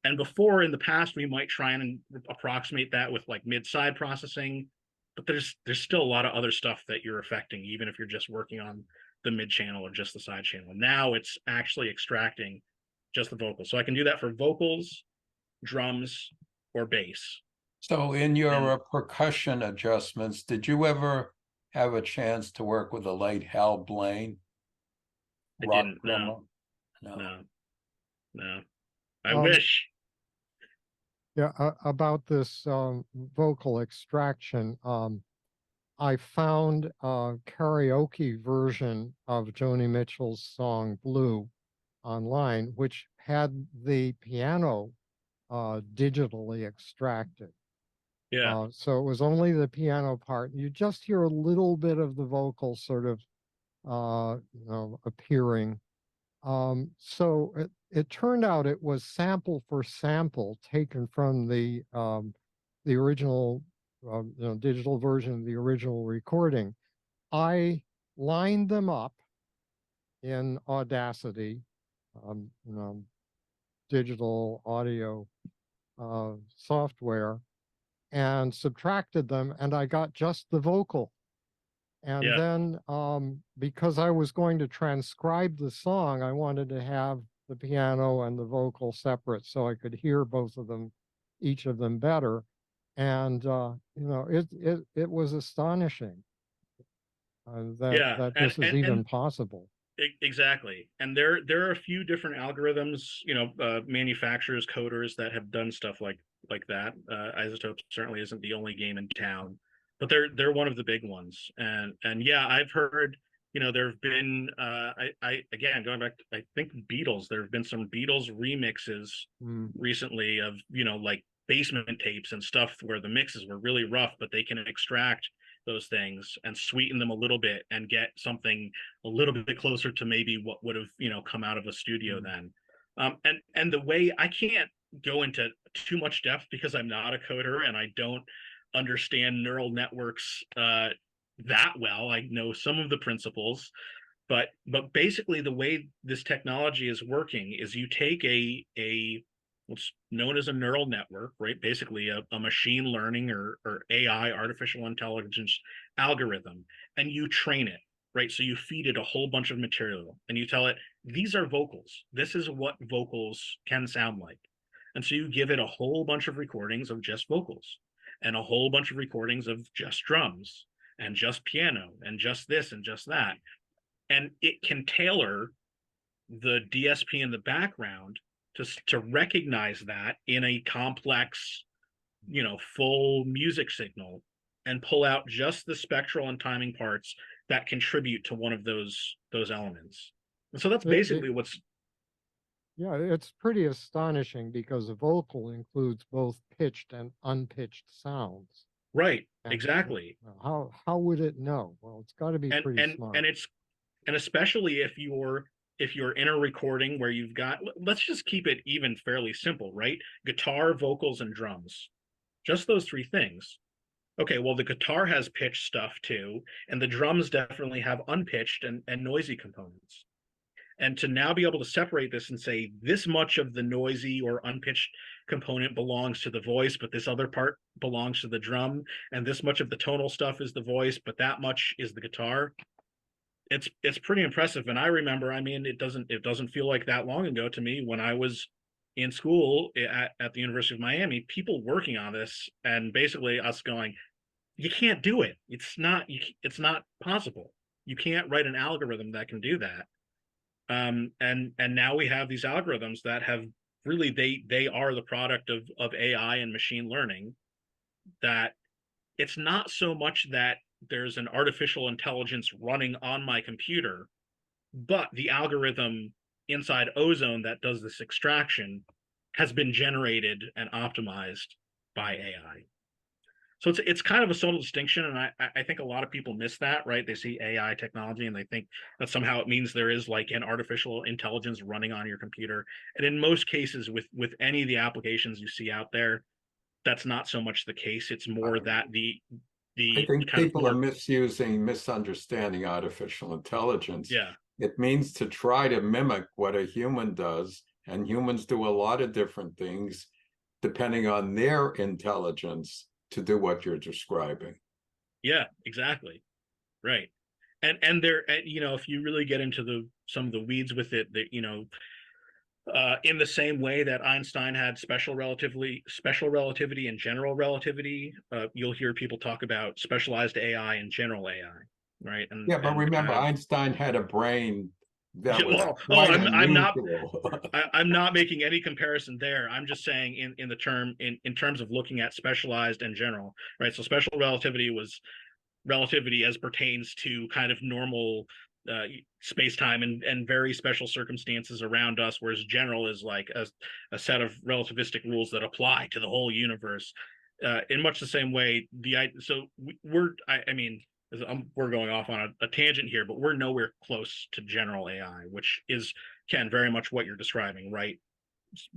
I: And before, in the past, we might try and approximate that with like mid-side processing, but there's still a lot of other stuff that you're affecting, even if you're just working on the mid channel or just the side channel. Now it's actually extracting just the vocals. So I can do that for vocals, drums, or bass.
G: So in your
I: And
G: percussion adjustments, did you ever have a chance to work with the late Hal Blaine?
I: I
G: Rock
I: didn't,
G: drummer?
I: no,
G: No.
I: no. I
H: Um,
I: wish.
H: Yeah, about this vocal extraction, I found a karaoke version of Joni Mitchell's song Blue online, which had the piano digitally extracted.
I: Yeah,
H: So it was only the piano part. You just hear a little bit of the vocal sort of appearing. So it turned out it was sample for sample taken from the original digital version of the original recording. I lined them up in Audacity, digital audio software, and subtracted them, and I got just the vocal. And
I: yeah,
H: then because I was going to transcribe the song, I wanted to have the piano and the vocal separate so I could hear both of them, each of them better. And it was astonishing
I: yeah.
H: that
I: And
H: this is even possible.
I: exactly. And there are a few different algorithms, manufacturers, coders that have done stuff like that. IZotope certainly isn't the only game in town, but they're one of the big ones. And yeah, I've heard, there have been I again going back to, I think Beatles, there have been some Beatles remixes recently of, like basement tapes and stuff where the mixes were really rough, but they can extract those things and sweeten them a little bit and get something a little bit closer to maybe what would have come out of a studio then. And the way, I can't go into too much depth because I'm not a coder and I don't understand neural networks that well. I know some of the principles, but basically the way this technology is working is you take a what's known as a neural network, right? Basically a machine learning or AI, artificial intelligence algorithm, and you train it, right? So you feed it a whole bunch of material and you tell it, these are vocals. This is what vocals can sound like. And so you give it a whole bunch of recordings of just vocals and a whole bunch of recordings of just drums and just piano and just this and just that. And it can tailor the DSP in the background to recognize that in a complex, full music signal and pull out just the spectral and timing parts that contribute to one of those elements. And so that's basically what's.
H: Yeah, it's pretty astonishing because a vocal includes both pitched and unpitched sounds.
I: Right,
H: And
I: exactly.
H: How would it know? Well, it's got to be pretty smart.
I: And especially if you're in a recording where you've got, let's just keep it even fairly simple, right? Guitar, vocals, and drums. Just those three things. Okay, well, the guitar has pitched stuff too, and the drums definitely have unpitched and noisy components. And to now be able to separate this and say this much of the noisy or unpitched component belongs to the voice, but this other part belongs to the drum, and this much of the tonal stuff is the voice, but that much is the guitar. It's pretty impressive. And I remember, it doesn't feel like that long ago to me when I was in school at the University of Miami, people working on this and basically us going, you can't do it. It's not possible. You can't write an algorithm that can do that. And now we have these algorithms that have really, they are the product of AI and machine learning, that it's not so much that there's an artificial intelligence running on my computer, but the algorithm inside Ozone that does this extraction has been generated and optimized by AI. So it's kind of a subtle distinction, and I think a lot of people miss that, right? They see AI technology and they think that somehow it means there is like an artificial intelligence running on your computer. And in most cases, with any of the applications you see out there, that's not so much the case. It's more that
G: I think people are misunderstanding artificial intelligence.
I: Yeah.
G: It means to try to mimic what a human does, and humans do a lot of different things depending on their intelligence to do what you're describing.
I: Yeah, exactly. Right. and there, you know, if you really get into some of the weeds with it, that, you know, in the same way that Einstein had special relativity and general relativity, you'll hear people talk about specialized AI and general AI, right?
G: Yeah, but remember, Einstein had a brain that was
I: well,
G: quite
I: I'm not
G: unusual.
I: I'm not making any comparison there. I'm just saying in terms of looking at specialized and general, right? So special relativity was relativity as pertains to kind of normal space-time and very special circumstances around us, whereas general is like a set of relativistic rules that apply to the whole universe. In much the same way, I mean, we're going off on a tangent here, but we're nowhere close to general AI, which is, Ken, very much what you're describing, right?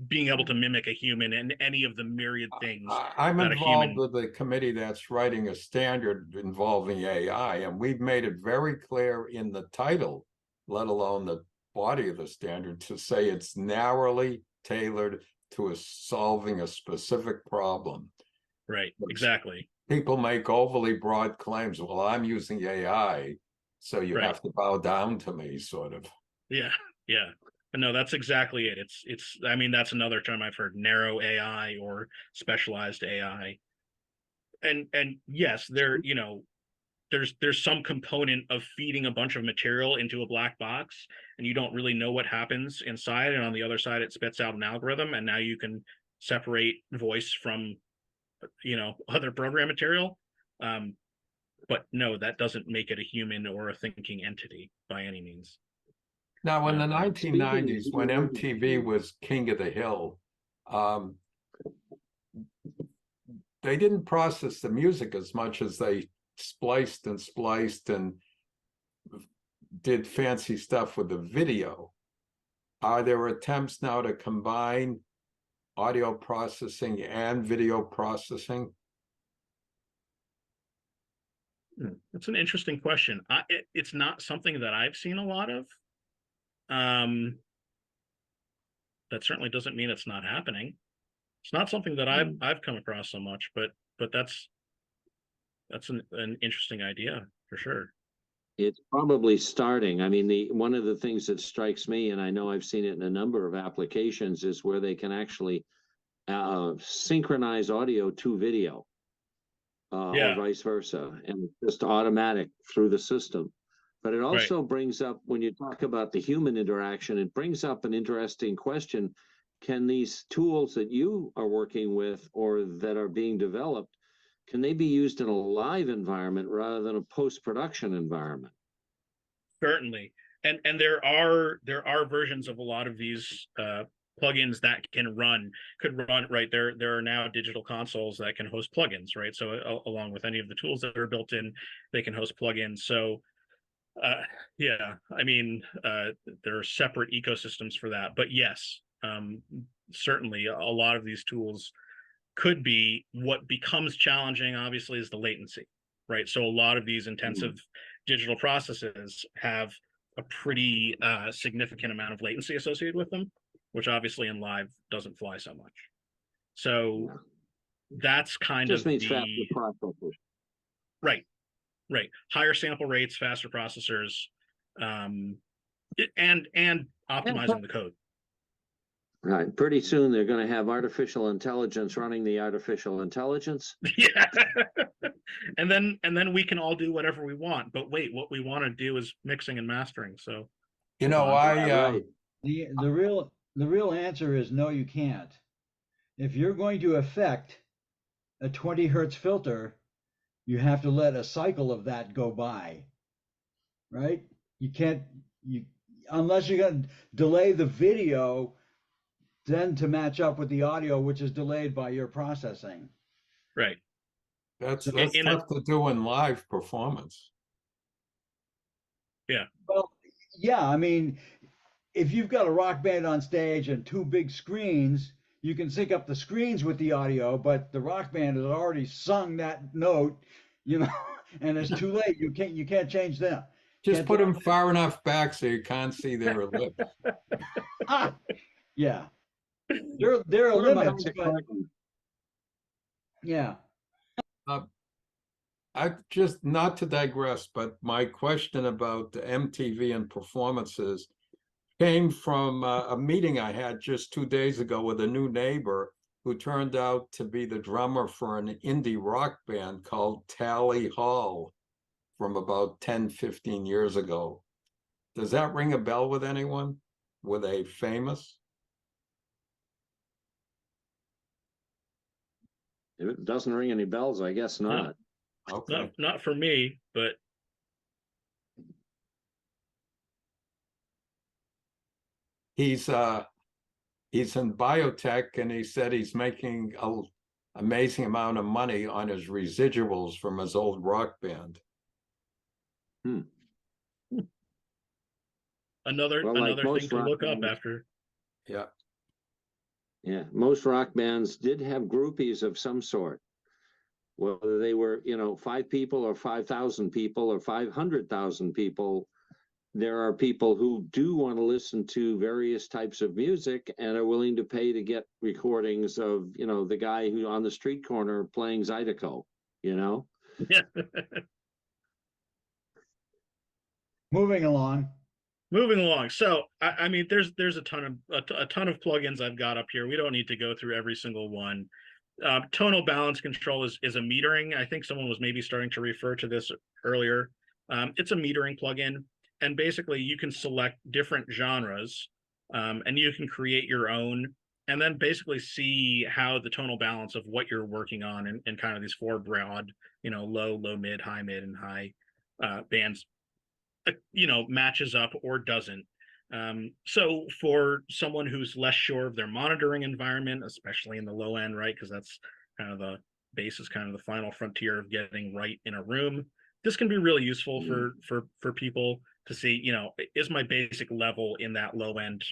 I: Being able to mimic a human and any of the myriad things
G: I'm
I: that
G: involved with the committee that's writing a standard involving AI, and we've made it very clear in the title, let alone the body of the standard, to say it's narrowly tailored to solving a specific problem.
I: Right, exactly.
G: People make overly broad claims. Well, I'm using AI, so you have to bow down to me, sort of.
I: Yeah, yeah. No, that's exactly it. I mean, that's another term I've heard, narrow AI or specialized AI. And yes, you know, there's some component of feeding a bunch of material into a black box and you don't really know what happens inside, and on the other side it spits out an algorithm, and now you can separate voice from, you know, other program material. But no, that doesn't make it a human or a thinking entity by any means.
G: Now, in the 1990s, when MTV was king of the hill, they didn't process the music as much as they spliced and spliced and did fancy stuff with the video. Are there attempts now to combine audio processing and video processing?
I: That's an interesting question. It's not something that I've seen a lot of. That certainly doesn't mean it's not happening. It's not something that I've come across so much, but that's an interesting idea for sure.
J: It's probably starting. I mean, one of the things that strikes me, and I know I've seen it in a number of applications, is where they can actually synchronize audio to video, or vice versa, and it's just automatic through the system. But it also brings up, when you talk about the human interaction, it brings up an interesting question. Can these tools that you are working with or that are being developed, can they be used in a live environment rather than a post-production environment?
I: Certainly. And there are versions of a lot of these plugins that could run, right? There are now digital consoles that can host plugins, right? So along with any of the tools that are built in, they can host plugins. So yeah, I mean, there are separate ecosystems for that, but yes, certainly a lot of these tools could be. What becomes challenging, obviously, is the latency, right? So a lot of these intensive digital processes have a pretty significant amount of latency associated with them, which obviously in live doesn't fly so much. So that's kind
J: just
I: of
J: means faster processors.
I: Right. Higher sample rates, faster processors, and optimizing the code.
J: Right. Pretty soon they're going to have artificial intelligence running the artificial intelligence.
I: Yeah. and then we can all do whatever we want. But wait, what we want to do is mixing and mastering. So,
G: you know,
A: the real answer is no, you can't. If you're going to affect a 20 hertz filter, you have to let a cycle of that go by, right? You can't, unless you're going to delay the video then to match up with the audio, which is delayed by your processing.
I: Right.
G: That's tough to do in live performance.
I: Yeah.
A: Well, yeah, I mean, if you've got a rock band on stage and two big screens, you can sync up the screens with the audio, but the rock band has already sung that note, you know, and it's too late. You can't change them.
G: Just put them far enough back so you can't see their lips.
A: Yeah. There are limits, but yeah.
G: I just, not to digress, but my question about the MTV and performances came from a meeting I had just 2 days ago with a new neighbor who turned out to be the drummer for an indie rock band called Tally Hall from about 10, 15 years ago. Does that ring a bell with anyone? Were they famous?
J: If it doesn't ring any bells, I guess not.
G: Okay.
I: Not for me, but
G: He's in biotech, and he said he's making an amazing amount of money on his residuals from his old rock band.
I: another
J: Well, like
I: another thing
J: most
I: to
J: rock
I: look up
J: bands.
I: after.
G: Yeah.
J: Yeah, most rock bands did have groupies of some sort. Whether they were, 5 people or 5,000 people or 500,000 people, there are people who do want to listen to various types of music and are willing to pay to get recordings of, the guy who on the street corner playing IZotope,
I: Yeah.
A: Moving along.
I: Moving along. So I mean, there's a ton of plugins I've got up here. We don't need to go through every single one. Tonal balance control is a metering. I think someone was maybe starting to refer to this earlier. It's a metering plugin, and basically you can select different genres, and you can create your own, and then basically see how the tonal balance of what you're working on in kind of these 4 broad, low, mid, and high bands, matches up or doesn't. So for someone who's less sure of their monitoring environment, especially in the low end, right, because that's kind of the bass is kind of the final frontier of getting right in a room, this can be really useful for people to see, is my basic level in that low end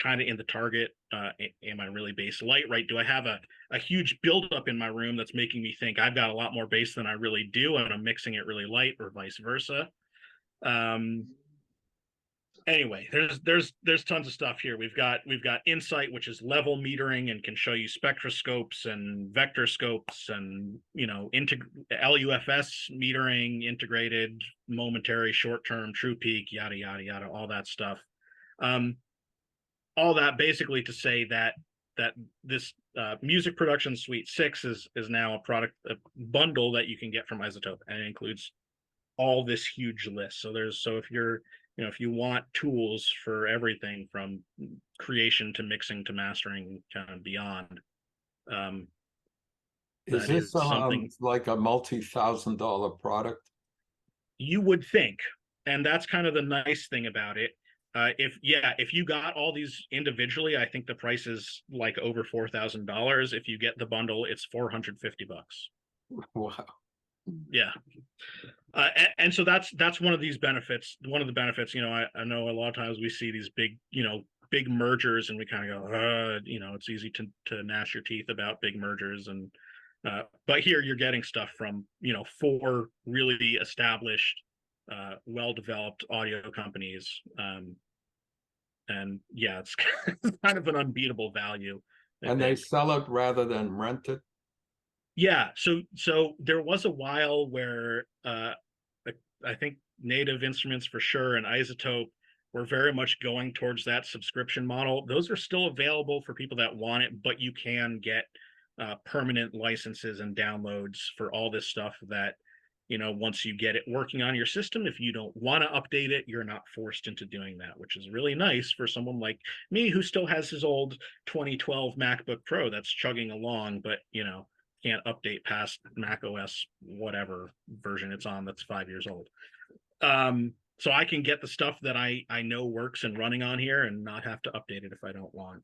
I: kind of in the target? Am I really bass light, right? Do I have a huge buildup in my room that's making me think I've got a lot more bass than I really do, and I'm mixing it really light, or vice versa? Anyway, there's tons of stuff here. We've got Insight, which is level metering and can show you spectroscopes and vector scopes and LUFS metering, integrated, momentary, short-term, true peak, yada yada yada, all that stuff. All that basically to say that this music production suite 6 is now a bundle that you can get from IZotope, and it includes all this huge list. So if you're, if you want tools for everything from creation to mixing to mastering, kind of beyond,
G: Is this something like a multi-$1,000 product?
I: You would think, and that's kind of the nice thing about it. If you got all these individually, I think the price is like over $4,000. If you get the bundle, it's $450.
G: Wow.
I: Yeah. And so that's one of these benefits. One of the benefits, I know a lot of times we see these big mergers, and we kind of go, it's easy to gnash your teeth about big mergers, and but here you're getting stuff from 4 really established, well-developed audio companies, and yeah, it's kind of an unbeatable value.
G: And they sell it rather than rent it?
I: Yeah, so there was a while where I think Native Instruments for sure and IZotope were very much going towards that subscription model. Those are still available for people that want it, but you can get permanent licenses and downloads for all this stuff that, once you get it working on your system, if you don't want to update it, you're not forced into doing that, which is really nice for someone like me who still has his old 2012 MacBook Pro that's chugging along, but, can't update past Mac OS whatever version it's on that's 5 years old. So I can get the stuff that I know works and running on here and not have to update it if I don't want.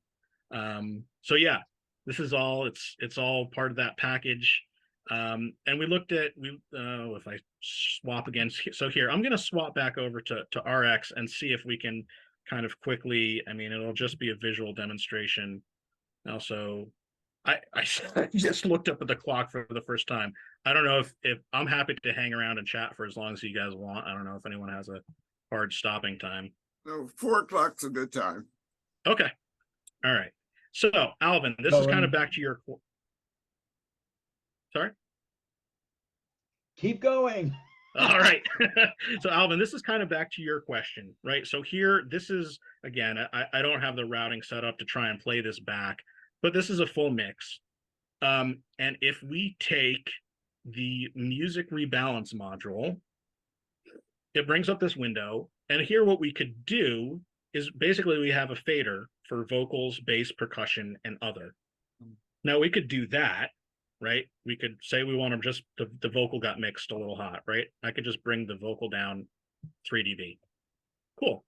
I: So yeah, this is all, it's all part of that package. And we looked at, if I swap again, so here, I'm going to swap back over to RX and see if we can kind of quickly, I mean, it'll just be a visual demonstration. Also, I just looked up at the clock for the first time. I don't know if I'm happy to hang around and chat for as long as you guys want. I don't know if anyone has a hard stopping time.
B: No, 4 o'clock's a good time.
I: Okay. All right. So Alvin, this is kind of back to your. Sorry?
A: Keep going.
I: All right. So Alvin, this is kind of back to your question, right? So here, this is, again, I don't have the routing set up to try and play this back, but this is a full mix. And if we take the music rebalance module, it brings up this window. And here what we could do is basically we have a fader for vocals, bass, percussion, and other. Now we could do that, right? We could say we want to just, the vocal got mixed a little hot, right? I could just bring the vocal down 3 dB. Cool.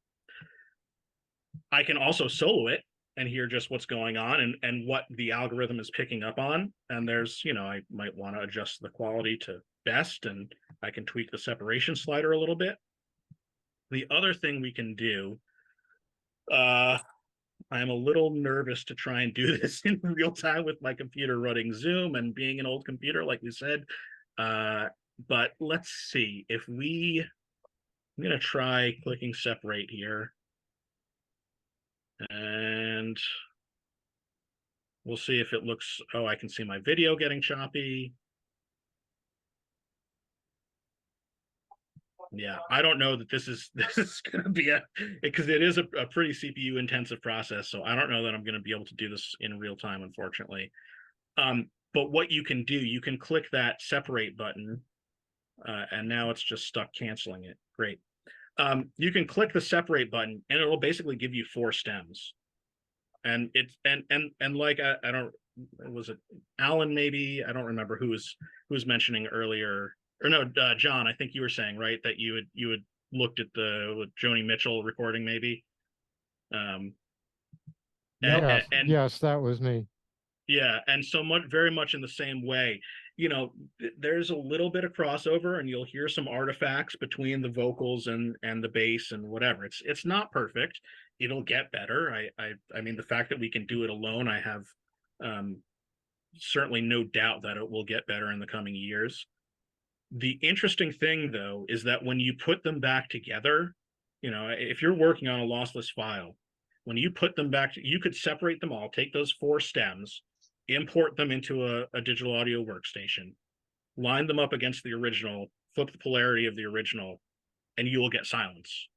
I: I can also solo it and hear just what's going on and what the algorithm is picking up on. And there's, you know, I might want to adjust the quality to best, and I can tweak the separation slider a little bit. The other thing we can do, I'm a little nervous to try and do this in real time with my computer running Zoom and being an old computer, like we said. But let's see if I'm going to try clicking separate here. And we'll see if it looks, oh, I can see my video getting choppy. Yeah, I don't know that this is going to be because it is a pretty CPU intensive process. So I don't know that I'm going to be able to do this in real time, unfortunately. But what you can do, you can click that separate button, and now it's just stuck canceling it. Great. You can click the separate button, and it'll basically give you 4 stems. And it's and like I don't, was it Alan maybe? I don't remember who was mentioning earlier. Or no, John, I think you were saying, right, that you had looked at the Joni Mitchell recording, maybe.
H: Yes, that was me.
I: Yeah, and so much, very much in the same way, you know, there's a little bit of crossover, and you'll hear some artifacts between the vocals and the bass and whatever. It's not perfect. It'll get better. I mean, the fact that we can do it alone, I have certainly no doubt that it will get better in the coming years. The interesting thing, though, is that when you put them back together, you know, if you're working on a lossless file, when you put them back, you could separate them all, take those 4 stems, import them into a digital audio workstation, line them up against the original, flip the polarity of the original, and you will get silence.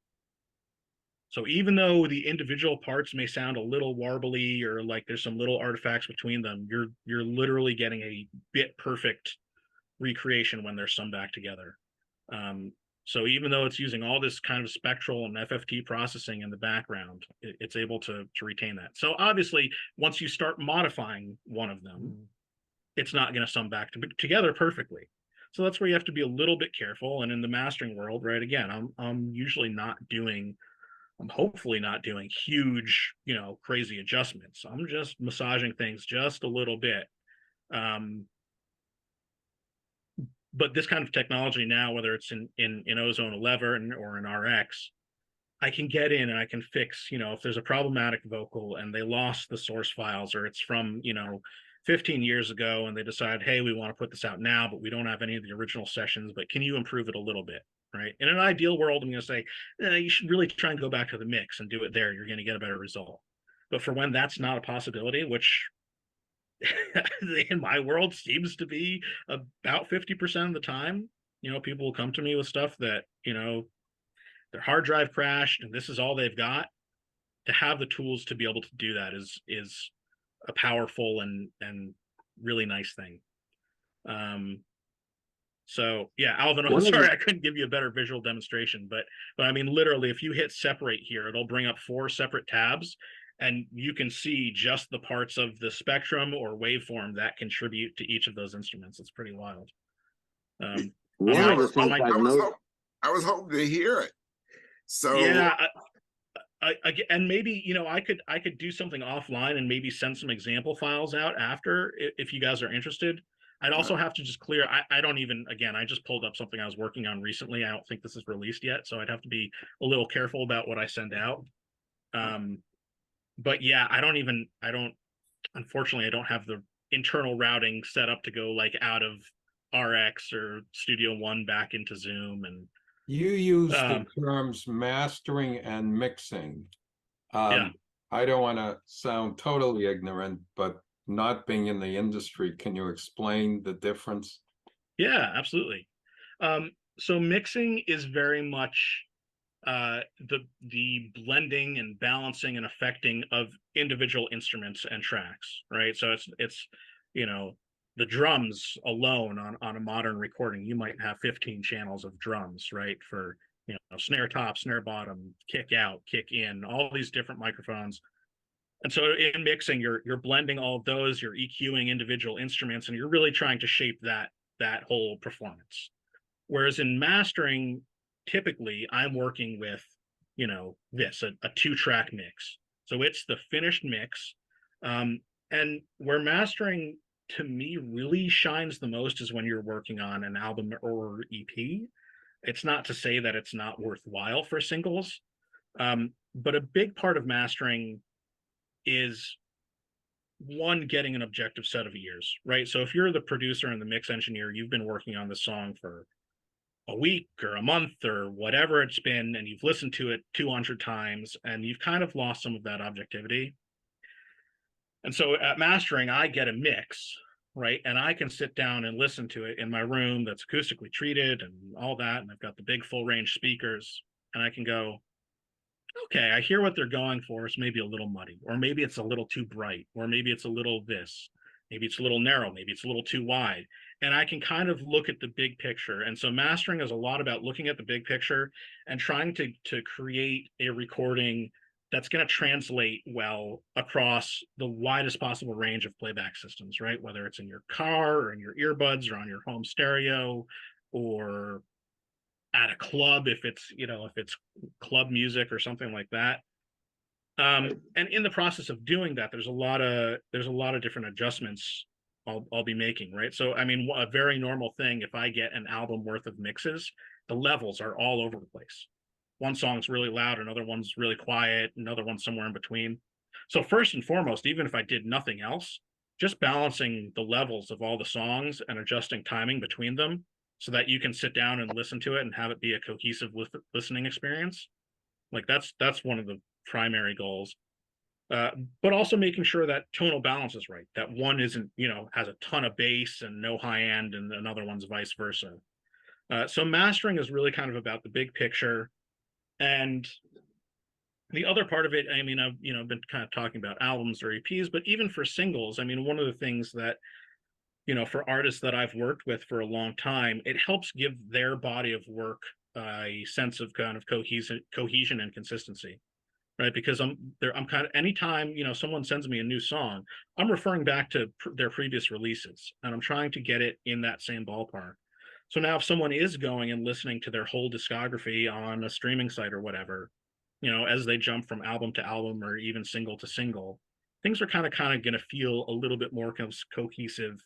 I: So even though the individual parts may sound a little warbly or like there's some little artifacts between them, you're literally getting a bit perfect recreation when they're summed back together. So even though it's using all this kind of spectral and FFT processing in the background, it's able to retain that. So obviously, once you start modifying one of them, it's not going to sum back together perfectly. So that's where you have to be a little bit careful. And in the mastering world, right, again, I'm usually not doing, I'm hopefully not doing huge, you know, crazy adjustments. I'm just massaging things just a little bit. But this kind of technology now, whether it's in Ozone 11 or in RX, I can get in and I can fix, you know, if there's a problematic vocal and they lost the source files, or it's from, you know, 15 years ago and they decide, hey, we want to put this out now, but we don't have any of the original sessions, but can you improve it a little bit, right? In an ideal world, I'm going to say, you should really try and go back to the mix and do it there. You're going to get a better result. But for when that's not a possibility, which in my world seems to be about 50% of the time, you know, people will come to me with stuff that, you know, their hard drive crashed and this is all they've got. To have the tools to be able to do that is a powerful and really nice thing. So yeah, Alvin, I'm sorry I couldn't give you a better visual demonstration, but I mean, literally, if you hit separate here, it'll bring up 4 separate tabs, and you can see just the parts of the spectrum or waveform that contribute to each of those instruments. It's pretty wild.
J: One of the things I've noticed,
B: I was hoping to hear it. So
I: yeah, and maybe, you know, I could do something offline and maybe send some example files out after if you guys are interested. I'd also have to just clear. I don't even, again, I just pulled up something I was working on recently. I don't think this is released yet, so I'd have to be a little careful about what I send out. But yeah, unfortunately, I don't have the internal routing set up to go like out of RX or Studio One back into Zoom. And
G: you use the terms mastering and mixing.
I: Yeah.
G: I don't want to sound totally ignorant, but not being in the industry, can you explain the difference?
I: Yeah, absolutely. So mixing is very much the blending and balancing and affecting of individual instruments and tracks, right? So it's you know, the drums alone on a modern recording, you might have 15 channels of drums, right? For, you know, snare top, snare bottom, kick out, kick in, all these different microphones. And so in mixing, you're blending all of those, you're EQing individual instruments, and you're really trying to shape that whole performance. Whereas in mastering, typically I'm working with, you know, a 2-track mix. So it's the finished mix. And where mastering to me really shines the most is when you're working on an album or EP. It's not to say that it's not worthwhile for singles, but a big part of mastering is, one, getting an objective set of ears, right? So if you're the producer and the mix engineer, you've been working on the song for a week or a month or whatever it's been, and you've listened to it 200 times, and you've kind of lost some of that objectivity. And so at mastering, I get a mix, right? And I can sit down and listen to it in my room that's acoustically treated and all that. And I've got the big full range speakers, and I can go, okay, I hear what they're going for. It's maybe a little muddy, or maybe it's a little too bright, or maybe it's a little this, maybe it's a little narrow, maybe it's a little too wide. And I can kind of look at the big picture. And so mastering is a lot about looking at the big picture and trying to create a recording that's going to translate well across the widest possible range of playback systems, right? Whether it's in your car or in your earbuds or on your home stereo, or at a club, if it's, you know, if it's club music or something like that. And in the process of doing that, there's a lot of different adjustments I'll be making, right? So I mean, a very normal thing, if I get an album worth of mixes, the levels are all over the place. One song's really loud, another one's really quiet, another one's somewhere in between. So first and foremost, even if I did nothing else, just balancing the levels of all the songs and adjusting timing between them so that you can sit down and listen to it and have it be a cohesive listening experience. Like that's one of the primary goals. But also making sure that tonal balance is right, that one isn't, you know, has a ton of bass and no high end, and another one's vice versa. So mastering is really kind of about the big picture. And the other part of it, I mean, I've, you know, been kind of talking about albums or EPs, but even for singles, I mean, one of the things that, you know, for artists that I've worked with for a long time, it helps give their body of work a sense of kind of cohesion and consistency, right? Because I'm kind of, anytime, you know, someone sends me a new song, I'm referring back to their previous releases, and I'm trying to get it in that same ballpark. So now if someone is going and listening to their whole discography on a streaming site or whatever, you know, as they jump from album to album or even single to single, things are kind of going to feel a little bit more cohesive.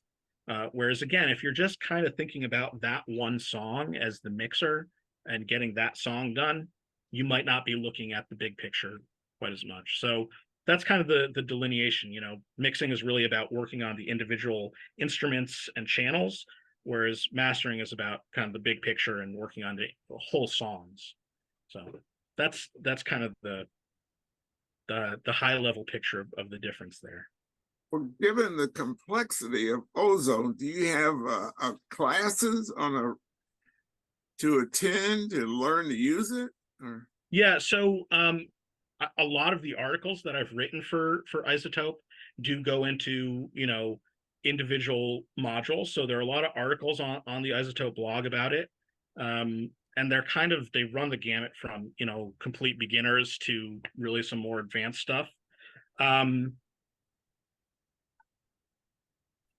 I: Whereas again, if you're just kind of thinking about that one song as the mixer and getting that song done, you might not be looking at the big picture quite as much. So that's kind of the delineation. You know, mixing is really about working on the individual instruments and channels, whereas mastering is about kind of the big picture and working on the whole songs. So that's kind of the high level picture of the difference there.
B: Well, given the complexity of Ozone, do you have classes to attend to learn to use it? Or?
I: Yeah, so a lot of the articles that I've written for IZotope do go into, you know, individual modules. So there are a lot of articles on the IZotope blog about it. And they're kind of, they run the gamut from, you know, complete beginners to really some more advanced stuff. I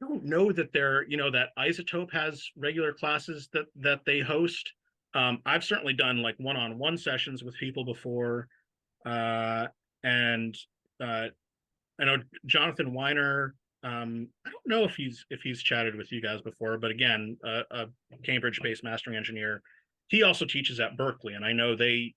I: don't know that they're, you know, that IZotope has regular classes that they host. I've certainly done like one-on-one sessions with people before. And I know Jonathan Weiner, I don't know if he's chatted with you guys before, but again, a Cambridge-based mastering engineer. He also teaches at Berkeley, and I know they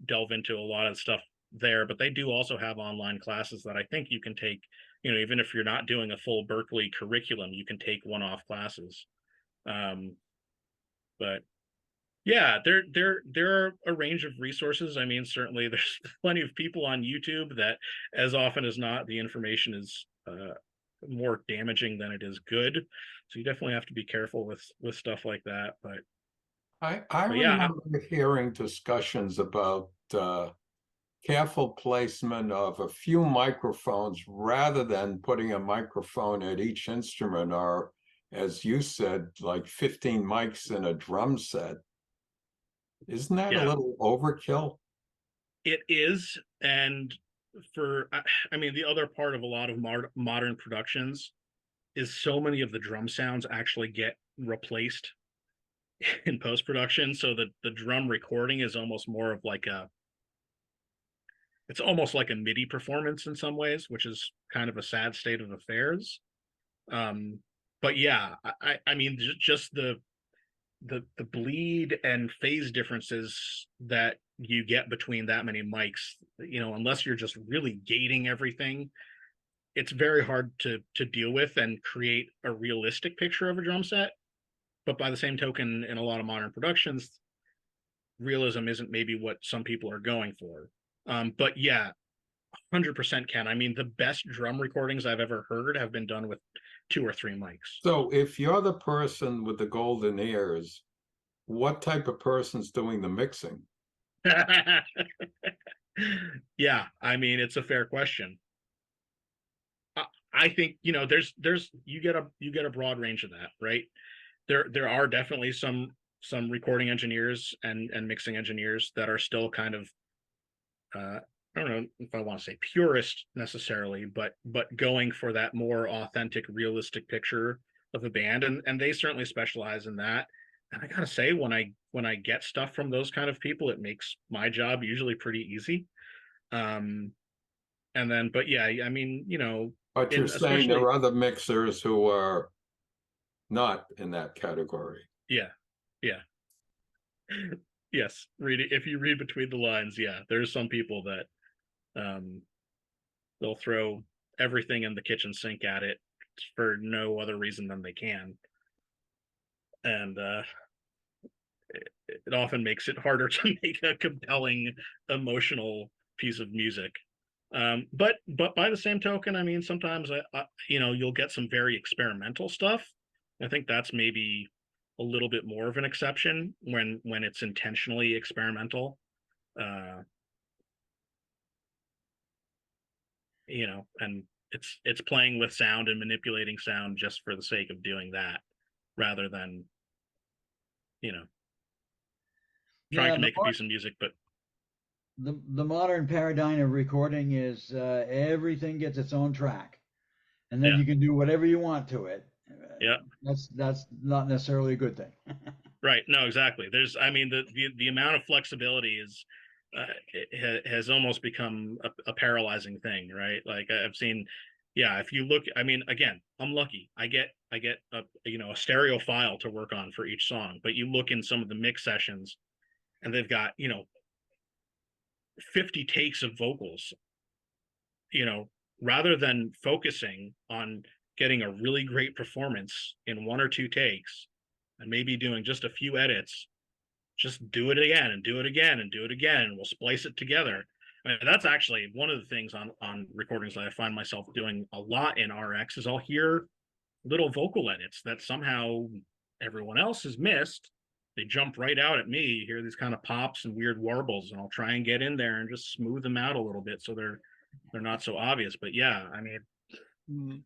I: delve into a lot of stuff there, but they do also have online classes that I think you can take, you know, even if you're not doing a full Berkeley curriculum, you can take one-off classes. But yeah, there are a range of resources. I mean, certainly there's plenty of people on YouTube that, as often as not, the information is more damaging than it is good. So you definitely have to be careful with stuff like that. But
G: I
I: But yeah,
G: remember hearing discussions about careful placement of a few microphones rather than putting a microphone at each instrument, or as you said, like 15 mics in a drum set. Isn't that a
I: yeah,
G: little overkill?
I: it is. And I mean, the other part of a lot of modern productions is so many of the drum sounds actually get replaced in post-production, so that the drum recording is almost more of like it's almost like a MIDI performance in some ways, which is kind of a sad state of affairs. But yeah, I mean, just the bleed and phase differences that you get between that many mics, unless you're just really gating everything, it's very hard to deal with and create a realistic picture of a drum set. But by the same token, in a lot of modern productions, realism isn't maybe what some people are going for. But yeah, 100% Ken. I mean, the best drum recordings I've ever heard have been done with 2 or 3 mics.
G: So if you're the person with the golden ears, what type of person's doing the mixing?
I: Yeah, I mean, it's a fair question. I think, there's you get a broad range of that, right? There are definitely some recording engineers and mixing engineers that are still kind of I don't know if I want to say purist necessarily, but going for that more authentic, realistic picture of a band, and they certainly specialize in that. And I gotta say, when I get stuff from those kind of people, it makes my job usually pretty easy. And then, but yeah, I mean,
G: But you're saying there
I: especially,
G: are other mixers who are not in that category.
I: yeah, yeah. Yes, if you read between the lines, yeah, there's some people that they'll throw everything in the kitchen sink at it for no other reason than they can, and it often makes it harder to make a compelling emotional piece of music. But by the same token, I mean, sometimes you'll get some very experimental stuff. I think that's maybe a little bit more of an exception when it's intentionally experimental. And it's playing with sound and manipulating sound just for the sake of doing that, rather than trying
A: Yeah,
I: to make a piece of music. But
A: the modern paradigm of recording is everything gets its own track, and then
I: yeah,
A: you can do whatever you want to it.
I: yeah,
A: That's not necessarily a good thing.
I: right. No, exactly. I mean, the amount of flexibility is has almost become a paralyzing thing, right? Like I've seen, yeah. If you look, I mean, again, I'm lucky. I get a stereo file to work on for each song. But you look in some of the mix sessions, and they've got 50 takes of vocals. Rather than focusing on getting a really great performance in 1 or 2 takes, and maybe doing just a few edits, just do it again and do it again and do it again, and we'll splice it together. I mean, that's actually one of the things on recordings that I find myself doing a lot in RX is I'll hear little vocal edits that somehow everyone else has missed. They jump right out at me. You hear these kind of pops and weird warbles, and I'll try and get in there and just smooth them out a little bit so they're not so obvious. But yeah, I mean,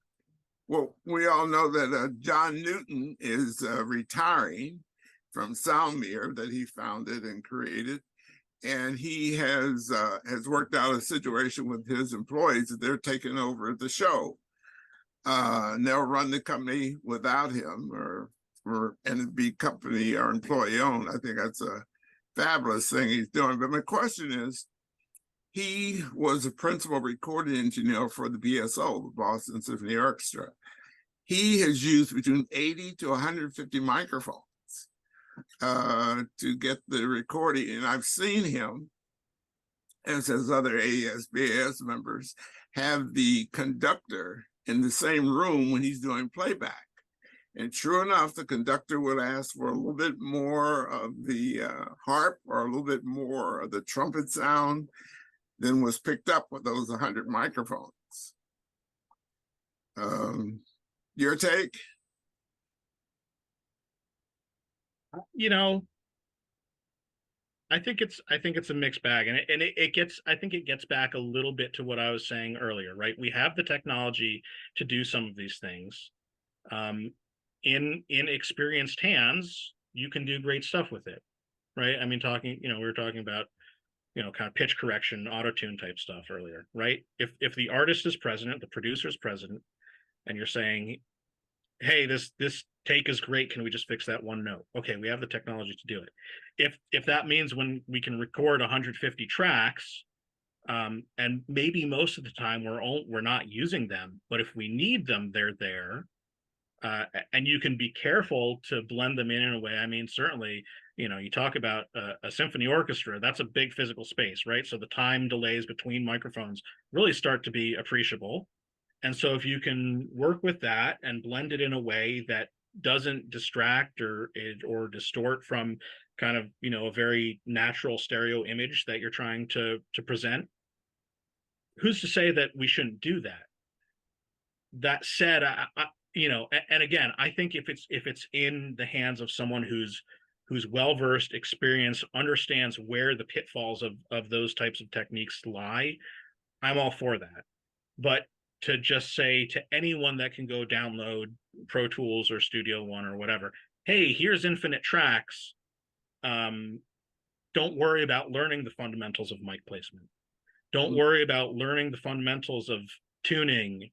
B: Well, we all know that John Newton is retiring from Soundmere that he founded and created, and he has worked out a situation with his employees that they're taking over the show. And they'll run the company without him, and it'd be company or employee owned. I think that's a fabulous thing he's doing. But my question is, he was a principal recording engineer for the BSO, the Boston Symphony Orchestra. He has used between 80 to 150 microphones to get the recording. And I've seen him, as his other AES-BAS members, have the conductor in the same room when he's doing playback. And true enough, the conductor would ask for a little bit more of the harp or a little bit more of the trumpet sound than was picked up with those 100 microphones. Your take?
I: I think it's a mixed bag, and I think it gets back a little bit to what I was saying earlier, right? We have the technology to do some of these things. In experienced hands, you can do great stuff with it, right? I mean, we were talking about, kind of pitch correction, auto tune type stuff earlier, right? If the artist is president, the producer is president, and you're saying, hey, this take is great, can we just fix that one note? Okay, we have the technology to do it. If that means when we can record 150 tracks, and maybe most of the time we're not using them, but if we need them, they're there. And you can be careful to blend them in a way. I mean, certainly, you talk about a symphony orchestra, that's a big physical space, right? So the time delays between microphones really start to be appreciable. And so if you can work with that and blend it in a way that doesn't distract or distort from kind of, a very natural stereo image that you're trying to present, who's to say that we shouldn't do that? That said, and again, I think if it's in the hands of someone who's well-versed, experienced, understands where the pitfalls of those types of techniques lie, I'm all for that. But to just say to anyone that can go download Pro Tools or Studio One or whatever, hey, here's infinite tracks. Don't worry about learning the fundamentals of mic placement. Don't worry about learning the fundamentals of tuning.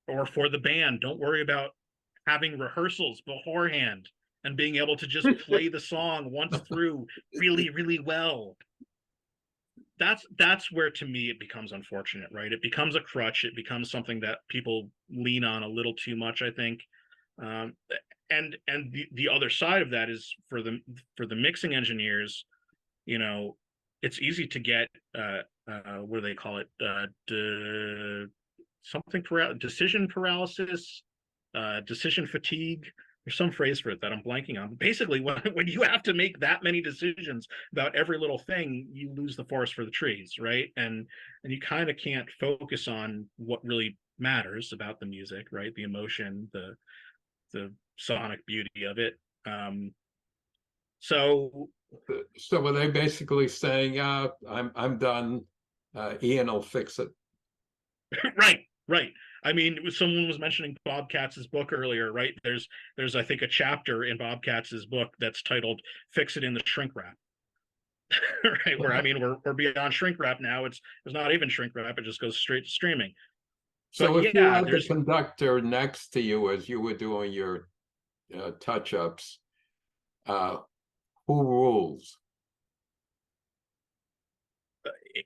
I: Or for the band, don't worry about having rehearsals beforehand and being able to just play the song once through really, really well. That's where, to me, it becomes unfortunate, right? It becomes a crutch. It becomes something that people lean on a little too much, I think. And the other side of that is for the mixing engineers, it's easy to get what do they call it? Decision paralysis, decision fatigue. There's some phrase for it that I'm blanking on. Basically, when you have to make that many decisions about every little thing, you lose the forest for the trees, right? And you kind of can't focus on what really matters about the music, right? The emotion, the sonic beauty of it. So
G: were they basically saying, I'm done, Ian will fix it?
I: Right. I mean, someone was mentioning Bob Katz's book earlier, right? There's I think a chapter in Bob Katz's book that's titled "Fix It in the Shrink Wrap," right? Where, I mean, we're beyond shrink wrap now. It's not even shrink wrap; it just goes straight to streaming.
G: So if you had the conductor next to you as you were doing your touch-ups, who rules?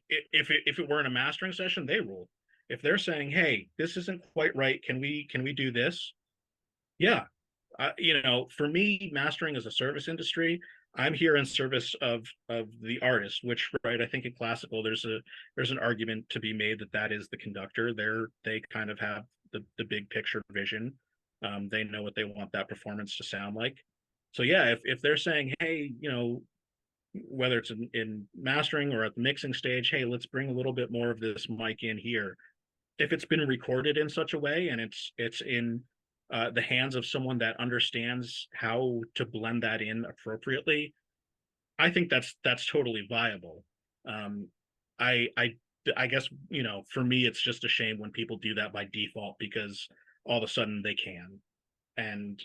I: If it were in a mastering session, they rule. If they're saying, hey, this isn't quite right, can we do this? Yeah. For me, mastering is a service industry. I'm here in service of the artist, which, right, I think in classical there's an argument to be made that is the conductor. They kind of have the big picture vision. They know what they want that performance to sound like. So yeah, if they're saying, hey, whether it's in mastering or at the mixing stage, hey, let's bring a little bit more of this mic in here. If it's been recorded in such a way and it's in the hands of someone that understands how to blend that in appropriately, I think that's totally viable. I guess, for me, it's just a shame when people do that by default because all of a sudden they can, and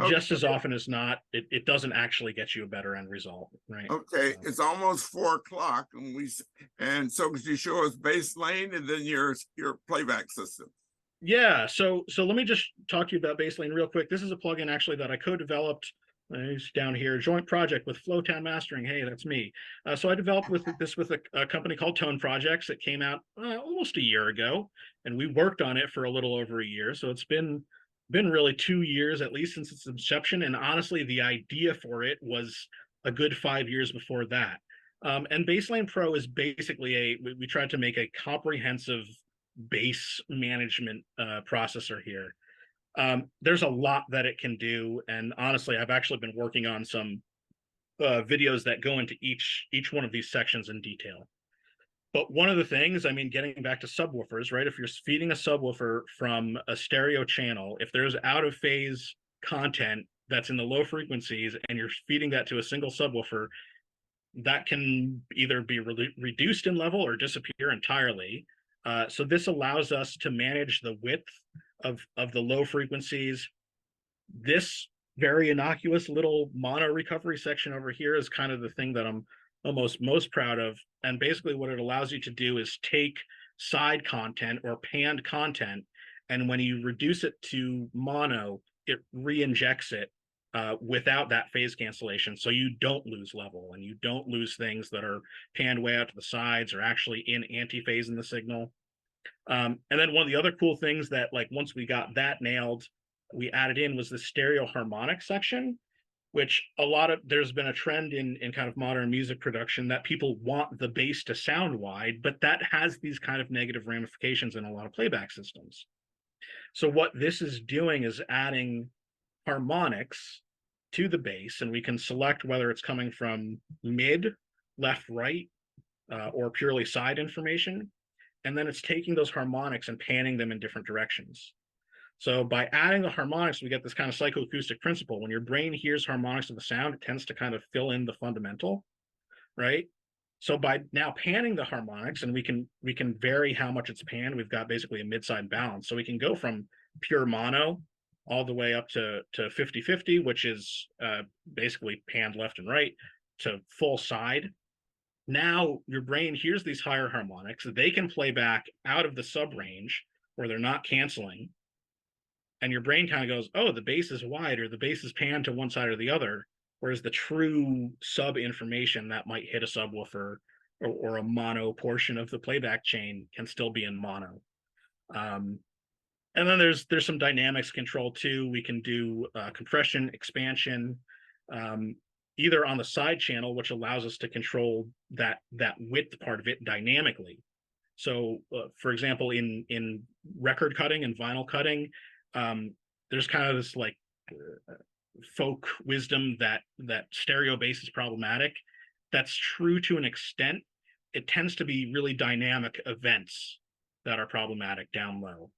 I: just as often as not, it doesn't actually get you a better end result, right?
B: Okay, it's almost 4 o'clock, and so could you show us Basslane and then your playback system?
I: Yeah, so let me just talk to you about Basslane real quick. This is a plugin actually that I co-developed. It's down here, joint project with Flowtown Mastering. Hey, that's me. So I developed this with a company called Tone Projects that came out almost a year ago, and we worked on it for a little over a year. So it's been really 2 years at least since its inception, and honestly the idea for it was a good 5 years before that. And Basslane Pro is basically we tried to make a comprehensive bass management processor here. There's a lot that it can do, and honestly I've actually been working on some videos that go into each one of these sections in detail. But one of the things, I mean, getting back to subwoofers, right? If you're feeding a subwoofer from a stereo channel, if there's out of phase content that's in the low frequencies and you're feeding that to a single subwoofer, that can either be reduced in level or disappear entirely. So this allows us to manage the width of the low frequencies. This very innocuous little mono recovery section over here is kind of the thing that I'm almost most proud of. And basically what it allows you to do is take side content or panned content, and when you reduce it to mono, it re-injects it without that phase cancellation. So you don't lose level and you don't lose things that are panned way out to the sides or actually in anti-phase in the signal. And then one of the other cool things that, like, once we got that nailed, we added in was the stereo harmonic section, which there's been a trend in kind of modern music production that people want the bass to sound wide, but that has these kind of negative ramifications in a lot of playback systems. So what this is doing is adding harmonics to the bass, and we can select whether it's coming from mid, left, right, or purely side information. And then it's taking those harmonics and panning them in different directions. So by adding the harmonics, we get this kind of psychoacoustic principle. When your brain hears harmonics of the sound, it tends to kind of fill in the fundamental, right? So by now panning the harmonics, and we can vary how much it's panned. We've got basically a mid-side balance. So we can go from pure mono all the way up to 50-50, which is basically panned left and right, to full side. Now your brain hears these higher harmonics. They can play back out of the sub range where they're not canceling. And your brain kind of goes, oh, the bass is wide, or the bass is panned to one side or the other. Whereas the true sub information that might hit a subwoofer or a mono portion of the playback chain can still be in mono. And then there's some dynamics control too. We can do compression, expansion, either on the side channel, which allows us to control that width part of it dynamically. So for example, in record cutting and vinyl cutting, there's kind of this like folk wisdom that stereo bass is problematic. That's true to an extent. It tends to be really dynamic events that are problematic down low.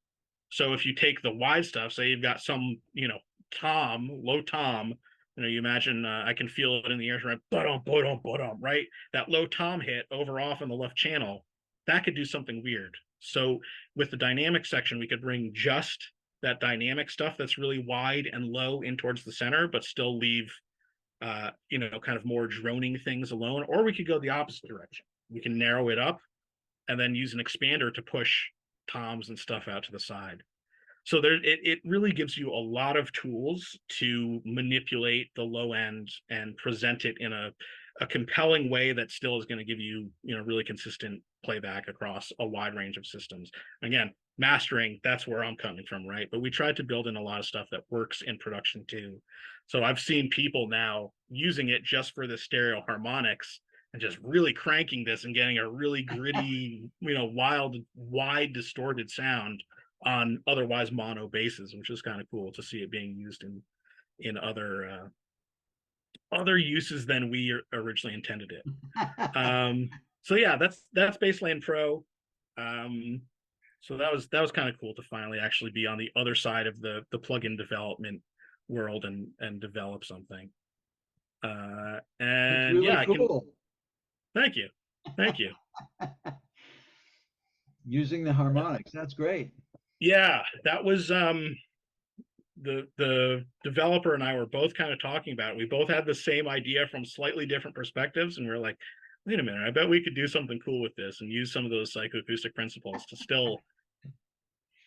I: So if you take the wide stuff, say you've got some, tom, low tom, you imagine I can feel it in the air, right? That low tom hit over off in the left channel, that could do something weird. So with the dynamic section, we could bring just that dynamic stuff that's really wide and low in towards the center, but still leave, kind of more droning things alone. Or we could go the opposite direction. We can narrow it up and then use an expander to push toms and stuff out to the side. So it really gives you a lot of tools to manipulate the low end and present it in a compelling way that still is going to give you, really consistent playback across a wide range of systems. Again, mastering, that's where I'm coming from, right? But we tried to build in a lot of stuff that works in production too. So I've seen people now using it just for the stereo harmonics and just really cranking this and getting a really gritty, wild, wide, distorted sound on otherwise mono basses, which is kind of cool to see it being used in other uses than we originally intended it. So yeah, that's Basslane Pro. So that was kind of cool to finally actually be on the other side of the plugin development world and develop something. And
A: That's really
I: yeah,
A: cool.
I: Thank you.
A: Using the harmonics, that's great.
I: Yeah, that was the developer and I were both kind of talking about it. We both had the same idea from slightly different perspectives, and we were like, wait a minute, I bet we could do something cool with this and use some of those psychoacoustic principles to still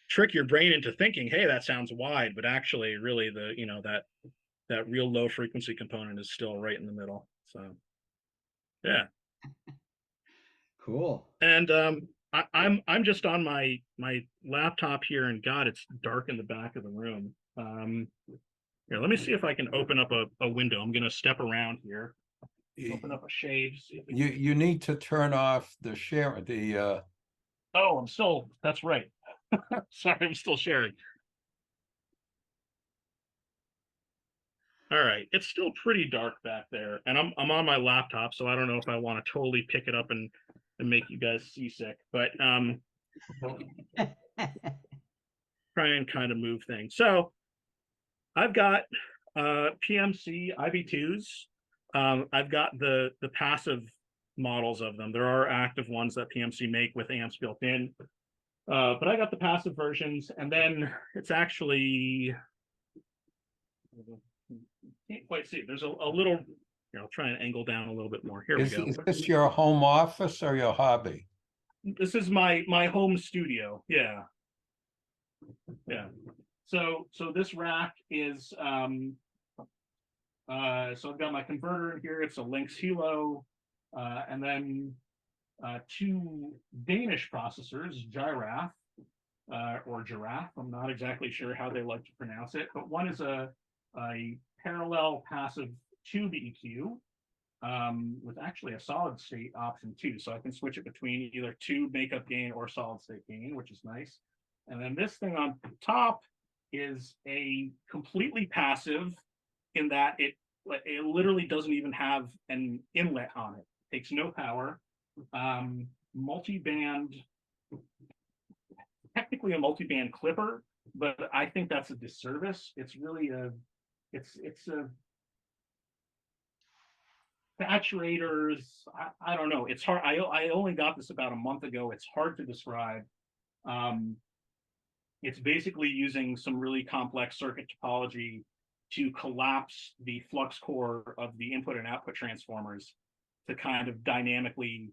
I: trick your brain into thinking, hey, that sounds wide, but actually really that real low frequency component is still right in the middle. So yeah.
A: Cool.
I: And I'm just on my laptop here, and God, it's dark in the back of the room. Here, let me see if I can open up a window. I'm gonna step around here. Open up a shade.
G: You need to turn off the share
I: Oh, that's right. Sorry, I'm still sharing. All right, it's still pretty dark back there, and I'm on my laptop, so I don't know if I want to totally pick it up and make you guys seasick, but try and kind of move things. So I've got PMC IV2s. I've got the passive models of them. There are active ones that PMC make with amps built in. But I got the passive versions, and then it's actually, can't quite see. There's a little, here, I'll try and angle down a little bit more. Here we go.
G: Is this your home office or your hobby?
I: This is my home studio. Yeah. Yeah. So this rack is so I've got my converter in here. It's a Lynx Hilo, and then two Danish processors, Giraffe or Giraffe. I'm not exactly sure how they like to pronounce it, but one is a parallel passive tube EQ with actually a solid state option too. So I can switch it between either tube makeup gain or solid state gain, which is nice. And then this thing on top is a completely passive in that it literally doesn't even have an inlet on it. It takes no power. Multi-band, technically a multi-band clipper, but I think that's a disservice. It's really it's a saturators. I don't know. It's hard. I only got this about a month ago. It's hard to describe. It's basically using some really complex circuit topology to collapse the flux core of the input and output transformers to kind of dynamically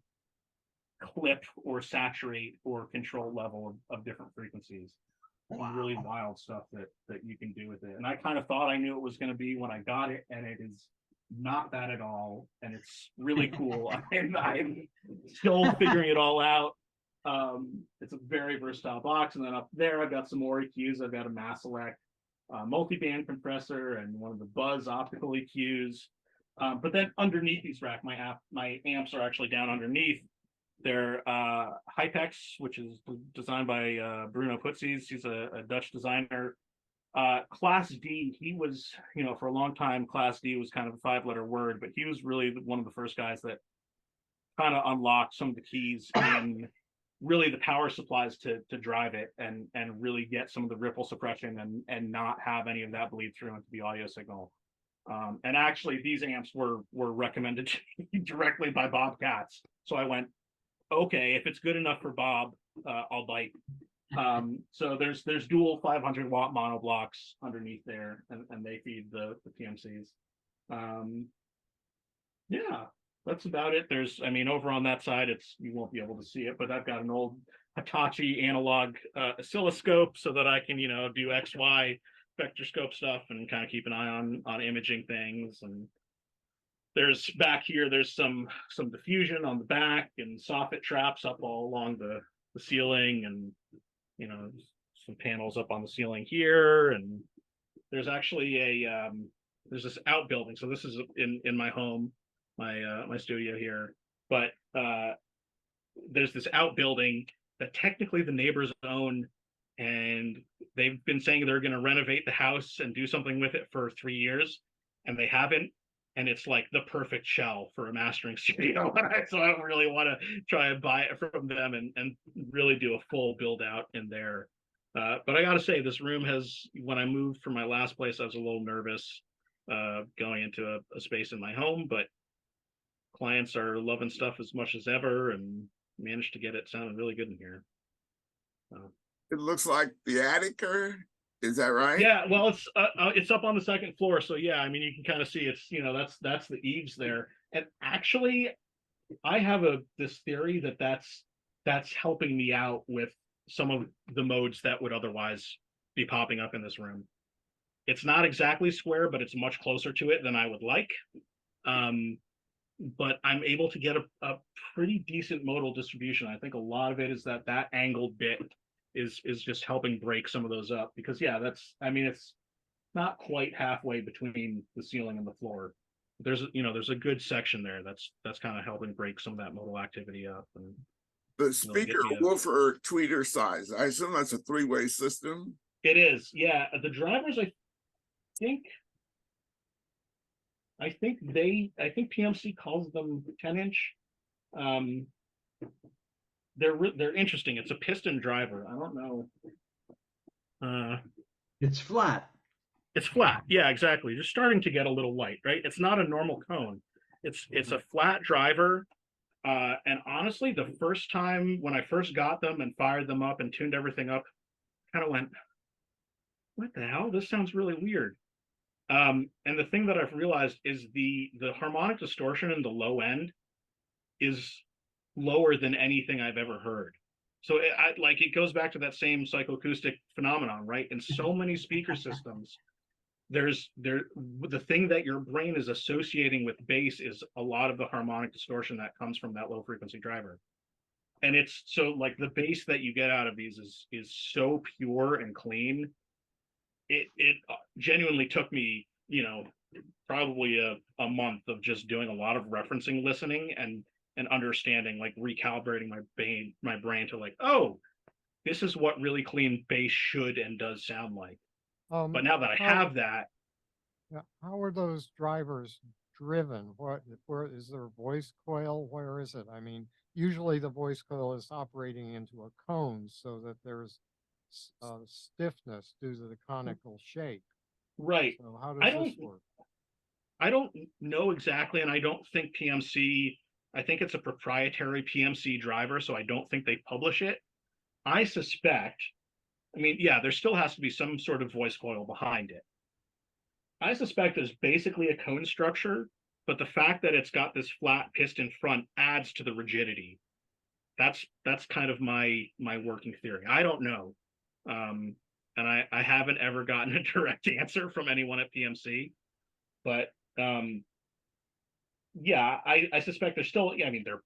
I: clip or saturate or control level of different frequencies. Wow. Really wild stuff that you can do with it. And I kind of thought I knew it was going to be when I got it, and it is not that at all. And it's really cool. I'm still figuring it all out. It's a very versatile box. And then up there, I've got some more EQs. I've got a Maselect multi-band compressor and one of the Buzz optical EQs. But then underneath these rack, my amps are actually down underneath. They're Hypex, which is designed by Bruno Putsies. He's a Dutch designer. Class D, he was, for a long time, Class D was kind of a 5-letter word, but he was really one of the first guys that kind of unlocked some of the keys in really the power supplies to drive it and really get some of the ripple suppression and not have any of that bleed through into the audio signal. And actually, these amps were recommended to me directly by Bob Katz. So I went, okay, if it's good enough for Bob, I'll bite. So there's dual 500-watt mono blocks underneath there, and they feed the PMCs. Yeah, that's about it. Over on that side, you won't be able to see it, but I've got an old Hitachi analog oscilloscope so that I can, do XY vectorscope stuff and kind of keep an eye on imaging things. And there's back here, there's some diffusion on the back and soffit traps up all along the ceiling, and some panels up on the ceiling here. And there's actually there's this outbuilding. So this is in my home, my studio here, but there's this outbuilding that technically the neighbors own, and they've been saying they're going to renovate the house and do something with it for 3 years, and they haven't. And it's like the perfect shell for a mastering studio. So I don't really want to try and buy it from them and really do a full build out in there. But I got to say, this room when I moved from my last place, I was a little nervous going into a space in my home, but clients are loving stuff as much as ever and managed to get it sounding really good in here.
B: It looks like the attic, is that right?
I: Yeah, well, it's up on the second floor, so yeah, you can kind of see it's that's the eaves there. And actually, I have this theory that's helping me out with some of the modes that would otherwise be popping up in this room. It's not exactly square, but it's much closer to it than I would like. But I'm able to get a pretty decent modal distribution. I think a lot of it is that angled bit is just helping break some of those up, because it's not quite halfway between the ceiling and the floor. There's a good section there that's kind of helping break some of that modal activity up. And
B: the speaker woofer tweeter size, I assume that's a 3-way system.
I: It is, yeah. The drivers, I think PMC calls them 10-inch. They're interesting. It's a piston driver. I don't know.
A: It's flat.
I: It's flat. Yeah, exactly. Just starting to get a little light, right? It's not a normal cone. It's a flat driver. And honestly, the first time when I first got them and fired them up and tuned everything up, kind of went, what the hell? This sounds really weird. And the thing that I've realized is the harmonic distortion in the low end is lower than anything I've ever heard. So it goes back to that same psychoacoustic phenomenon, right? In so many speaker systems, the thing that your brain is associating with bass is a lot of the harmonic distortion that comes from that low frequency driver. And it's so like the bass that you get out of these is so pure and clean. It genuinely took me, probably a month of just doing a lot of referencing listening and understanding, like recalibrating my brain to like, oh, this is what really clean bass should and does sound like. But now that I have that,
H: yeah, how are those drivers driven? Where is there a voice coil? Where is it? I mean, usually the voice coil is operating into a cone so that there's stiffness due to the conical shape.
I: right?
H: So how does this work?
I: I don't know exactly, and I don't think PMC. I think it's a proprietary PMC driver, so I don't think they publish it. I suspect. I mean, yeah, there still has to be some sort of voice coil behind it. I suspect it's basically a cone structure, but the fact that it's got this flat piston front adds to the rigidity. That's kind of my working theory. I don't know, and I haven't ever gotten a direct answer from anyone at PMC, but yeah, I suspect there's still. Yeah, I mean, they're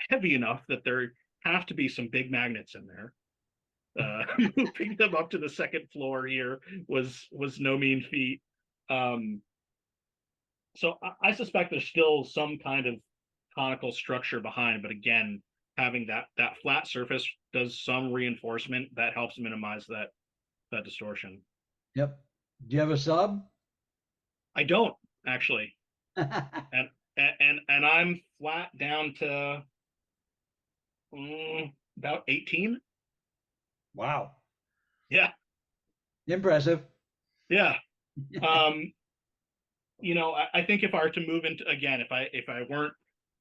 I: heavy enough that there have to be some big magnets in there. Moving them up to the second floor here was no mean feat. So I suspect there's still some kind of conical structure behind, but again, having that flat surface does some reinforcement that helps minimize that distortion.
A: Yep. Do you have a sub?
I: I don't actually, and I'm flat down to about 18.
A: Wow.
I: Yeah.
A: Impressive.
I: Yeah. I think if I were to move into, again, if I weren't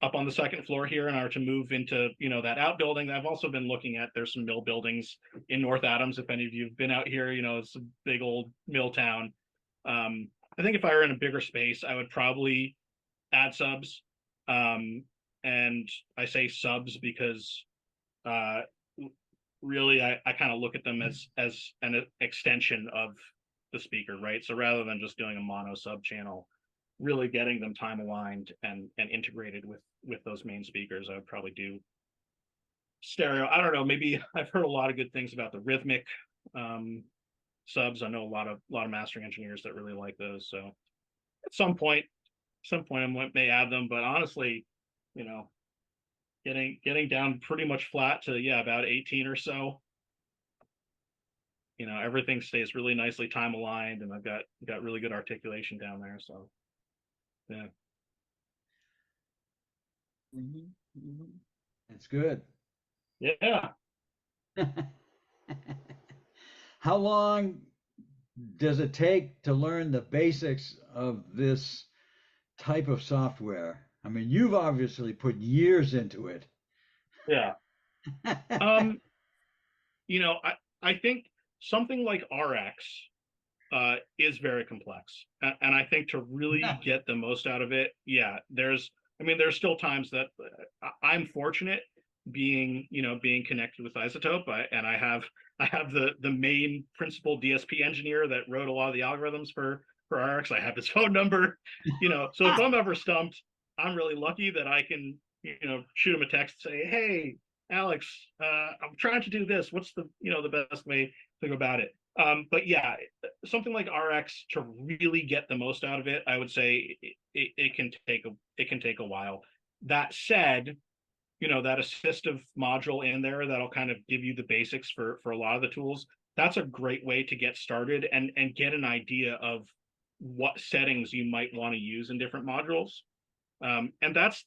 I: up on the second floor here and I were to move into, that outbuilding, I've also been looking at, there's some mill buildings in North Adams. If any of you have been out here, it's a big old mill town. I think if I were in a bigger space, I would probably add subs. And I say subs because really I kind of look at them as an extension of the speaker, right? So rather than just doing a mono sub channel, really getting them time aligned and integrated with those main speakers, I would probably do stereo. I don't know, maybe I've heard a lot of good things about the rhythmic subs. I know a lot of mastering engineers that really like those. So at some point I may add them, but honestly, getting down pretty much flat to about 18 or so. Everything stays really nicely time aligned, and I've got really good articulation down there. So yeah.
A: That's good.
I: Yeah.
A: How long does it take to learn the basics of this type of software? I mean, you've obviously put years into it.
I: Yeah. I think something like RX is very complex, and I think to really get the most out of it, there's still times that I'm fortunate being connected with IZotope, and I have the main principal DSP engineer that wrote a lot of the algorithms for RX. I have his phone number, so if I'm ever stumped, I'm really lucky that I can shoot him a text and say, hey, Alex, I'm trying to do this. What's the best way to go about it? But yeah, something like RX, to really get the most out of it, I would say it can take a while. That said, that assistive module in there that'll kind of give you the basics for a lot of the tools. That's a great way to get started and get an idea of what settings you might want to use in different modules. And that's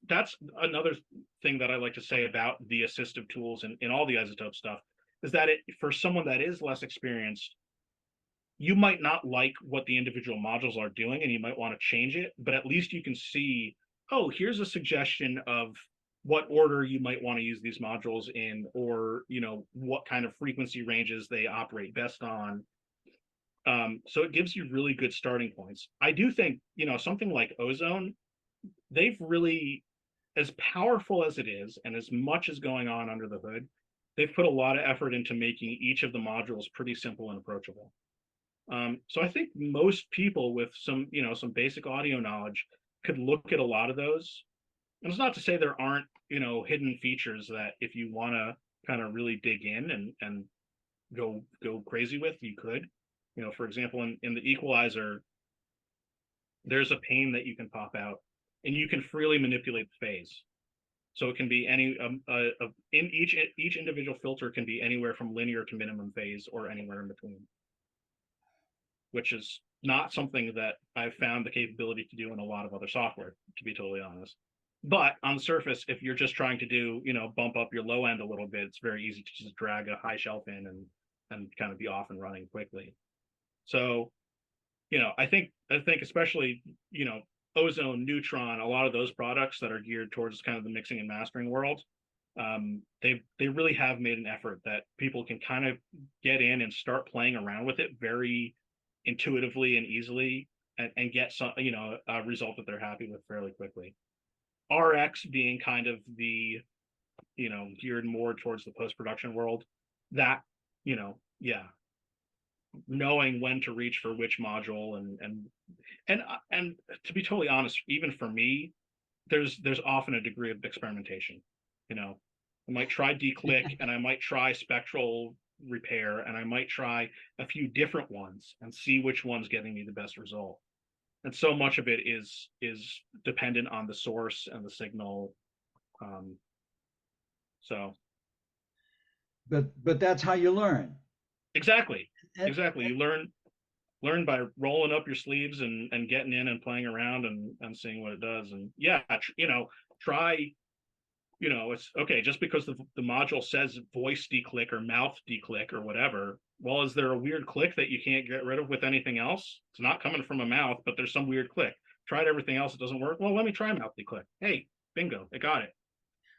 I: another thing that I like to say about the assistive tools in all the IZotope stuff, is that for someone that is less experienced, you might not like what the individual modules are doing and you might want to change it, but at least you can see, oh, here's a suggestion of what order you might want to use these modules in, or, you know, what kind of frequency ranges they operate best on. So it gives you really good starting points. I do think, you know, something like Ozone, they've really, as powerful as it is and as much as going on under the hood, they've put a lot of effort into making each of the modules pretty simple and approachable. So I think most people with some, you know, some basic audio knowledge could look at a lot of those. And it's not to say there aren't, you know, hidden features that if you want to kind of really dig in and go crazy with, you could. You know, for example, in the equalizer, there's a pane that you can pop out and you can freely manipulate the phase. So it can be any in each individual filter can be anywhere from linear to minimum phase or anywhere in between, which is not something that I've found the capability to do in a lot of other software, to be totally honest. But on the surface, if you're just trying to do, you know, bump up your low end a little bit, it's very easy to just drag a high shelf in and kind of be off and running quickly. So, you know, I think especially, you know, Ozone, Neutron, a lot of those products that are geared towards kind of the mixing and mastering world, they really have made an effort that people can kind of get in and start playing around with it very intuitively and easily, and get some, you know, a result that they're happy with fairly quickly. RX being kind of the, you know, geared more towards the post-production world, that, you know, yeah, knowing when to reach for which module and to be totally honest, even for me, there's often a degree of experimentation. You know, I might try declick and I might try spectral repair and I might try a few different ones and see which one's getting me the best result. And so much of it is dependent on the source and the signal. So
A: But that's how you learn.
I: exactly.
A: And-
I: Exactly. You learn by rolling up your sleeves and getting in and playing around and seeing what it does. And yeah, you know, try, you know, it's okay, just because the module says voice declick or mouth declick or whatever. Well, is there a weird click that you can't get rid of with anything else? It's not coming from a mouth, but there's some weird click. Tried everything else, it doesn't work. Well, let me try mouth declick. Hey, bingo, I got it.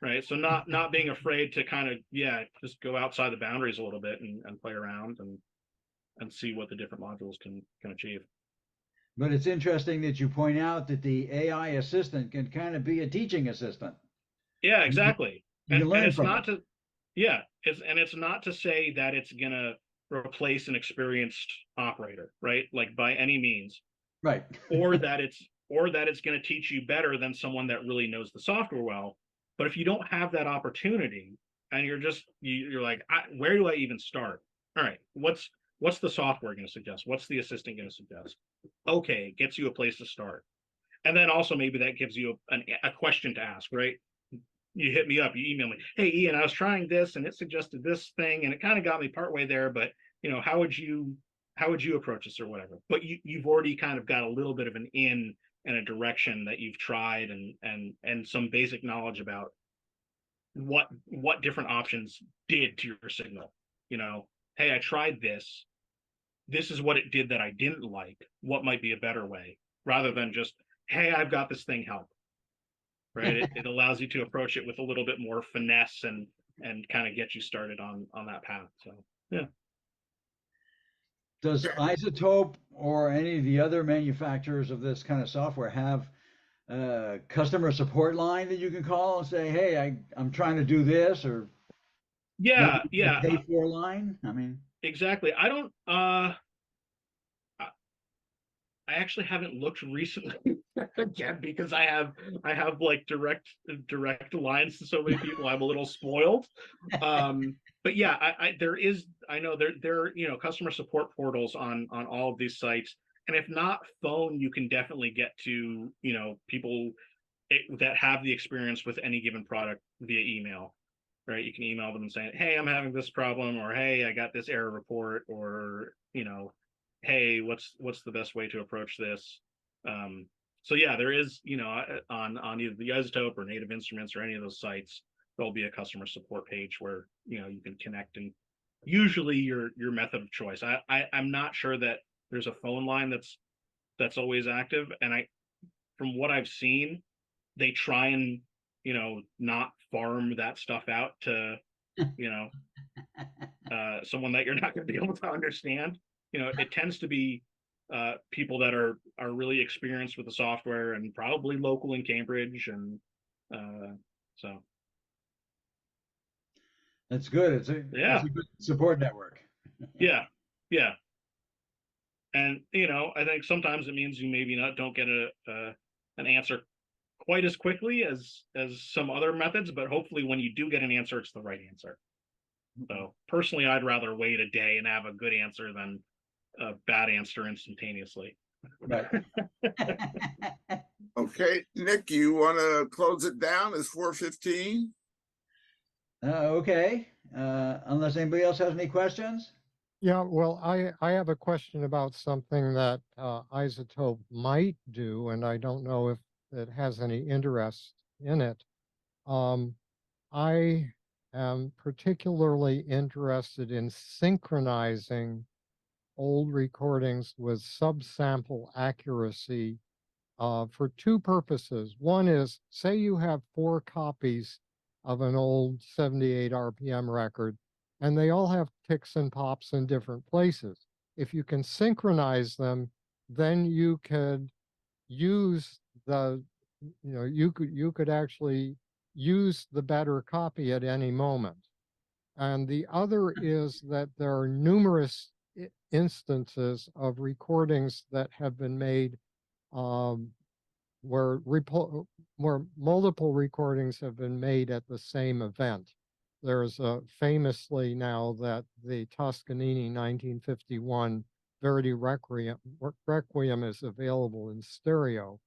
I: Right. So not being afraid to kind of, yeah, just go outside the boundaries a little bit and play around and see what the different modules can achieve.
A: But it's interesting that you point out that the AI assistant can kind of be a teaching assistant.
I: Yeah, exactly.
A: You
I: And
A: learn
I: it's
A: from
I: not
A: it.
I: to, yeah, it's not to say that it's gonna replace an experienced operator, right? Like by any means,
A: Right.
I: or that it's going to teach you better than someone that really knows the software well. But if you don't have that opportunity and you're like, where do I even start? All right, what's the software going to suggest? What's the assistant going to suggest? Okay, it gets you a place to start. And then also maybe that gives you a question to ask, right? You hit me up, you email me, hey Ian, I was trying this and it suggested this thing and it kind of got me partway there, but you know, how would you approach this or whatever? But you've already kind of got a little bit of an in and a direction that you've tried and some basic knowledge about what different options did to your signal. You know, hey, I tried this. This is what it did that I didn't like. What might be a better way? Rather than just, hey, I've got this thing, help. Right? It allows you to approach it with a little bit more finesse and kind of get you started on that path. So yeah.
A: Does IZotope or any of the other manufacturers of this kind of software have a customer support line that you can call and say, hey, I'm trying to do this, or
I: Yeah,
A: maybe
I: yeah,
A: a pay for line? I mean,
I: exactly. I don't I actually haven't looked recently again because I have like direct lines to so many people. I'm a little spoiled. But yeah, I know there are, you know, customer support portals on all of these sites. And if not phone, you can definitely get to, you know, people that have the experience with any given product via email. Right. You can email them and say, hey, I'm having this problem, or hey, I got this error report, or, you know, hey, what's the best way to approach this? So yeah, there is, you know, on either the IZotope or Native Instruments or any of those sites, there'll be a customer support page where, you know, you can connect, and usually your method of choice. I'm not sure that there's a phone line that's always active, and from what I've seen, they try and, you know, not farm that stuff out to, you know, someone that you're not going to be able to understand. You know, it tends to be people that are really experienced with the software and probably local in Cambridge, and so
A: That's good. It's
I: yeah,
A: a good support network.
I: yeah, yeah. And you know, I think sometimes it means you maybe don't get an answer quite as quickly as some other methods, but hopefully when you do get an answer, it's the right answer. So personally, I'd rather wait a day and have a good answer than a bad answer instantaneously.
A: Right.
B: Okay, Nick, you want to close it down? It's 4:15.
A: Okay. Unless anybody else has any questions?
H: Yeah, well, I have a question about something that IZotope might do, and I don't know if it has any interest in it. I am particularly interested in synchronizing old recordings with subsample accuracy for two purposes. One is, say you have 4 copies of an old 78 RPM record, and they all have ticks and pops in different places. If you can synchronize them, then you could use you could actually use the better copy at any moment. And the other is that there are numerous instances of recordings that have been made where multiple recordings have been made at the same event. There's famously now that the Toscanini 1951 Verdi Requiem is available in stereo.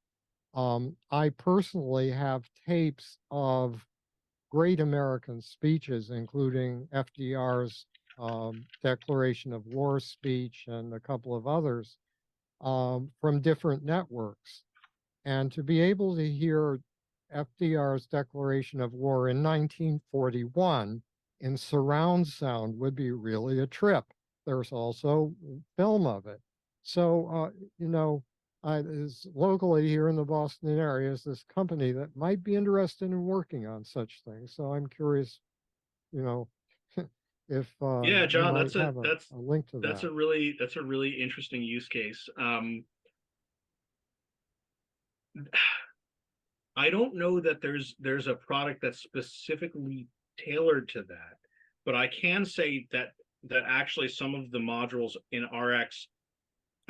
H: I personally have tapes of great American speeches, including FDR's Declaration of War speech and a couple of others from different networks. And to be able to hear FDR's Declaration of War in 1941 in surround sound would be really a trip. There's also film of it. So, is locally here in the Boston area is this company that might be interested in working on such things. So I'm curious, if
I: Yeah, John,
H: might have a link to
I: that's
H: that.
I: a really interesting use case. I don't know that there's a product that's specifically tailored to that, but I can say that actually some of the modules in RX,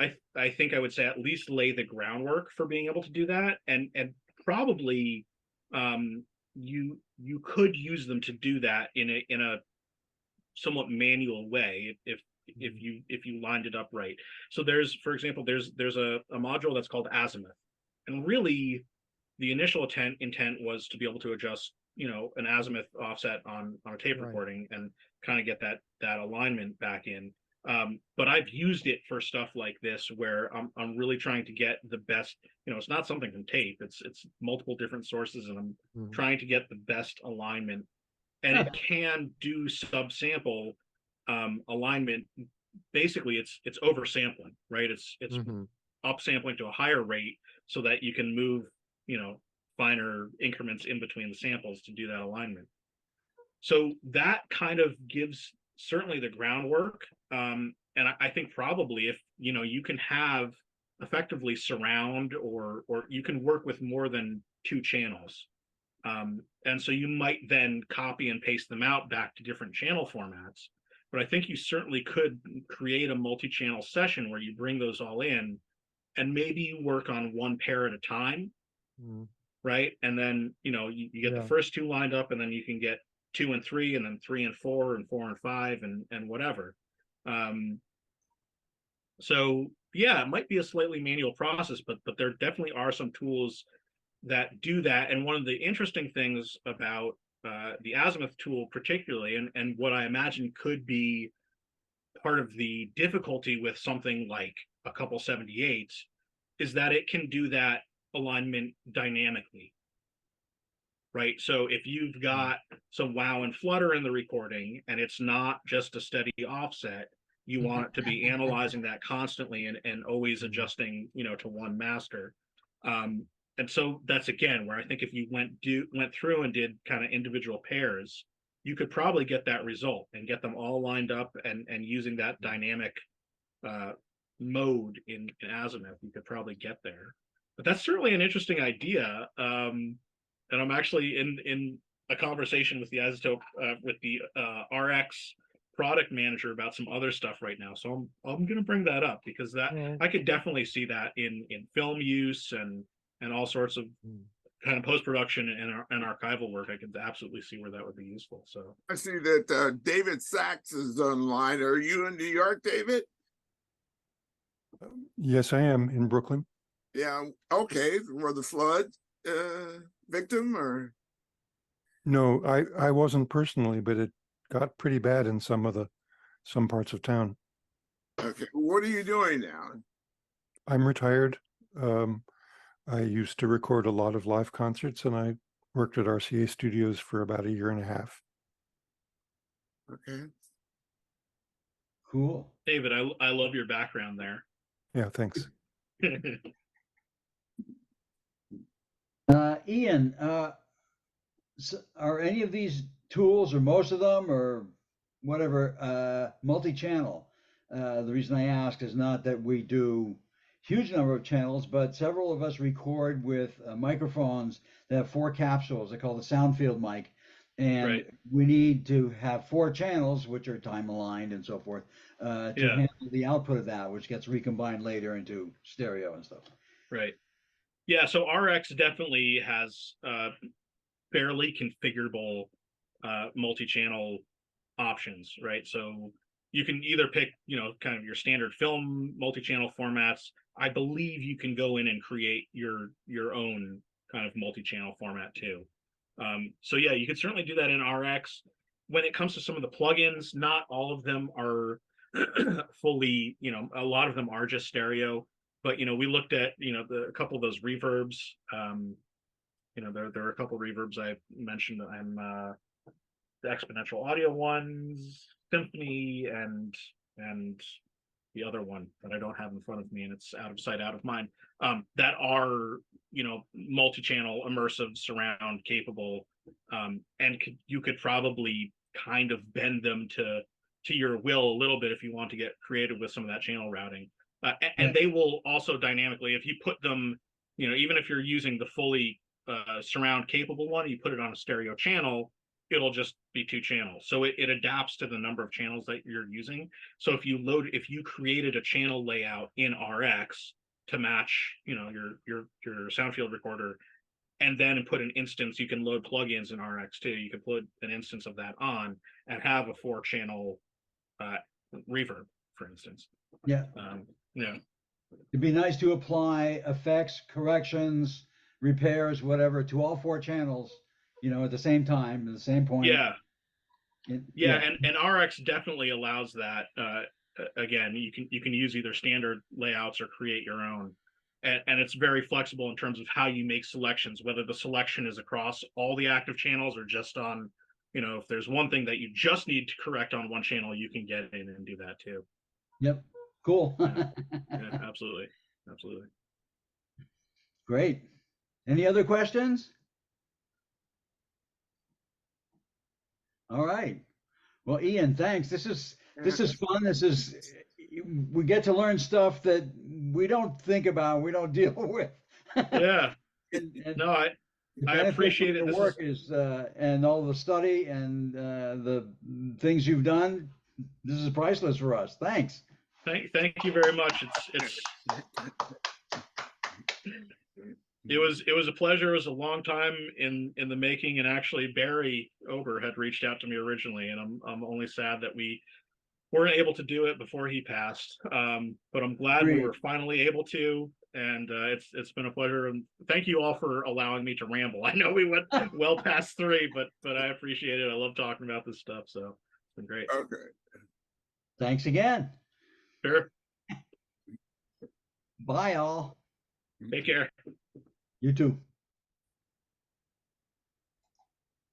I: I think I would say at least lay the groundwork for being able to do that, and probably you could use them to do that in a somewhat manual way if you lined it up right. So for example, there's a module that's called Azimuth, and really the initial intent was to be able to adjust, an azimuth offset on a tape recording and kind of get that alignment back in. But I've used it for stuff like this where I'm really trying to get the best. It's not something from tape. It's multiple different sources, and I'm trying to get the best alignment. And it can do subsample alignment. Basically, it's oversampling, right? It's upsampling to a higher rate so that you can move, finer increments in between the samples to do that alignment. So that kind of gives certainly the groundwork. And I think probably if, you can have effectively surround or you can work with more than 2 channels. And so you might then copy and paste them out back to different channel formats. But I think you certainly could create a multi-channel session where you bring those all in and maybe you work on one pair at a time. Right. And then, you get the first 2 lined up, and then you can get 2 and 3, and then 3 and 4, and 4 and 5, and whatever. So yeah, it might be a slightly manual process, but there definitely are some tools that do that. And one of the interesting things about the Azimuth tool particularly, and what I imagine could be part of the difficulty with something like a couple 78s, is that it can do that alignment dynamically, right? So if you've got some wow and flutter in the recording and it's not just a steady offset, you want it to be analyzing that constantly and always adjusting, to one master. And so that's again where I think if you went through and did kind of individual pairs, you could probably get that result and get them all lined up and using that dynamic mode in Azimuth, you could probably get there. But that's certainly an interesting idea. And I'm actually in a conversation with the IZotope, with the RX product manager about some other stuff right now. So I'm going to bring that up because I could definitely see that in film use and all sorts of kind of post-production and archival work. I could absolutely see where that would be useful. So
B: I see that David Sachs is online. Are you in New York, David?
K: Yes, I am in Brooklyn.
B: Yeah. Okay. Were the flood victim or?
K: No, I wasn't personally, but it got pretty bad in some parts of town.
B: Okay. What are you doing now?
K: I'm retired. I used to record a lot of live concerts, and I worked at RCA Studios for about a year and a half.
B: Okay.
A: Cool.
I: David, I love your background there.
K: Yeah, thanks.
A: Ian, are any of these tools, or most of them, or whatever, multi-channel? The reason I ask is not that we do huge number of channels, but several of us record with microphones that have 4 capsules. They're called the sound field mic. And we need to have 4 channels, which are time aligned and so forth, to handle the output of that, which gets recombined later into stereo and stuff.
I: Right. Yeah. So RX definitely has fairly configurable multi-channel options, right? So you can either pick, kind of your standard film multi-channel formats. I believe you can go in and create your own kind of multi-channel format too. So yeah, you could certainly do that in RX. When it comes to some of the plugins, not all of them are fully, a lot of them are just stereo. But we looked at a couple of those reverbs. There are a couple of reverbs I mentioned. I'm the exponential audio ones, Symphony, and the other one that I don't have in front of me, and it's out of sight, out of mind. That are multi-channel, immersive, surround capable, and you could probably kind of bend them to your will a little bit if you want to get creative with some of that channel routing. And they will also dynamically, if you put them, even if you're using the fully surround capable one, you put it on a stereo channel, it'll just be 2 channels. So it adapts to the number of channels that you're using. So if you created a channel layout in RX to match, your sound field recorder, and then put an instance, you can load plugins in RX too. You can put an instance of that on and have a 4-channel reverb, for instance.
A: Yeah.
I: Yeah.
A: It'd be nice to apply effects, corrections, repairs, whatever, to all 4 channels, at the same time, at the same point.
I: Yeah. And RX definitely allows that. Again, you can use either standard layouts or create your own. And it's very flexible in terms of how you make selections, whether the selection is across all the active channels or just on, if there's one thing that you just need to correct on one channel, you can get in and do that too.
A: Yep. Cool.
I: Yeah, absolutely. Absolutely.
A: Great. Any other questions? All right. Well, Ian, thanks. This is fun. We get to learn stuff that we don't think about, we don't deal with.
I: Yeah. No, I appreciate it.
A: The work is and all the study and the things you've done. This is priceless for us. Thanks.
I: Thank you very much. It was a pleasure. It was a long time in the making, and actually Barry Ober had reached out to me originally, and I'm only sad that we weren't able to do it before he passed. But I'm glad we were finally able to, and it's been a pleasure. And thank you all for allowing me to ramble. I know we went well past 3, but I appreciate it. I love talking about this stuff, so it's been great.
B: Okay.
A: Thanks again.
I: Sure.
A: Bye, all.
I: Take care.
A: You too.